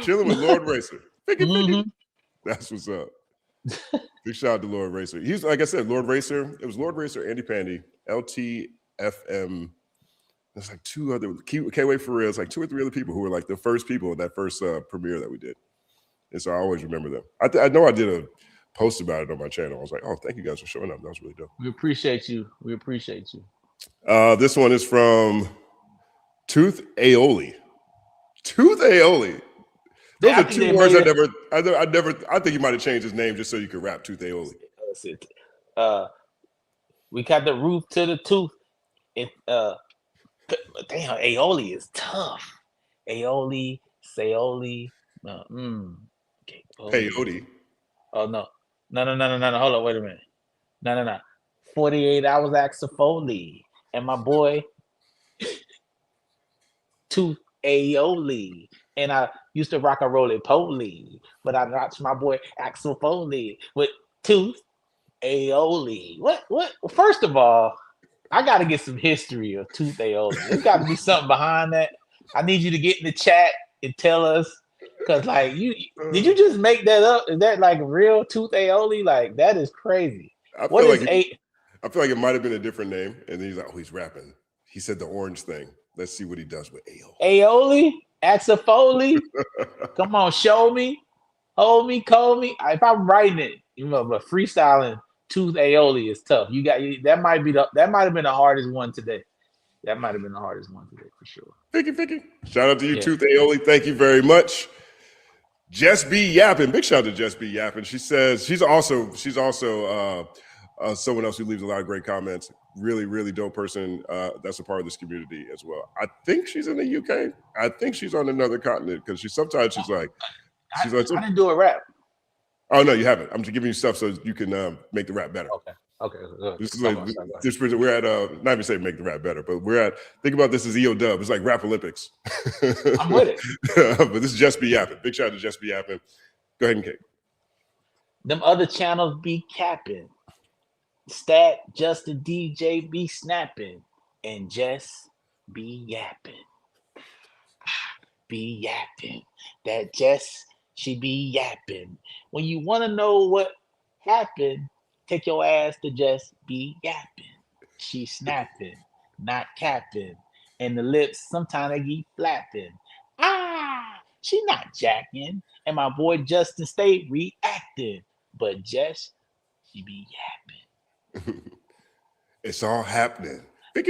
chilling with Lord Racer. That's what's up. Big shout out to Lord Racer. He's, like I said, Lord Racer. It was Lord Racer, Andy Pandy, LTFM. There's like two other, K-Way for real. It's like 2 or 3 other people who were like the first people at that first premiere that we did. And so I always remember them. I know I did a post about it on my channel. I was like, oh, thank you guys for showing up. That was really dope. We appreciate you. This one is from Tooth Aioli. Tooth Aioli. Those are 2 words I think you might have changed his name just so you could rap Tooth Aioli. We got the roof to the tooth. Damn, Aioli is tough. Aioli, Sayoli. Peyote. Oh no. Hold on, wait a minute. No. 48 hours Axopholi. And my boy Tooth Aioli. And I used to rock and roll it Poli, but I watched my boy Axel Foley with Tooth Aioli. What? First of all, I got to get some history of Tooth Aioli. There's got to be something behind that. I need you to get in the chat and tell us, because like did you just make that up? Is that like real Tooth Aioli? Like that is crazy. I feel like it might have been a different name, and then he's like, oh, he's rapping. He said the orange thing. Let's see what he does with Aioli. Aioli? Axopholi? Come on, show me. Hold me, call me. If I'm writing it, but freestyling Tooth Aioli is tough. That might have been the hardest one today. For sure. Vicky. Shout out to you, Tooth Aioli. Thank you very much. Jess B Yappin. Big shout out to Jess B Yappin. She says she's also someone else who leaves a lot of great comments. Really, really dope person that's a part of this community as well. I think she's in the UK. I think she's on another continent because she's like, I didn't do a rap. Oh no, you haven't. I'm just giving you stuff so you can make the rap better. Okay. This is like we're at not even say make the rap better, but think about this as EO Dub. It's like Rap Olympics. I'm with it. But this is Just Be Yapping. Big shout out to Just Be Yapping. Go ahead and kick. Them other channels be capping. Stat, Justin, DJ be snapping, and Jess be yapping. Be yapping. That Jess, she be yapping. When you want to know what happened, take your ass to Jess be yapping. She snapping, not capping. And the lips, sometimes they get flapping. She not jacking. And my boy Justin stay reacting. But Jess, she be yapping. It's all happening. Oh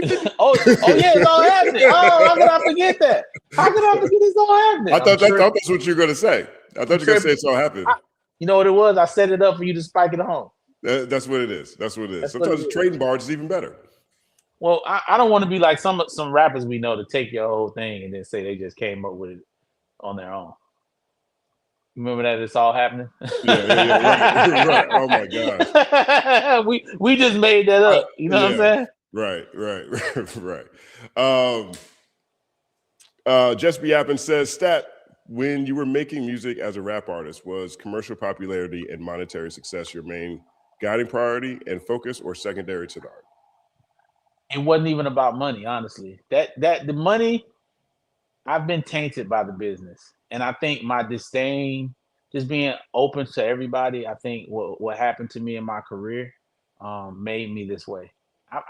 yeah, it's all happening. Oh, how could I forget that? How could I forget it's all happening? I thought that's what you were going to say. I thought you were going to say it's all happening. You know what it was? I set it up for you to spike it home. That's what it is. Sometimes trading barge is even better. Well, I don't want to be like some rappers we know to take your whole thing and then say they just came up with it on their own. Remember that it's all happening? Yeah, right. Oh my God. we just made that up. You know what I'm saying? Right. Just Be Yappin says, Stat, when you were making music as a rap artist, was commercial popularity and monetary success your main guiding priority and focus, or secondary to the art? It wasn't even about money, honestly. That the money, I've been tainted by the business. And I think my disdain, just being open to everybody, I think what happened to me in my career made me this way.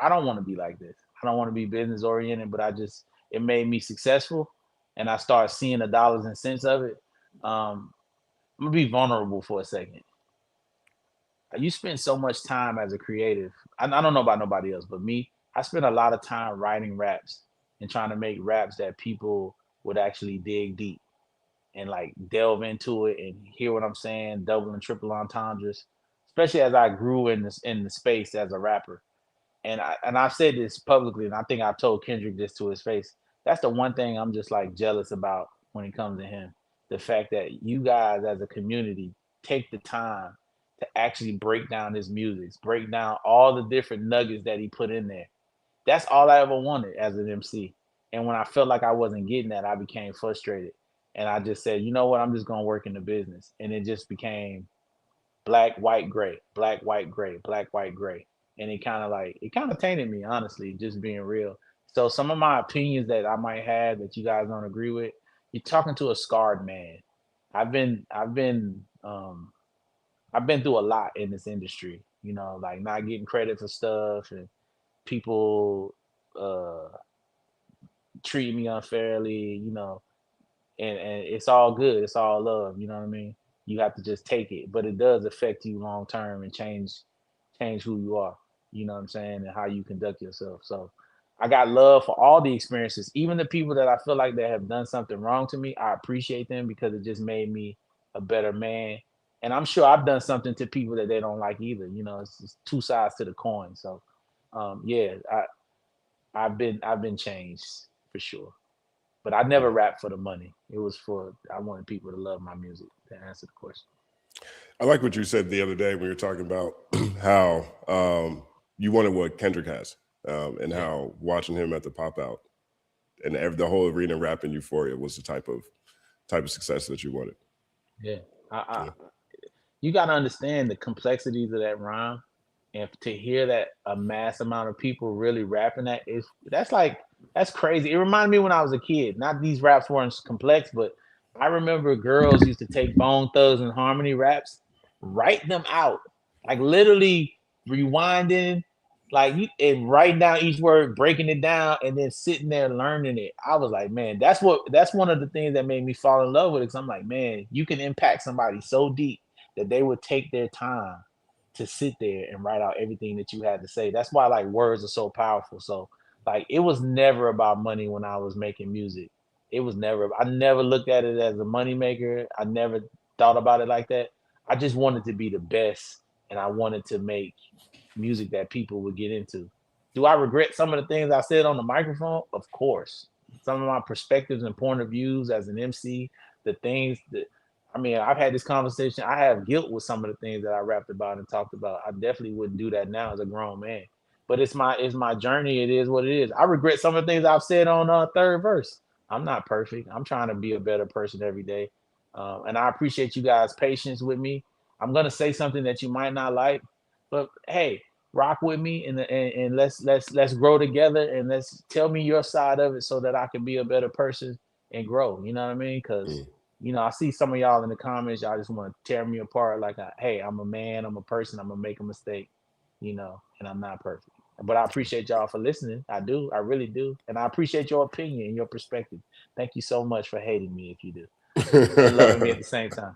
I don't want to be like this. I don't want to be business oriented, but it made me successful. And I started seeing the dollars and cents of it. I'm going to be vulnerable for a second. You spend so much time as a creative. I don't know about nobody else, but me, I spend a lot of time writing raps and trying to make raps that people would actually dig deep and like delve into it and hear what I'm saying, double and triple entendres, especially as I grew in the space as a rapper. And I've said this publicly, and I think I've told Kendrick this to his face. That's the one thing I'm just like jealous about when it comes to him. The fact that you guys as a community take the time to actually break down his music, break down all the different nuggets that he put in there. That's all I ever wanted as an MC. And when I felt like I wasn't getting that, I became frustrated. And I just said, you know what, I'm just gonna work in the business. And it just became black, white, gray, black, white, gray, black, white, gray. And it kind of tainted me, honestly, just being real. So some of my opinions that I might have that you guys don't agree with, you're talking to a scarred man. I've been through a lot in this industry, like not getting credit for stuff and people treating me unfairly, and it's all good. It's all love. You know what I mean? You have to just take it, but it does affect you long term and change who you are. You know what I'm saying? And how you conduct yourself. So I got love for all the experiences, even the people that I feel like that have done something wrong to me. I appreciate them because it just made me a better man. And I'm sure I've done something to people that they don't like either. It's just two sides to the coin. So yeah, I've been changed for sure. But I never rapped for the money. It was I wanted people to love my music, to answer the question. I like what you said the other day when you were talking about how you wanted what Kendrick has, and how watching him at the pop out and the whole arena rapping Euphoria was the type of success that you wanted. Yeah. You got to understand the complexities of that rhyme, and to hear that a mass amount of people really rapping that's crazy. It reminded me when I was a kid. Not these raps weren't complex, but I remember girls used to take Bone Thugs and Harmony raps, write them out, like literally rewinding, and writing down each word, breaking it down, and then sitting there learning it. I was like, man, that's one of the things that made me fall in love with it. Because I'm like, man, you can impact somebody so deep that they would take their time to sit there and write out everything that you had to say. That's why like words are so powerful. So like it was never about money when I was making music. I never looked at it as a money maker. I never thought about it like that. I just wanted to be the best, and I wanted to make music that people would get into. Do I regret some of the things I said on the microphone? Of course. Some of my perspectives and point of views as an MC, the things that I've had this conversation. I have guilt with some of the things that I rapped about and talked about. I definitely wouldn't do that now as a grown man. But it's my journey. It is what it is. I regret some of the things I've said on third verse. I'm not perfect. I'm trying to be a better person every day. And I appreciate you guys' patience with me. I'm gonna say something that you might not like, but hey, rock with me and let's grow together, and let's tell me your side of it so that I can be a better person and grow. You know what I mean? Because I see some of y'all in the comments. Y'all just want to tear me apart. Like, hey, I'm a man. I'm a person. I'm gonna make a mistake. And I'm not perfect. But I appreciate y'all for listening. I do. I really do. And I appreciate your opinion and your perspective. Thank you so much for hating me if you do. And loving me at the same time.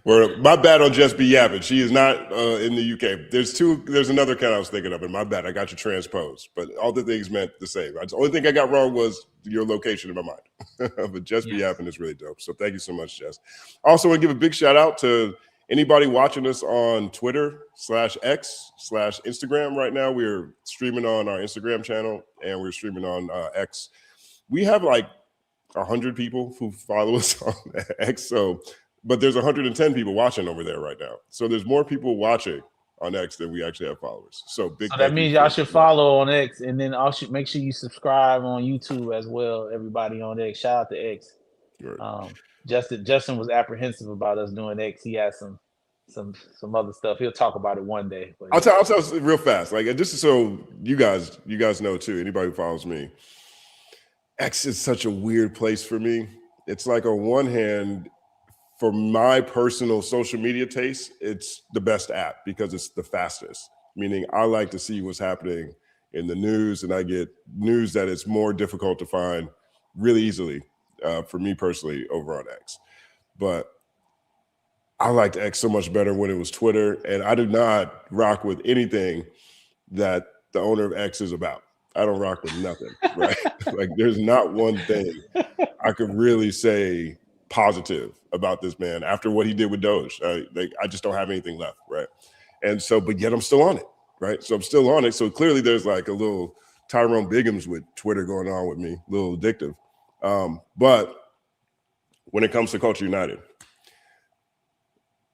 Well, my bad on Just Be Yapping. She is not in the UK. There's another account I was thinking of, and my bad. I got you transposed. But all the things meant the same. The only thing I got wrong was your location in my mind. But Just Be Yapping is really dope. So thank you so much, Jess. I also want to give a big shout out to anybody watching us on Twitter /X/Instagram right now. We're streaming on our Instagram channel, and we're streaming on X. We have like 100 people who follow us on X. But there's 110 people watching over there right now. So there's more people watching on X than we actually have followers. So that means y'all should follow on X, and then also make sure you subscribe on YouTube as well. Everybody on X, shout out to X. Right. Justin was apprehensive about us doing X. He has some other stuff. He'll talk about it one day. I'll tell real fast. Like, just so you guys know too. Anybody who follows me, X is such a weird place for me. It's like on one hand, for my personal social media taste, it's the best app because it's the fastest. Meaning I like to see what's happening in the news, and I get news that it's more difficult to find really easily for me personally over on X. But I liked X so much better when it was Twitter, and I do not rock with anything that the owner of X is about. I don't rock with nothing, right? Like there's not one thing I could really say positive about this man after what he did with Doge. I just don't have anything left, right? And so, but yet I'm still on it, right? So I'm still on it. So clearly there's like a little Tyrone Biggums with Twitter going on with me, a little addictive. But when it comes to Culture United,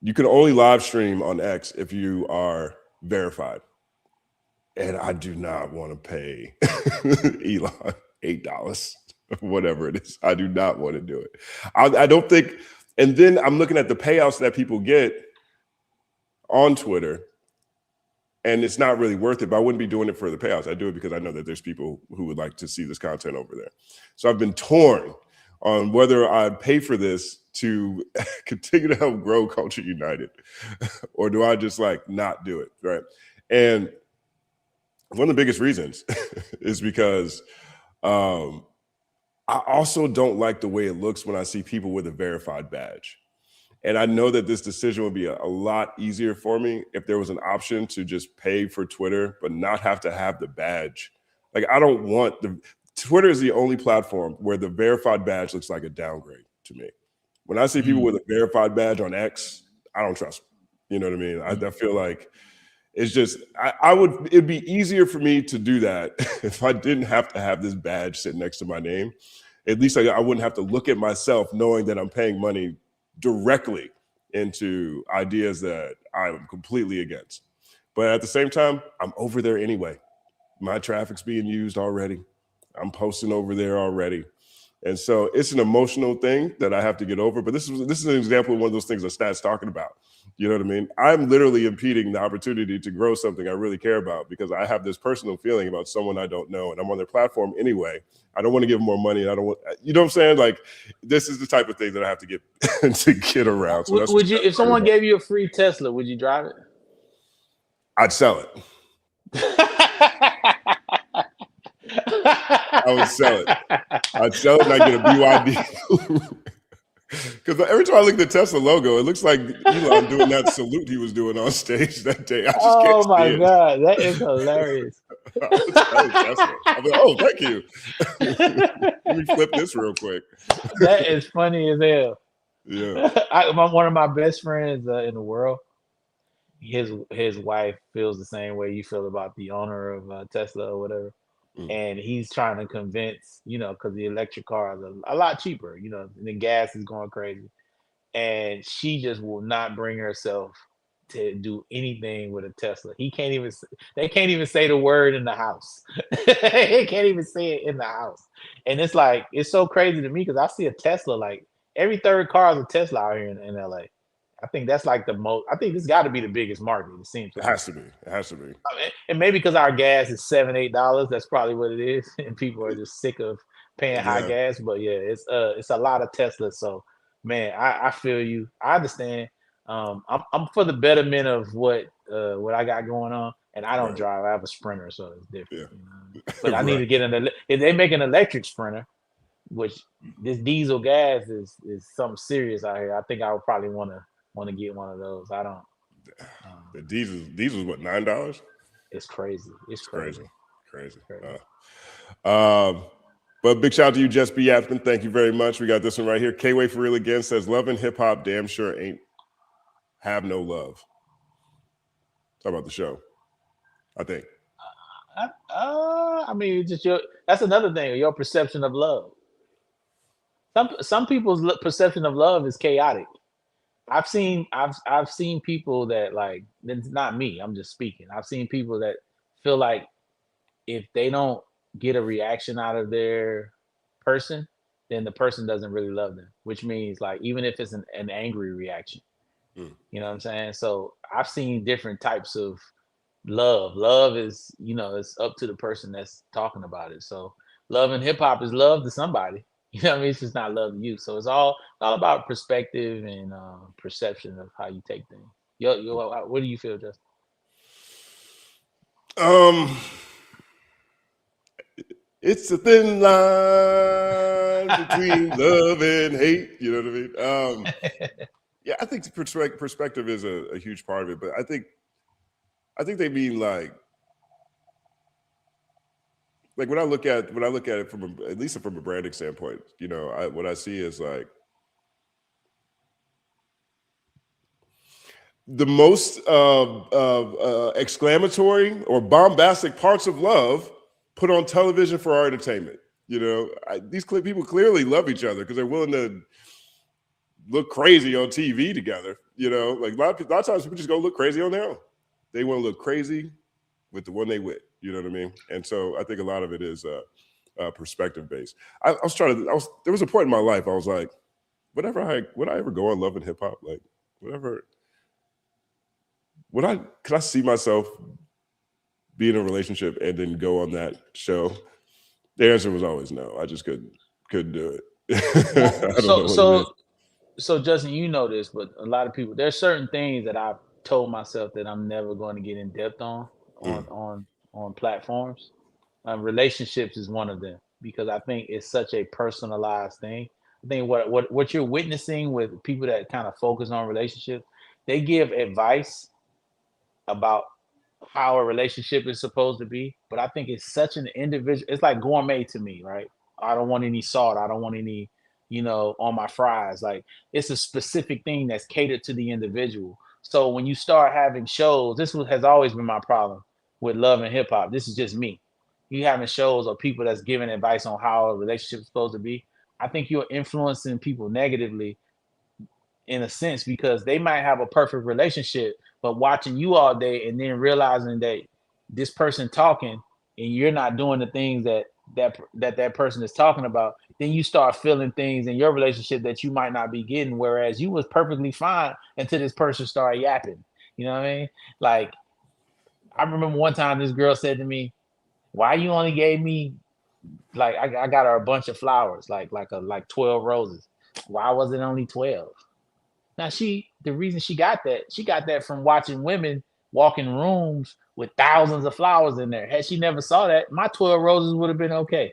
you can only live stream on X if you are verified. And I do not want to pay Elon $8, whatever it is. I do not want to do it. I don't think, and then I'm looking at the payouts that people get on Twitter, and it's not really worth it, but I wouldn't be doing it for the payouts. I do it because I know that there's people who would like to see this content over there. So I've been torn on whether I'd pay for this to continue to help grow Culture United, or do I just like not do it, right? And one of the biggest reasons is because I also don't like the way it looks when I see people with a verified badge. And I know that this decision would be a lot easier for me if there was an option to just pay for Twitter, but not have to have the badge. Like I don't want Twitter is the only platform where the verified badge looks like a downgrade to me. When I see people with a verified badge on X, I don't trust them. You know what I mean? I feel like it's just, it'd be easier for me to do that if I didn't have to have this badge sitting next to my name. At least I wouldn't have to look at myself knowing that I'm paying money directly into ideas that I'm completely against. But at the same time, I'm over there anyway. My traffic's being used already. I'm posting over there already. And so it's an emotional thing that I have to get over. But this is an example of one of those things that Stat's talking about. You know what I mean? I'm literally impeding the opportunity to grow something I really care about because I have this personal feeling about someone I don't know, and I'm on their platform anyway. I don't want to give them more money. I don't want, you know what I'm saying? Like, this is the type of thing that I have to get to get around. So would you, if someone gave you a free Tesla, would you drive it? I'd sell it. I would sell it. I'd sell it and I'd get a BYD. Because every time I look at the Tesla logo, it looks like Elon doing that salute he was doing on stage that day. Oh my God, that is hilarious. I'm like, oh, thank you. Let me flip this real quick. That is funny as hell. Yeah. One of my best friends in the world, his wife feels the same way you feel about the owner of Tesla or whatever. And he's trying to convince, because the electric cars are a lot cheaper, and the gas is going crazy. And she just will not bring herself to do anything with a Tesla. They can't even say the word in the house. They can't even say it in the house. And it's like, it's so crazy to me because I see a Tesla, like every third car is a Tesla out here in LA. I think that's like I think this got to be the biggest market. It seems. It has to be. It has to be. And maybe because our gas is $7-8, that's probably what it is, and people are just sick of paying high gas. But yeah, it's a lot of Teslas. So man, I feel you. I understand. I'm for the betterment of what I got going on, and I don't drive. I have a Sprinter, so it's different. But I need to get if they make an electric Sprinter, which this diesel gas is something serious out here. I think I would probably want to get one of those. I don't. The diesel's what, $9? It's crazy. It's crazy. But big shout out to you, Just B. Yapman. Thank you very much. We got this one right here. K-Way for real again says, love and hip hop damn sure ain't have no love. Talk about the show, I think. I mean, just that's another thing, your perception of love. Some people's perception of love is chaotic. I've seen people that, like, it's not me, I'm just speaking. I've seen people that feel like if they don't get a reaction out of their person, then the person doesn't really love them, which means, like, even if it's an angry reaction, you know what I'm saying? So I've seen different types of love. Love is, it's up to the person that's talking about it. So love in hip hop is love to somebody. You know what I mean? It's just not love to you. So it's all about perspective and perception of how you take things. What do you feel, Justin? It's a thin line between love and hate. You know what I mean? Yeah, I think perspective is a huge part of it. But I think they mean, like, like when I look at it from at least from a branding standpoint, you know, what I see is like the most exclamatory or bombastic parts of love put on television for our entertainment. You know, these people clearly love each other because they're willing to look crazy on TV together. You know, like a lot of times people just go look crazy on their own. They want to look crazy with the one they with. You know what I mean? And so I think a lot of it is perspective based. There was a point in my life I was like, would I ever go on Love and Hip Hop? Like, whatever. Could I see myself be in a relationship and then go on that show? The answer was always no. I just couldn't do it. So Justin, you know this, but a lot of people, there's certain things that I've told myself that I'm never going to get in depth on platforms. Relationships is one of them because I think it's such a personalized thing. I think what you're witnessing with people that kind of focus on relationships, they give advice about how a relationship is supposed to be, but I think it's such an individual. It's like gourmet to me, right? I don't want any salt. I don't want any, on my fries. Like it's a specific thing that's catered to the individual. So when you start having shows, has always been my problem with Love and Hip Hop. This is just me. You having shows or people that's giving advice on how a relationship is supposed to be. I think you're influencing people negatively in a sense because they might have a perfect relationship, but watching you all day and then realizing that this person talking and you're not doing the things that person is talking about, then you start feeling things in your relationship that you might not be getting, whereas you was perfectly fine until this person started yapping. You know what I mean? Like, I remember one time this girl said to me, why you only gave me, like, I got her a bunch of flowers, like 12 roses. Why was it only 12? Now the reason she got that from watching women walk in rooms with thousands of flowers in there. Had she never saw that, my 12 roses would have been okay.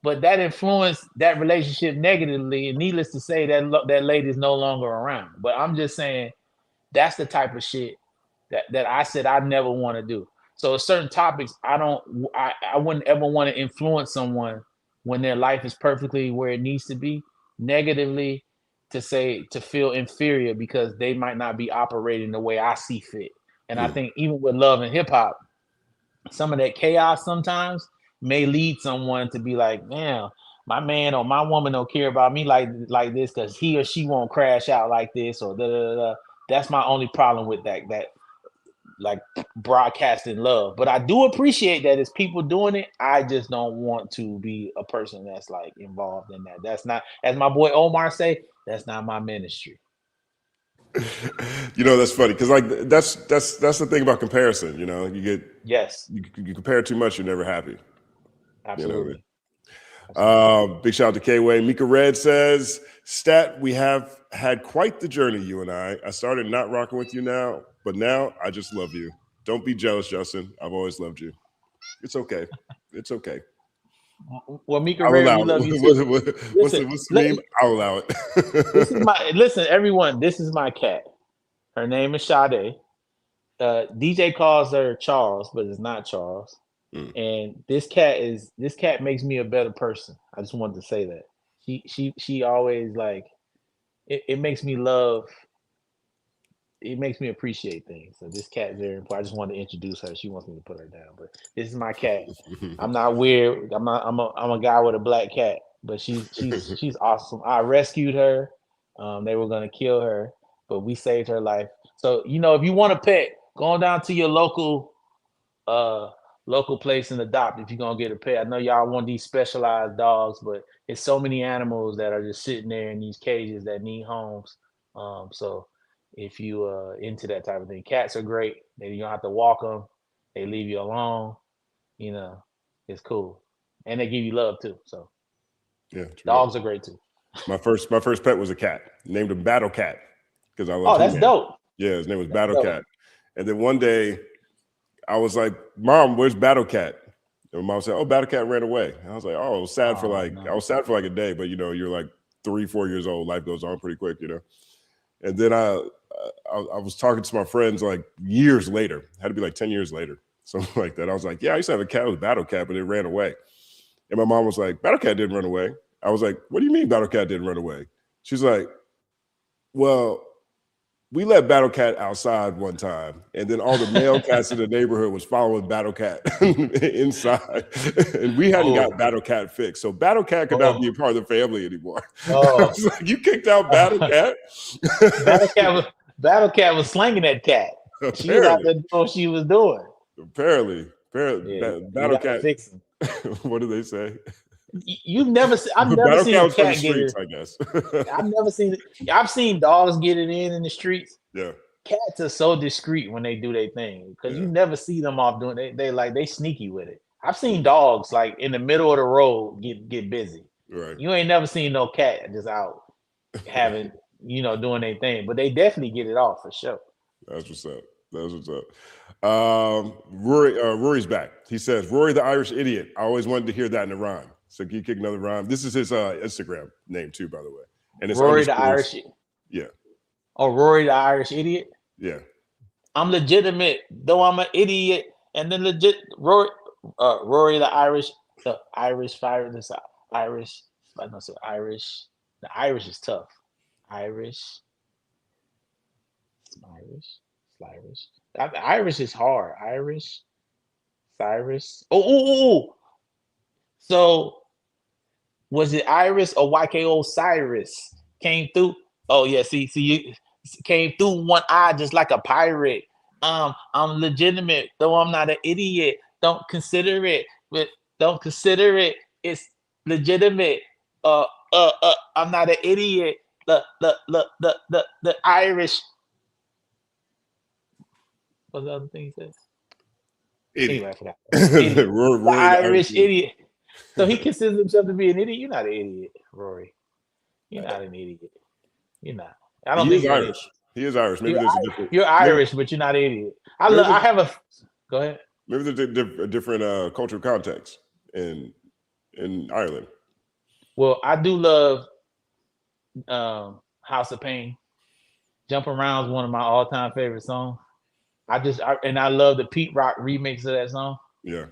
But that influenced that relationship negatively, and needless to say, that lady's no longer around. But I'm just saying that's the type of shit that I said I never want to do. So certain topics, I wouldn't ever want to influence someone when their life is perfectly where it needs to be negatively to feel inferior because they might not be operating the way I see fit. And I think even with Love and Hip Hop, some of that chaos sometimes may lead someone to be like, man, my man or my woman don't care about me like this because he or she won't crash out like this or da da da. That's my only problem with that like broadcasting love. But I do appreciate that it's people doing it. I just don't want to be a person that's like involved in that. That's not, as my boy Omar say, that's not my ministry. You know, that's funny because like that's the thing about comparison. You know, you compare too much, you're never happy. Absolutely. You know, big shout out to K-Way. Mika Red says, Stat, we have had quite the journey, you and I. I started not rocking with you now, but now I just love you. Don't be jealous, Justin. I've always loved you. It's okay. It's okay. Well, Mika Red, we love you too. What's the meme? I'll allow it. Listen, everyone, this is my cat. Her name is Sade. DJ calls her Charles, but it's not Charles. And this cat makes me a better person. I just wanted to say that. She always like it makes me love. It makes me appreciate things. So this cat is very important. I just wanted to introduce her. She wants me to put her down, but this is my cat. I'm not weird. I'm a guy with a black cat, but she's awesome. I rescued her. They were gonna kill her, but we saved her life. So if you want a pet, go on down to your local place and adopt if you're gonna get a pet. I know y'all want these specialized dogs, but it's so many animals that are just sitting there in these cages that need homes. So if you into that type of thing, cats are great. You don't have to walk them. They leave you alone. It's cool, and they give you love too. So yeah, dogs are great too. My first pet was a cat. Named him Battle Cat because I love. Oh, that's dope. Yeah, his name was Battle Cat. And then one day, I was like, "Mom, where's Battle Cat?" And Mom said, "Oh, Battle Cat ran away." And I was like, "Oh, I was sad for like a day, but you're like 3-4 years old. Life goes on pretty quick, And then I was talking to my friends like years later. Had to be like 10 years later, something like that. I was like, yeah, I used to have a cat. It was a battle cat, but it ran away. And my mom was like, battle cat didn't run away. I was like, what do you mean battle cat didn't run away? She's like, well, we let Battle Cat outside one time, and then all the male cats in the neighborhood was following Battle Cat inside, and we hadn't got Battle Cat fixed. So Battle Cat could not be a part of the family anymore. I was like, you kicked out Battle Cat? Battle Cat was slinging that cat. Apparently. She was out there doing what she was doing. Apparently, Yeah, Battle Cat. Fix him. What do they say? You've never seen. I've never seen a cat get it. I guess. I've never seen it. I've seen dogs get it in the streets. Yeah. Cats are so discreet when they do their thing because you never see them off doing. They sneaky with it. I've seen dogs like in the middle of the road get busy. Right. You ain't never seen no cat just out having doing their thing, but they definitely get it off for sure. That's what's up. That's what's up. Rory's back. He says, Rory the Irish idiot. I always wanted to hear that in a rhyme. So can you kick another rhyme? This is his Instagram name too, by the way. And it's Rory the Irish. Yeah. Oh, Rory the Irish idiot. Yeah. I'm legitimate, though I'm an idiot. And then Rory the Irish fire. This Irish. I don't say Irish. The Irish is tough. Irish. Irish is hard. Irish. Cyrus. Oh. So was it Iris or YKO Cyrus came through? Oh yeah, see you came through one eye just like a pirate. I'm legitimate, though I'm not an idiot. Don't consider it, but don't consider it. It's legitimate. I'm not an idiot. The Irish. What's the other thing he said? Idiot. Anyway, I forgot. Idiot. The Irish idiot. So he considers himself to be an idiot. You're not an idiot, Rory. You're not an idiot. You're not. I don't think he's Irish. He is Irish. Maybe there's a different. You're Irish, but you're not an idiot. Go ahead. Maybe there's a different cultural context in Ireland. Well, I do love House of Pain. Jump Around is one of my all-time favorite songs. I love the Pete Rock remix of that song. Yeah.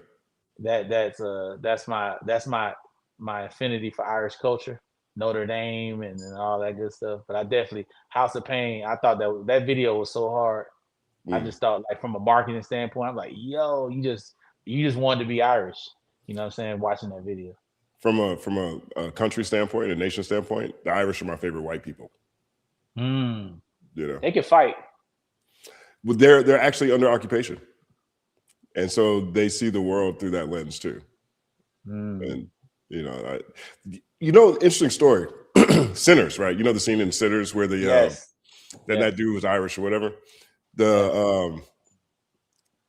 That's my affinity for Irish culture, Notre Dame and all that good stuff. But I definitely House of Pain. I thought that video was so hard. I just thought, like, from a marketing standpoint, I'm like, yo, you just wanted to be Irish. You know what I'm saying? Watching that video. From a country standpoint, a nation standpoint, the Irish are my favorite white people. They can fight. But they're actually under occupation. And so they see the world through that lens too. And interesting story. Sinners, right? You know the scene in Sinners where that dude was Irish or whatever.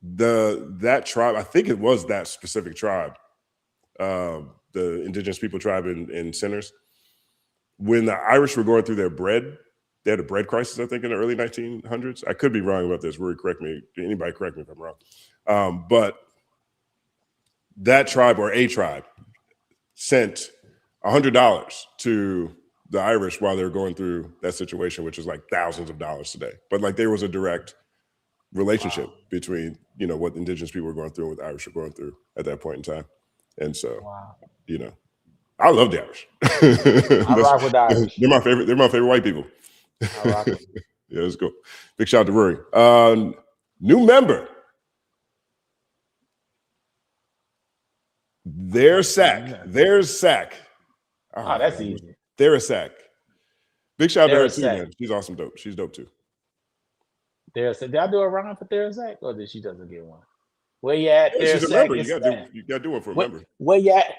That tribe, I think it was that specific tribe, the indigenous people tribe in Sinners. When the Irish were going through their bread, they had a bread crisis, I think, in the early 1900s. I could be wrong about this. Rory, correct me. Anybody correct me if I'm wrong. But that tribe or a tribe sent $100 to the Irish while they were going through that situation, which is like thousands of dollars today. But like there was a direct relationship between, what indigenous people were going through and what the Irish were going through at that point in time. And so, I love the Irish. I rock with the Irish. They're my favorite white people. I rock with them. Yeah, let's go. Big shout out to Rory. New member. There's Sack. Oh, that's easy. There's Sack. Big shout out to her too, man. She's awesome, dope. She's dope too. Did I do a rhyme for Theresac, or did she doesn't get one? Where you at? She's a member. You gotta do one for a member. Where you at?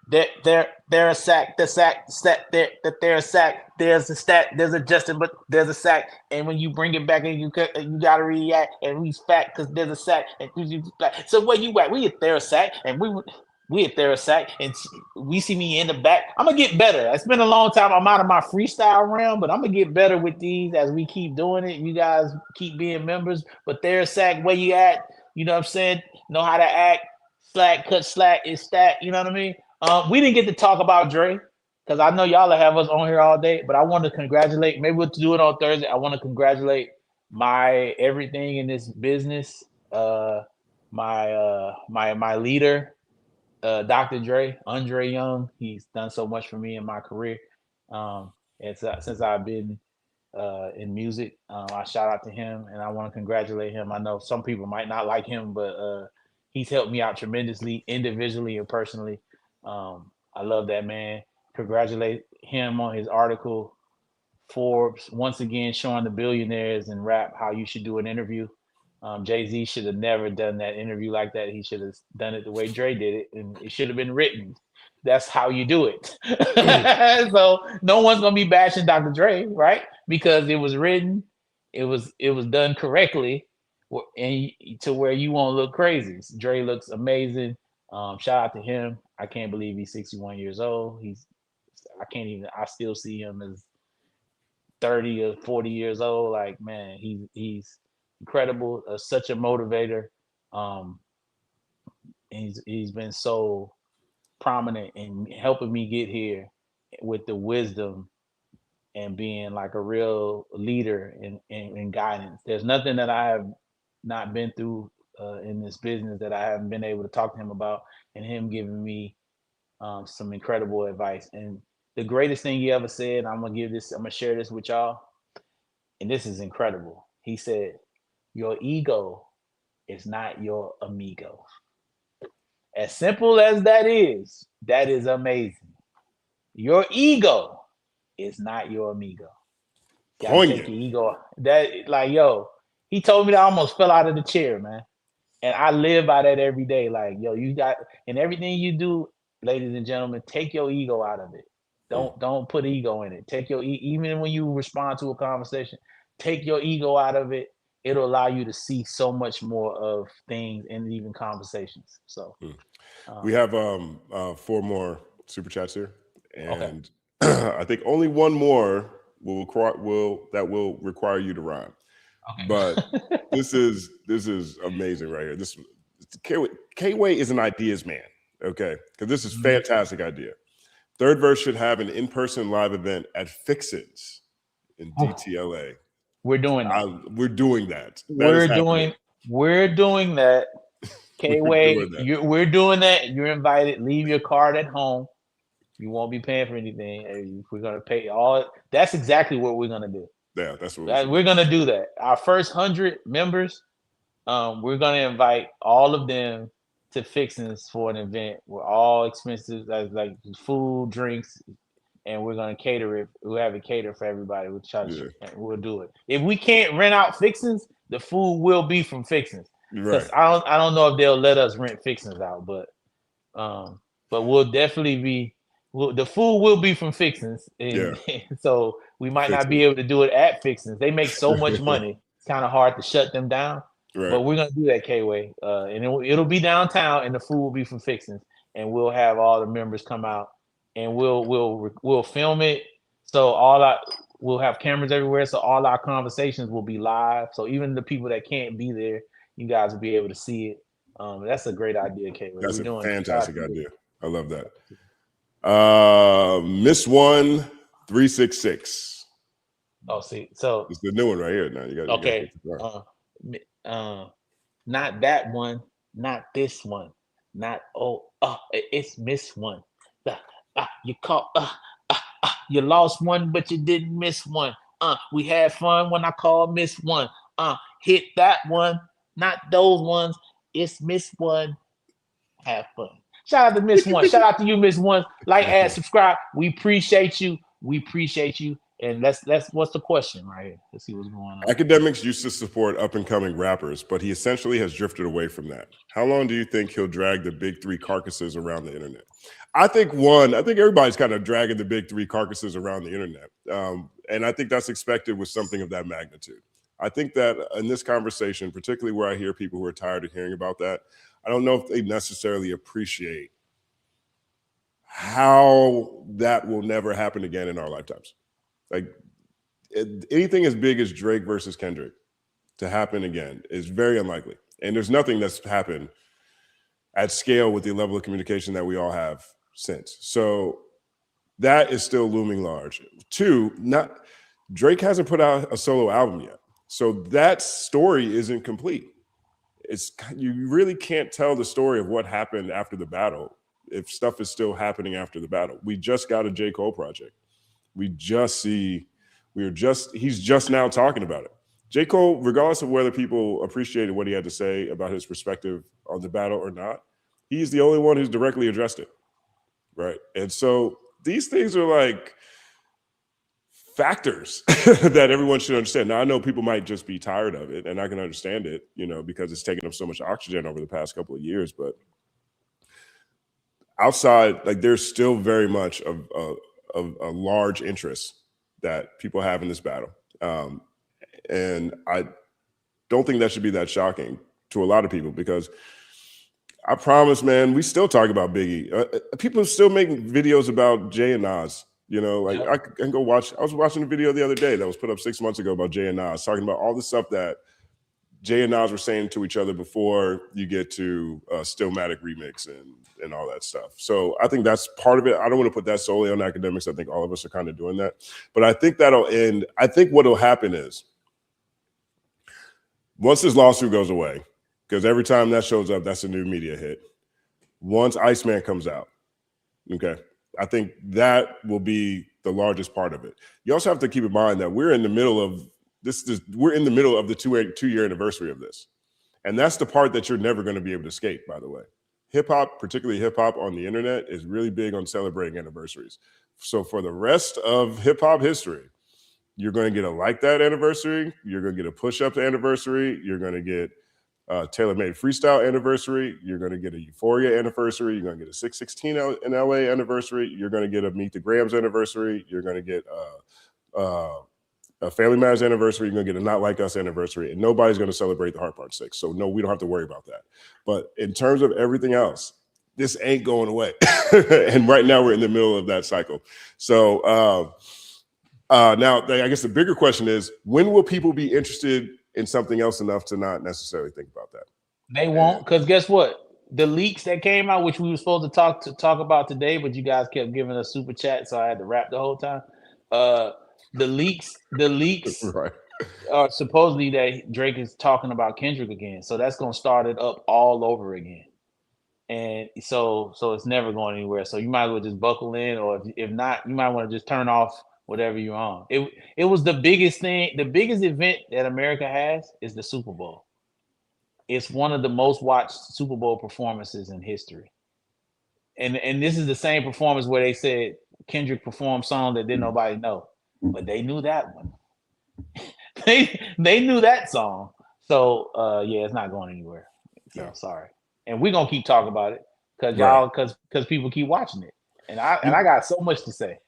There a sack, the sack, stat, there a sack, there's a stat, there's a Justin, but there's a sack, and when you bring it back and you gotta react, and we's fat because there's a sack, and so where you at? We at there a sack, and we at there a sack, and we see me in the back. I'm gonna get better. It's been a long time. I'm out of my freestyle realm, but I'm gonna get better with these as we keep doing it. You guys keep being members, but there a sack, where you at? You know what I'm saying? Know how to act. Slack, cut slack is stat. You know what I mean? We didn't get to talk about Dre because I know y'all will have us on here all day, but I want to congratulate. Maybe we'll do it on Thursday. I want to congratulate my everything in this business. my leader, Dr. Andre Young. He's done so much for me in my career. And since I've been in music, I shout out to him and I want to congratulate him. I know some people might not like him, but he's helped me out tremendously, individually and personally. I love that man. Congratulate him on his article. Forbes once again showing the billionaires in rap how you should do an interview. Jay-Z should have never done that interview like that. He should have done it the way Dre did it, and it should have been written. That's how you do it. So no one's gonna be bashing Dr. Dre, right? Because it was written, it was done correctly, and to where you won't look crazy. Dre looks amazing. Shout out to him. I can't believe he's 61 years old. I still see him as 30 or 40 years old. Like, man, he's incredible, such a motivator. Um, he's been so prominent in helping me get here with the wisdom and being like a real leader in guidance. There's nothing that I have not been through in this business that I haven't been able to talk to him about, and him giving me some incredible advice. And the greatest thing he ever said, I'm gonna share this with y'all, and this is incredible. He said, "Your ego is not your amigo." As simple as that is amazing. Your ego is not your amigo. Gotta take Poignant. your ego. That like yo, he told me that I almost fell out of the chair, man. And I live by that every day. Like, yo, you got in everything you do, ladies and gentlemen, take your ego out of it. Don't put ego in it. Take your even when you respond to a conversation, take your ego out of it. It'll allow you to see so much more of things and even conversations. So We have 4 more super chats here, okay. and I think only one more will require you to rhyme. Okay. But this is amazing right here. This K-Way is an ideas man, okay? Because this is fantastic idea. Third verse should have an in-person live event at Fixins in DTLA. We're doing that. We're doing that. We're doing that. K-Way, we're doing that. You're invited. Leave your card at home. You won't be paying for anything. We're gonna pay all. That's exactly what we're gonna do. Yeah, that's what we're gonna do. That our first 100 members, we're gonna invite all of them to Fixins for an event where all expenses like food, drinks, and we're gonna cater it. We'll have it catered for everybody. We'll do it. If we can't rent out Fixins, the food will be from Fixins. Right. I don't know if they'll let us rent Fixins out, but we'll definitely be. The food will be from Fixins, so we might not be able to do it at Fixins. They make so much money; it's kind of hard to shut them down. Right. But we're gonna do that K-Way, and it'll be downtown, and the food will be from Fixins, and we'll have all the members come out, and we'll film it. So we'll have cameras everywhere, so all our conversations will be live. So even the people that can't be there, you guys will be able to see it. That's a great idea, K-Way. That's a fantastic idea. I love that. Miss 1 366. Oh, see, so it's the new one right here. Now you got okay. Not that one, not this one, not it's Miss 1. You caught you lost one, but you didn't miss one. We had fun when I called Miss 1. Hit that one, not those ones. It's Miss 1. Have fun. Shout out to Miss 1. Shout out to you, Miss 1. Like, add, subscribe. We appreciate you. And let's what's the question right here? Let's see what's going on. Academics used to support up-and-coming rappers, but he essentially has drifted away from that. How long do you think he'll drag the big 3 carcasses around the internet? I think everybody's kind of dragging the big 3 carcasses around the internet. And I think that's expected with something of that magnitude. I think that in this conversation, particularly where I hear people who are tired of hearing about that, I don't know if they necessarily appreciate how that will never happen again in our lifetimes. Like anything as big as Drake versus Kendrick to happen again is very unlikely. And there's nothing that's happened at scale with the level of communication that we all have since. So that is still looming large. 2, Drake hasn't put out a solo album yet. So that story isn't complete. you really can't tell the story of what happened after the battle if stuff is still happening after the battle. We just got a J. Cole project. He's just now talking about it. J. Cole, regardless of whether people appreciated what he had to say about his perspective on the battle or not, he's the only one who's directly addressed it, right? And so these things are like factors that everyone should understand. Now, I know people might just be tired of it, and I can understand it, because it's taken up so much oxygen over the past couple of years. But outside, like, there's still very much of a large interest that people have in this battle. And I don't think that should be that shocking to a lot of people, because I promise, man, we still talk about Biggie. People still making videos about Jay and Nas. I can go watch. I was watching a video the other day that was put up 6 months ago about Jay and Nas, talking about all the stuff that Jay and Nas were saying to each other before you get to Stillmatic remix and all that stuff. So I think that's part of it. I don't want to put that solely on academics. I think all of us are kind of doing that. But I think that'll end. I think what will happen is, once this lawsuit goes away, because every time that shows up, that's a new media hit. Once Iceman comes out, okay, I think that will be the largest part of it. You also have to keep in mind that we're in the middle of this. We're in the middle of the two-year anniversary of this. And that's the part that you're never going to be able to escape, by the way. Hip hop, particularly hip hop on the internet, is really big on celebrating anniversaries. So for the rest of hip hop history, you're going to get a Like That anniversary. You're going to get a Push Up anniversary. You're going to get Tailor-Made Freestyle anniversary. You're going to get a Euphoria anniversary. You're going to get a 616 in LA anniversary. You're going to get a Meet the Grams anniversary. You're going to get a Family Matters anniversary. You're going to get a Not Like Us anniversary. And nobody's going to celebrate the Heart Part 6. So no, we don't have to worry about that. But in terms of everything else, this ain't going away. And right now we're in the middle of that cycle. So now I guess the bigger question is, when will people be interested in something else enough to not necessarily think about that? They won't, because guess what? The leaks that came out, which we were supposed to talk about today, but you guys kept giving us super chat, so I had to rap the whole time. The leaks Right. are supposedly that Drake is talking about Kendrick again, so that's gonna start it up all over again. And so it's never going anywhere. So you might as well just buckle in, or if not, you might want to just turn off whatever you're on. It was the biggest thing. The biggest event that America has is the Super Bowl. It's one of the most watched Super Bowl performances in history. And this is the same performance where they said Kendrick performed song that didn't nobody know, but they knew that one. they knew that song. So yeah, it's not going anywhere. So No. sorry. And we're gonna keep talking about it because people keep watching it. And I got so much to say.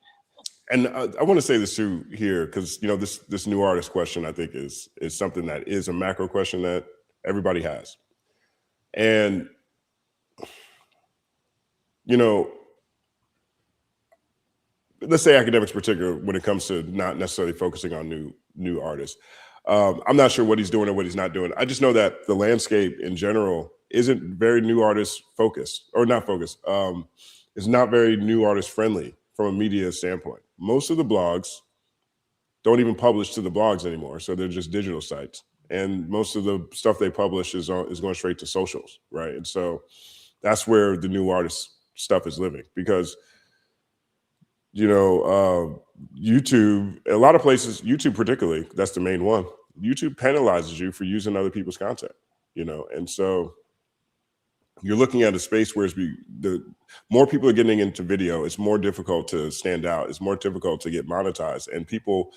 And I want to say this too here, because this new artist question, I think, is something that is a macro question that everybody has. And let's say academics, particularly when it comes to not necessarily focusing on new artists. I'm not sure what he's doing or what he's not doing. I just know that the landscape in general isn't very new artist focused, or not focused. It's not very new artist friendly from a media standpoint. Most of the blogs don't even publish to the blogs anymore, so they're just digital sites. And most of the stuff they publish is going straight to socials, right? And so that's where the new artist stuff is living, because YouTube, a lot of places, YouTube particularly, that's the main one. YouTube penalizes you for using other people's content, and so you're looking at a space where the more people are getting into video, it's more difficult to stand out. It's more difficult to get monetized. And people,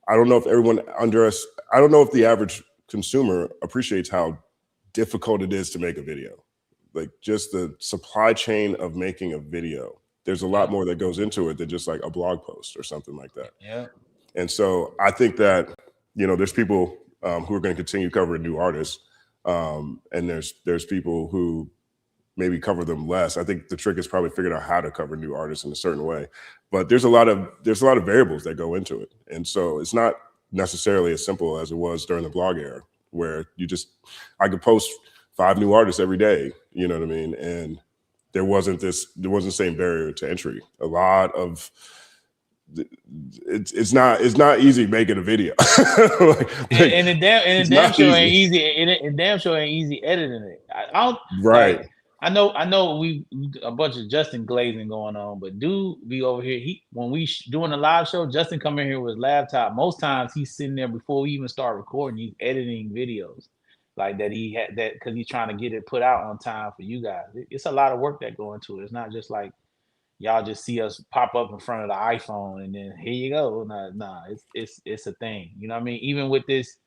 I don't know if I don't know if the average consumer appreciates how difficult it is to make a video. Like, just the supply chain of making a video. There's a lot more that goes into it than just like a blog post or something like that. Yeah. And so I think that, there's people who are going to continue covering new artists. And there's people who maybe cover them less. I think the trick is probably figuring out how to cover new artists in a certain way. But there's a lot of variables that go into it. And so it's not necessarily as simple as it was during the blog era, where I could post 5 new artists every day, you know what I mean? And there wasn't the same barrier to entry. A lot of it's not easy making a video. and it damn sure ain't easy. It damn sure ain't easy editing it. I don't right. Like, I know we a bunch of Justin glazing going on, but dude be over here. When we doing a live show, Justin come in here with his laptop. Most times he's sitting there before we even start recording. He's editing videos like that. He had that because he's trying to get it put out on time for you guys. It's a lot of work that go into it. It's not just like y'all just see us pop up in front of the iPhone and then here you go. Nah, it's a thing. You know what I mean? Even with this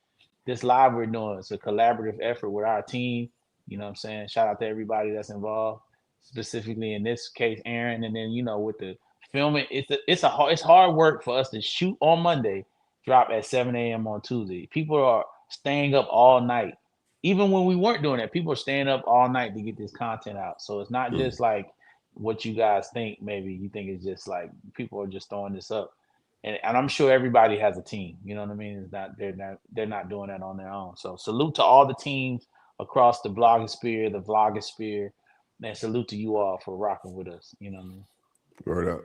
live we're doing, it's a collaborative effort with our team. You know what I'm saying? Shout out to everybody that's involved, specifically in this case, Aaron. And then, with the filming, it's hard work for us to shoot on Monday, drop at 7 a.m. on Tuesday. People are staying up all night. Even when we weren't doing that, people are staying up all night to get this content out. So it's not just like what you guys think. Maybe you think it's just like people are just throwing this up. And I'm sure everybody has a team. You know what I mean? It's not they're not doing that on their own. So salute to all the teams across the blogosphere, the vlogosphere, and salute to you all for rocking with us. You know what I mean? Word up.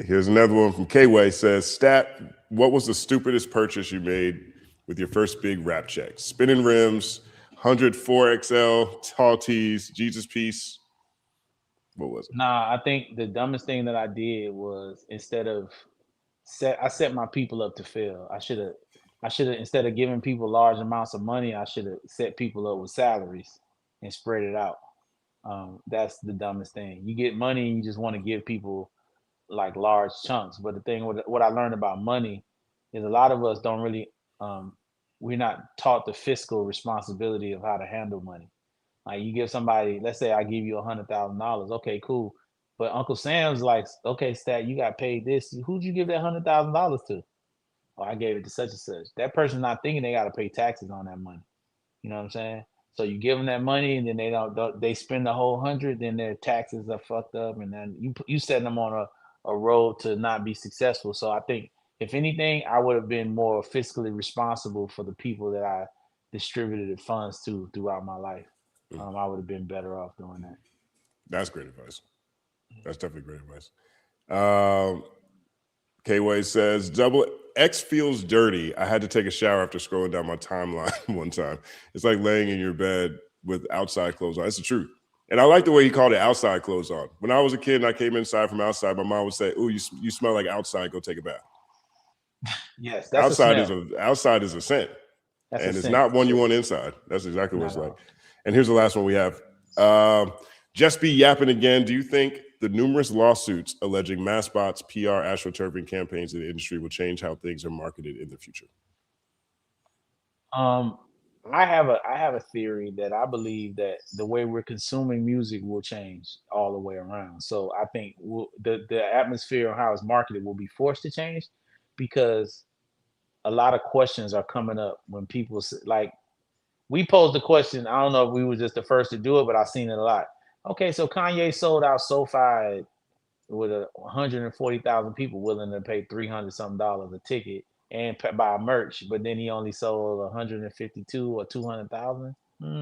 Here's another one from K-Way. Says, Stat, what was the stupidest purchase you made with your first big rap check? Spinning rims, 104XL, tall tees, Jesus piece. What was it? Nah, I think the dumbest thing that I did was I set my people up to fail. I should have instead of giving people large amounts of money, I should have set people up with salaries and spread it out. That's the dumbest thing. You get money and you just want to give people like large chunks. But the thing what I learned about money is a lot of us don't really we're not taught the fiscal responsibility of how to handle money. Like you give somebody, let's say I give you $100,000. Okay, cool. But Uncle Sam's like, okay, Stat, you got paid this. Who'd you give that $100,000 to? Oh, I gave it to such and such. That person's not thinking they got to pay taxes on that money. You know what I'm saying? So you give them that money, and then they spend the whole 100. Then their taxes are fucked up, and then you set them on a road to not be successful. So I think if anything, I would have been more fiscally responsible for the people that I distributed the funds to throughout my life. I would have been better off doing that. That's great advice. That's definitely great advice. K-Way says, double X feels dirty. I had to take a shower after scrolling down my timeline one time. It's like laying in your bed with outside clothes on. It's the truth. And I like the way he called it outside clothes on. When I was a kid and I came inside from outside, my mom would say, "Ooh, you smell like outside. Go take a bath." Yes, that's outside is a scent. That's and it's not one you want inside. That's exactly what it's like. And here's the last one we have. Just be yapping again. Do you think the numerous lawsuits alleging mass bots, PR, astroturfing campaigns in the industry will change how things are marketed in the future? I have a theory that I believe that the way we're consuming music will change all the way around. So I think the atmosphere on how it's marketed will be forced to change because a lot of questions are coming up when people like we posed the question. I don't know if we were just the first to do it, but I've seen it a lot. Okay, so Kanye sold out SoFi with 140,000 people willing to pay $300 something a ticket and buy merch, but then he only sold 152 or 200,000.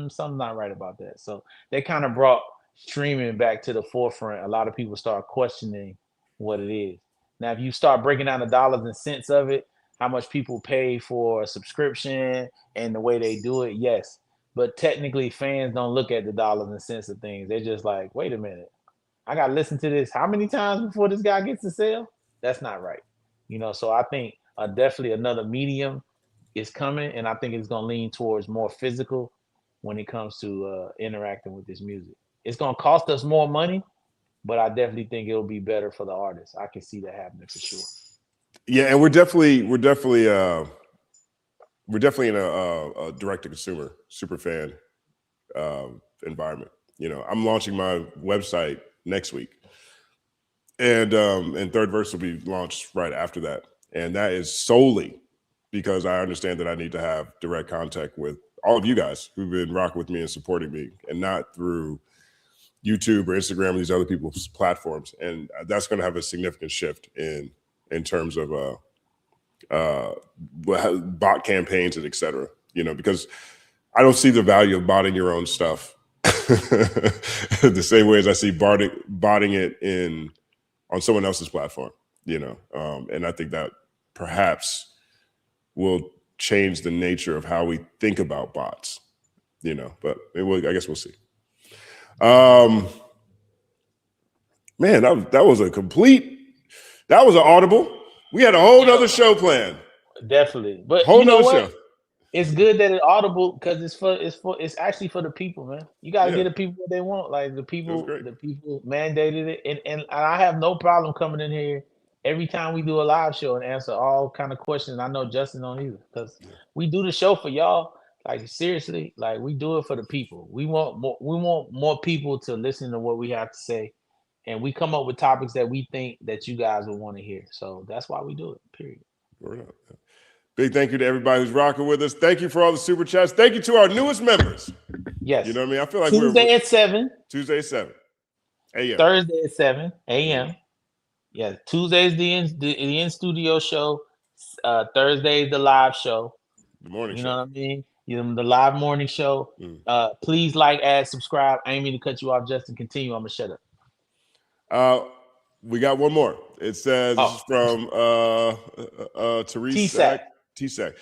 Something's not right about that. So they kind of brought streaming back to the forefront. A lot of people start questioning what it is. Now, if you start breaking down the dollars and cents of it, how much people pay for a subscription and the way they do it, yes. But technically, fans don't look at the dollars and cents of things. They're just like, wait a minute, I got to listen to this how many times before this guy gets to sell? That's not right. So I think definitely another medium is coming, and I think it's going to lean towards more physical when it comes to interacting with this music. It's going to cost us more money, but I definitely think it'll be better for the artists. I can see that happening for sure. Yeah, and we're definitely in a direct-to-consumer super fan environment. I'm launching my website next week, and Third Verse will be launched right after that, and that is solely because I understand that I need to have direct contact with all of you guys who've been rocking with me and supporting me, and not through YouTube or Instagram or these other people's platforms. And that's going to have a significant shift in terms of bot campaigns and et cetera, because I don't see the value of botting your own stuff the same way as I see botting it on someone else's platform. And I think that perhaps will change the nature of how we think about bots, but I guess we'll see. Man, that was an audible. We had a whole nother show planned. Definitely. But Whole you know nother what? show. It's good that it's audible because it's actually for the people, man. You gotta get the people what they want. Like the people mandated it. And I have no problem coming in here every time we do a live show and answer all kind of questions. I know Justin don't either, because we do the show for y'all. Like seriously, like we do it for the people. We want more people to listen to what we have to say. And we come up with topics that we think that you guys will want to hear. So that's why we do it, period. Big thank you to everybody who's rocking with us. Thank you for all the super chats. Thank you to our newest members. Yes. You know what I mean? I feel like Tuesday at 7. Tuesday at 7 a.m. Thursday at 7 a.m. Yeah, Tuesday's the in-studio show. Thursday's the live show. The morning show. You know what I mean? The live morning show. Please like, add, subscribe. I ain't mean to cut you off, Justin. Continue. I'm going to shut up. We got one more. It says this is from Teresa T-Sack.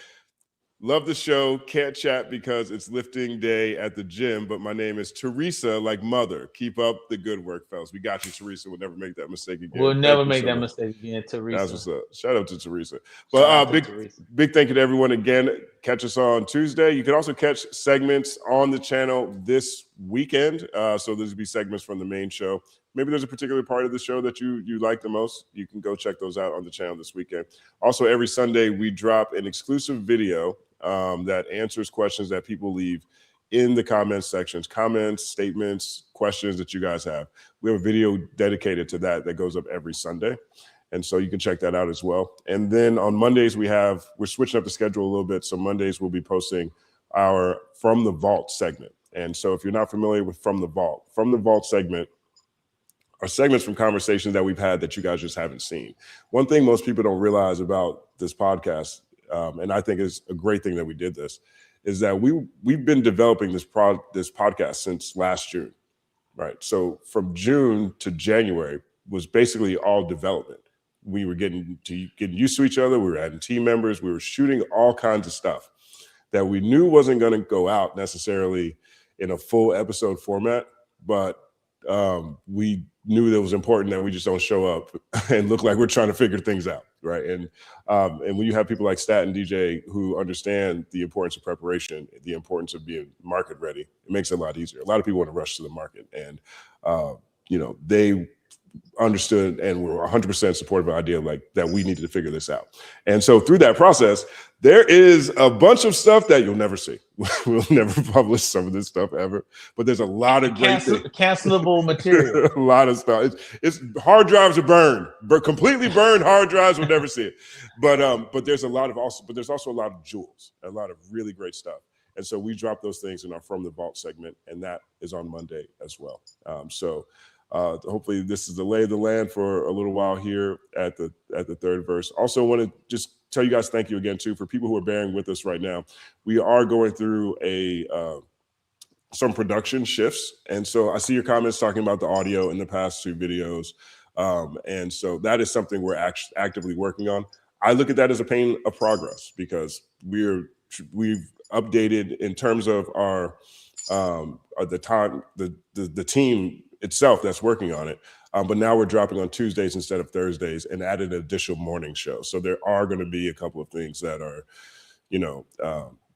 Love the show. Can't chat because it's lifting day at the gym, but my name is Teresa, like mother. Keep up the good work, fellas. We got you, Teresa. We'll never make that mistake again. We'll never make that mistake again, Teresa. That's what's up. Shout out to Teresa. But big thank you to everyone again. Catch us on Tuesday. You can also catch segments on the channel this weekend. So there'll be segments from the main show. Maybe there's a particular part of the show that you like the most. You can go check those out on the channel this weekend. Also, every Sunday, we drop an exclusive video that answers questions that people leave in the comments sections, comments, statements, questions that you guys have. We have a video dedicated to that goes up every Sunday. And so you can check that out as well. And then on Mondays, we're switching up the schedule a little bit. So Mondays, we'll be posting our From the Vault segment. And so if you're not familiar with From the Vault segment are segments from conversations that we've had that you guys just haven't seen. One thing most people don't realize about this podcast, and I think is a great thing that we did this, is that we've been developing this podcast since last June, right? So from June to January was basically all development. We were getting used to each other. We were adding team members. We were shooting all kinds of stuff that we knew wasn't going to go out necessarily in a full episode format, but we knew that it was important that we just don't show up and look like we're trying to figure things out, right? And when you have people like Stat and DJ who understand the importance of preparation, the importance of being market ready, it makes it a lot easier. A lot of people want to rush to the market, and they understood and were 100% supportive of the idea like that we needed to figure this out. And so through that process, there is a bunch of stuff that you'll never see. We'll never publish some of this stuff ever, but there's a lot of great cancelable material. A lot of stuff. It's hard drives are burned, but completely burned hard drives will never see it. But there's also a lot of jewels, a lot of really great stuff. And so we drop those things in our From the Vault segment, and that is on Monday as well. Hopefully this is the lay of the land for a little while here at the third verse. Also want to just tell you guys thank you again too for people who are bearing with us right now. We are going through some production shifts, and so I see your comments talking about the audio in the past 2 videos, and so that is something we're actively working on. I look at that as a pain of progress because we've updated in terms of our the team itself that's working on it. But now we're dropping on Tuesdays instead of Thursdays and added an additional morning show. So there are going to be a couple of things that are,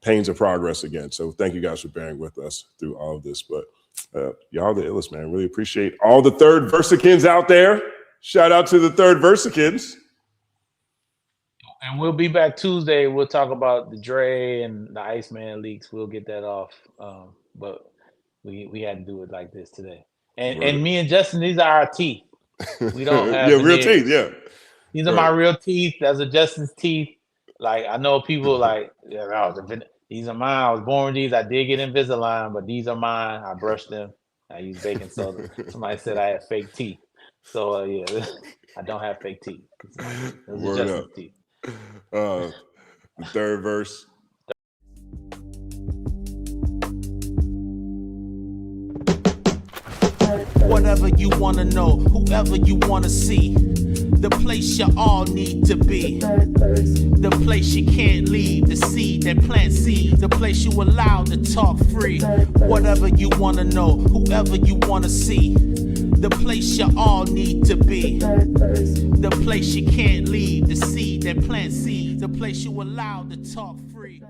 pains of progress again. So thank you guys for bearing with us through all of this. But y'all the illest, man. Really appreciate all the third Versicans out there. Shout out to the third Versicans. And we'll be back Tuesday. We'll talk about the Dre and the Iceman leaks. We'll get that off. But we had to do it like this today. And me and Justin, these are our teeth. We don't have real teeth. Yeah, these are my real teeth. Those are Justin's teeth. Like I know people like these are mine. I was born with these. I did get Invisalign, but these are mine. I brushed them. I use baking soda. Somebody said I had fake teeth. So I don't have fake teeth. Those are Justin's teeth. The third verse. Whatever you wanna know, whoever you wanna see. The place you all need to be. Third person. The place you can't leave. The seed that plants seeds. The place you allowed to talk free. Whatever you wanna know, whoever you wanna see. The place you all need to be. Third person. The place you can't leave. The seed that plants seeds. The place you allowed to talk free.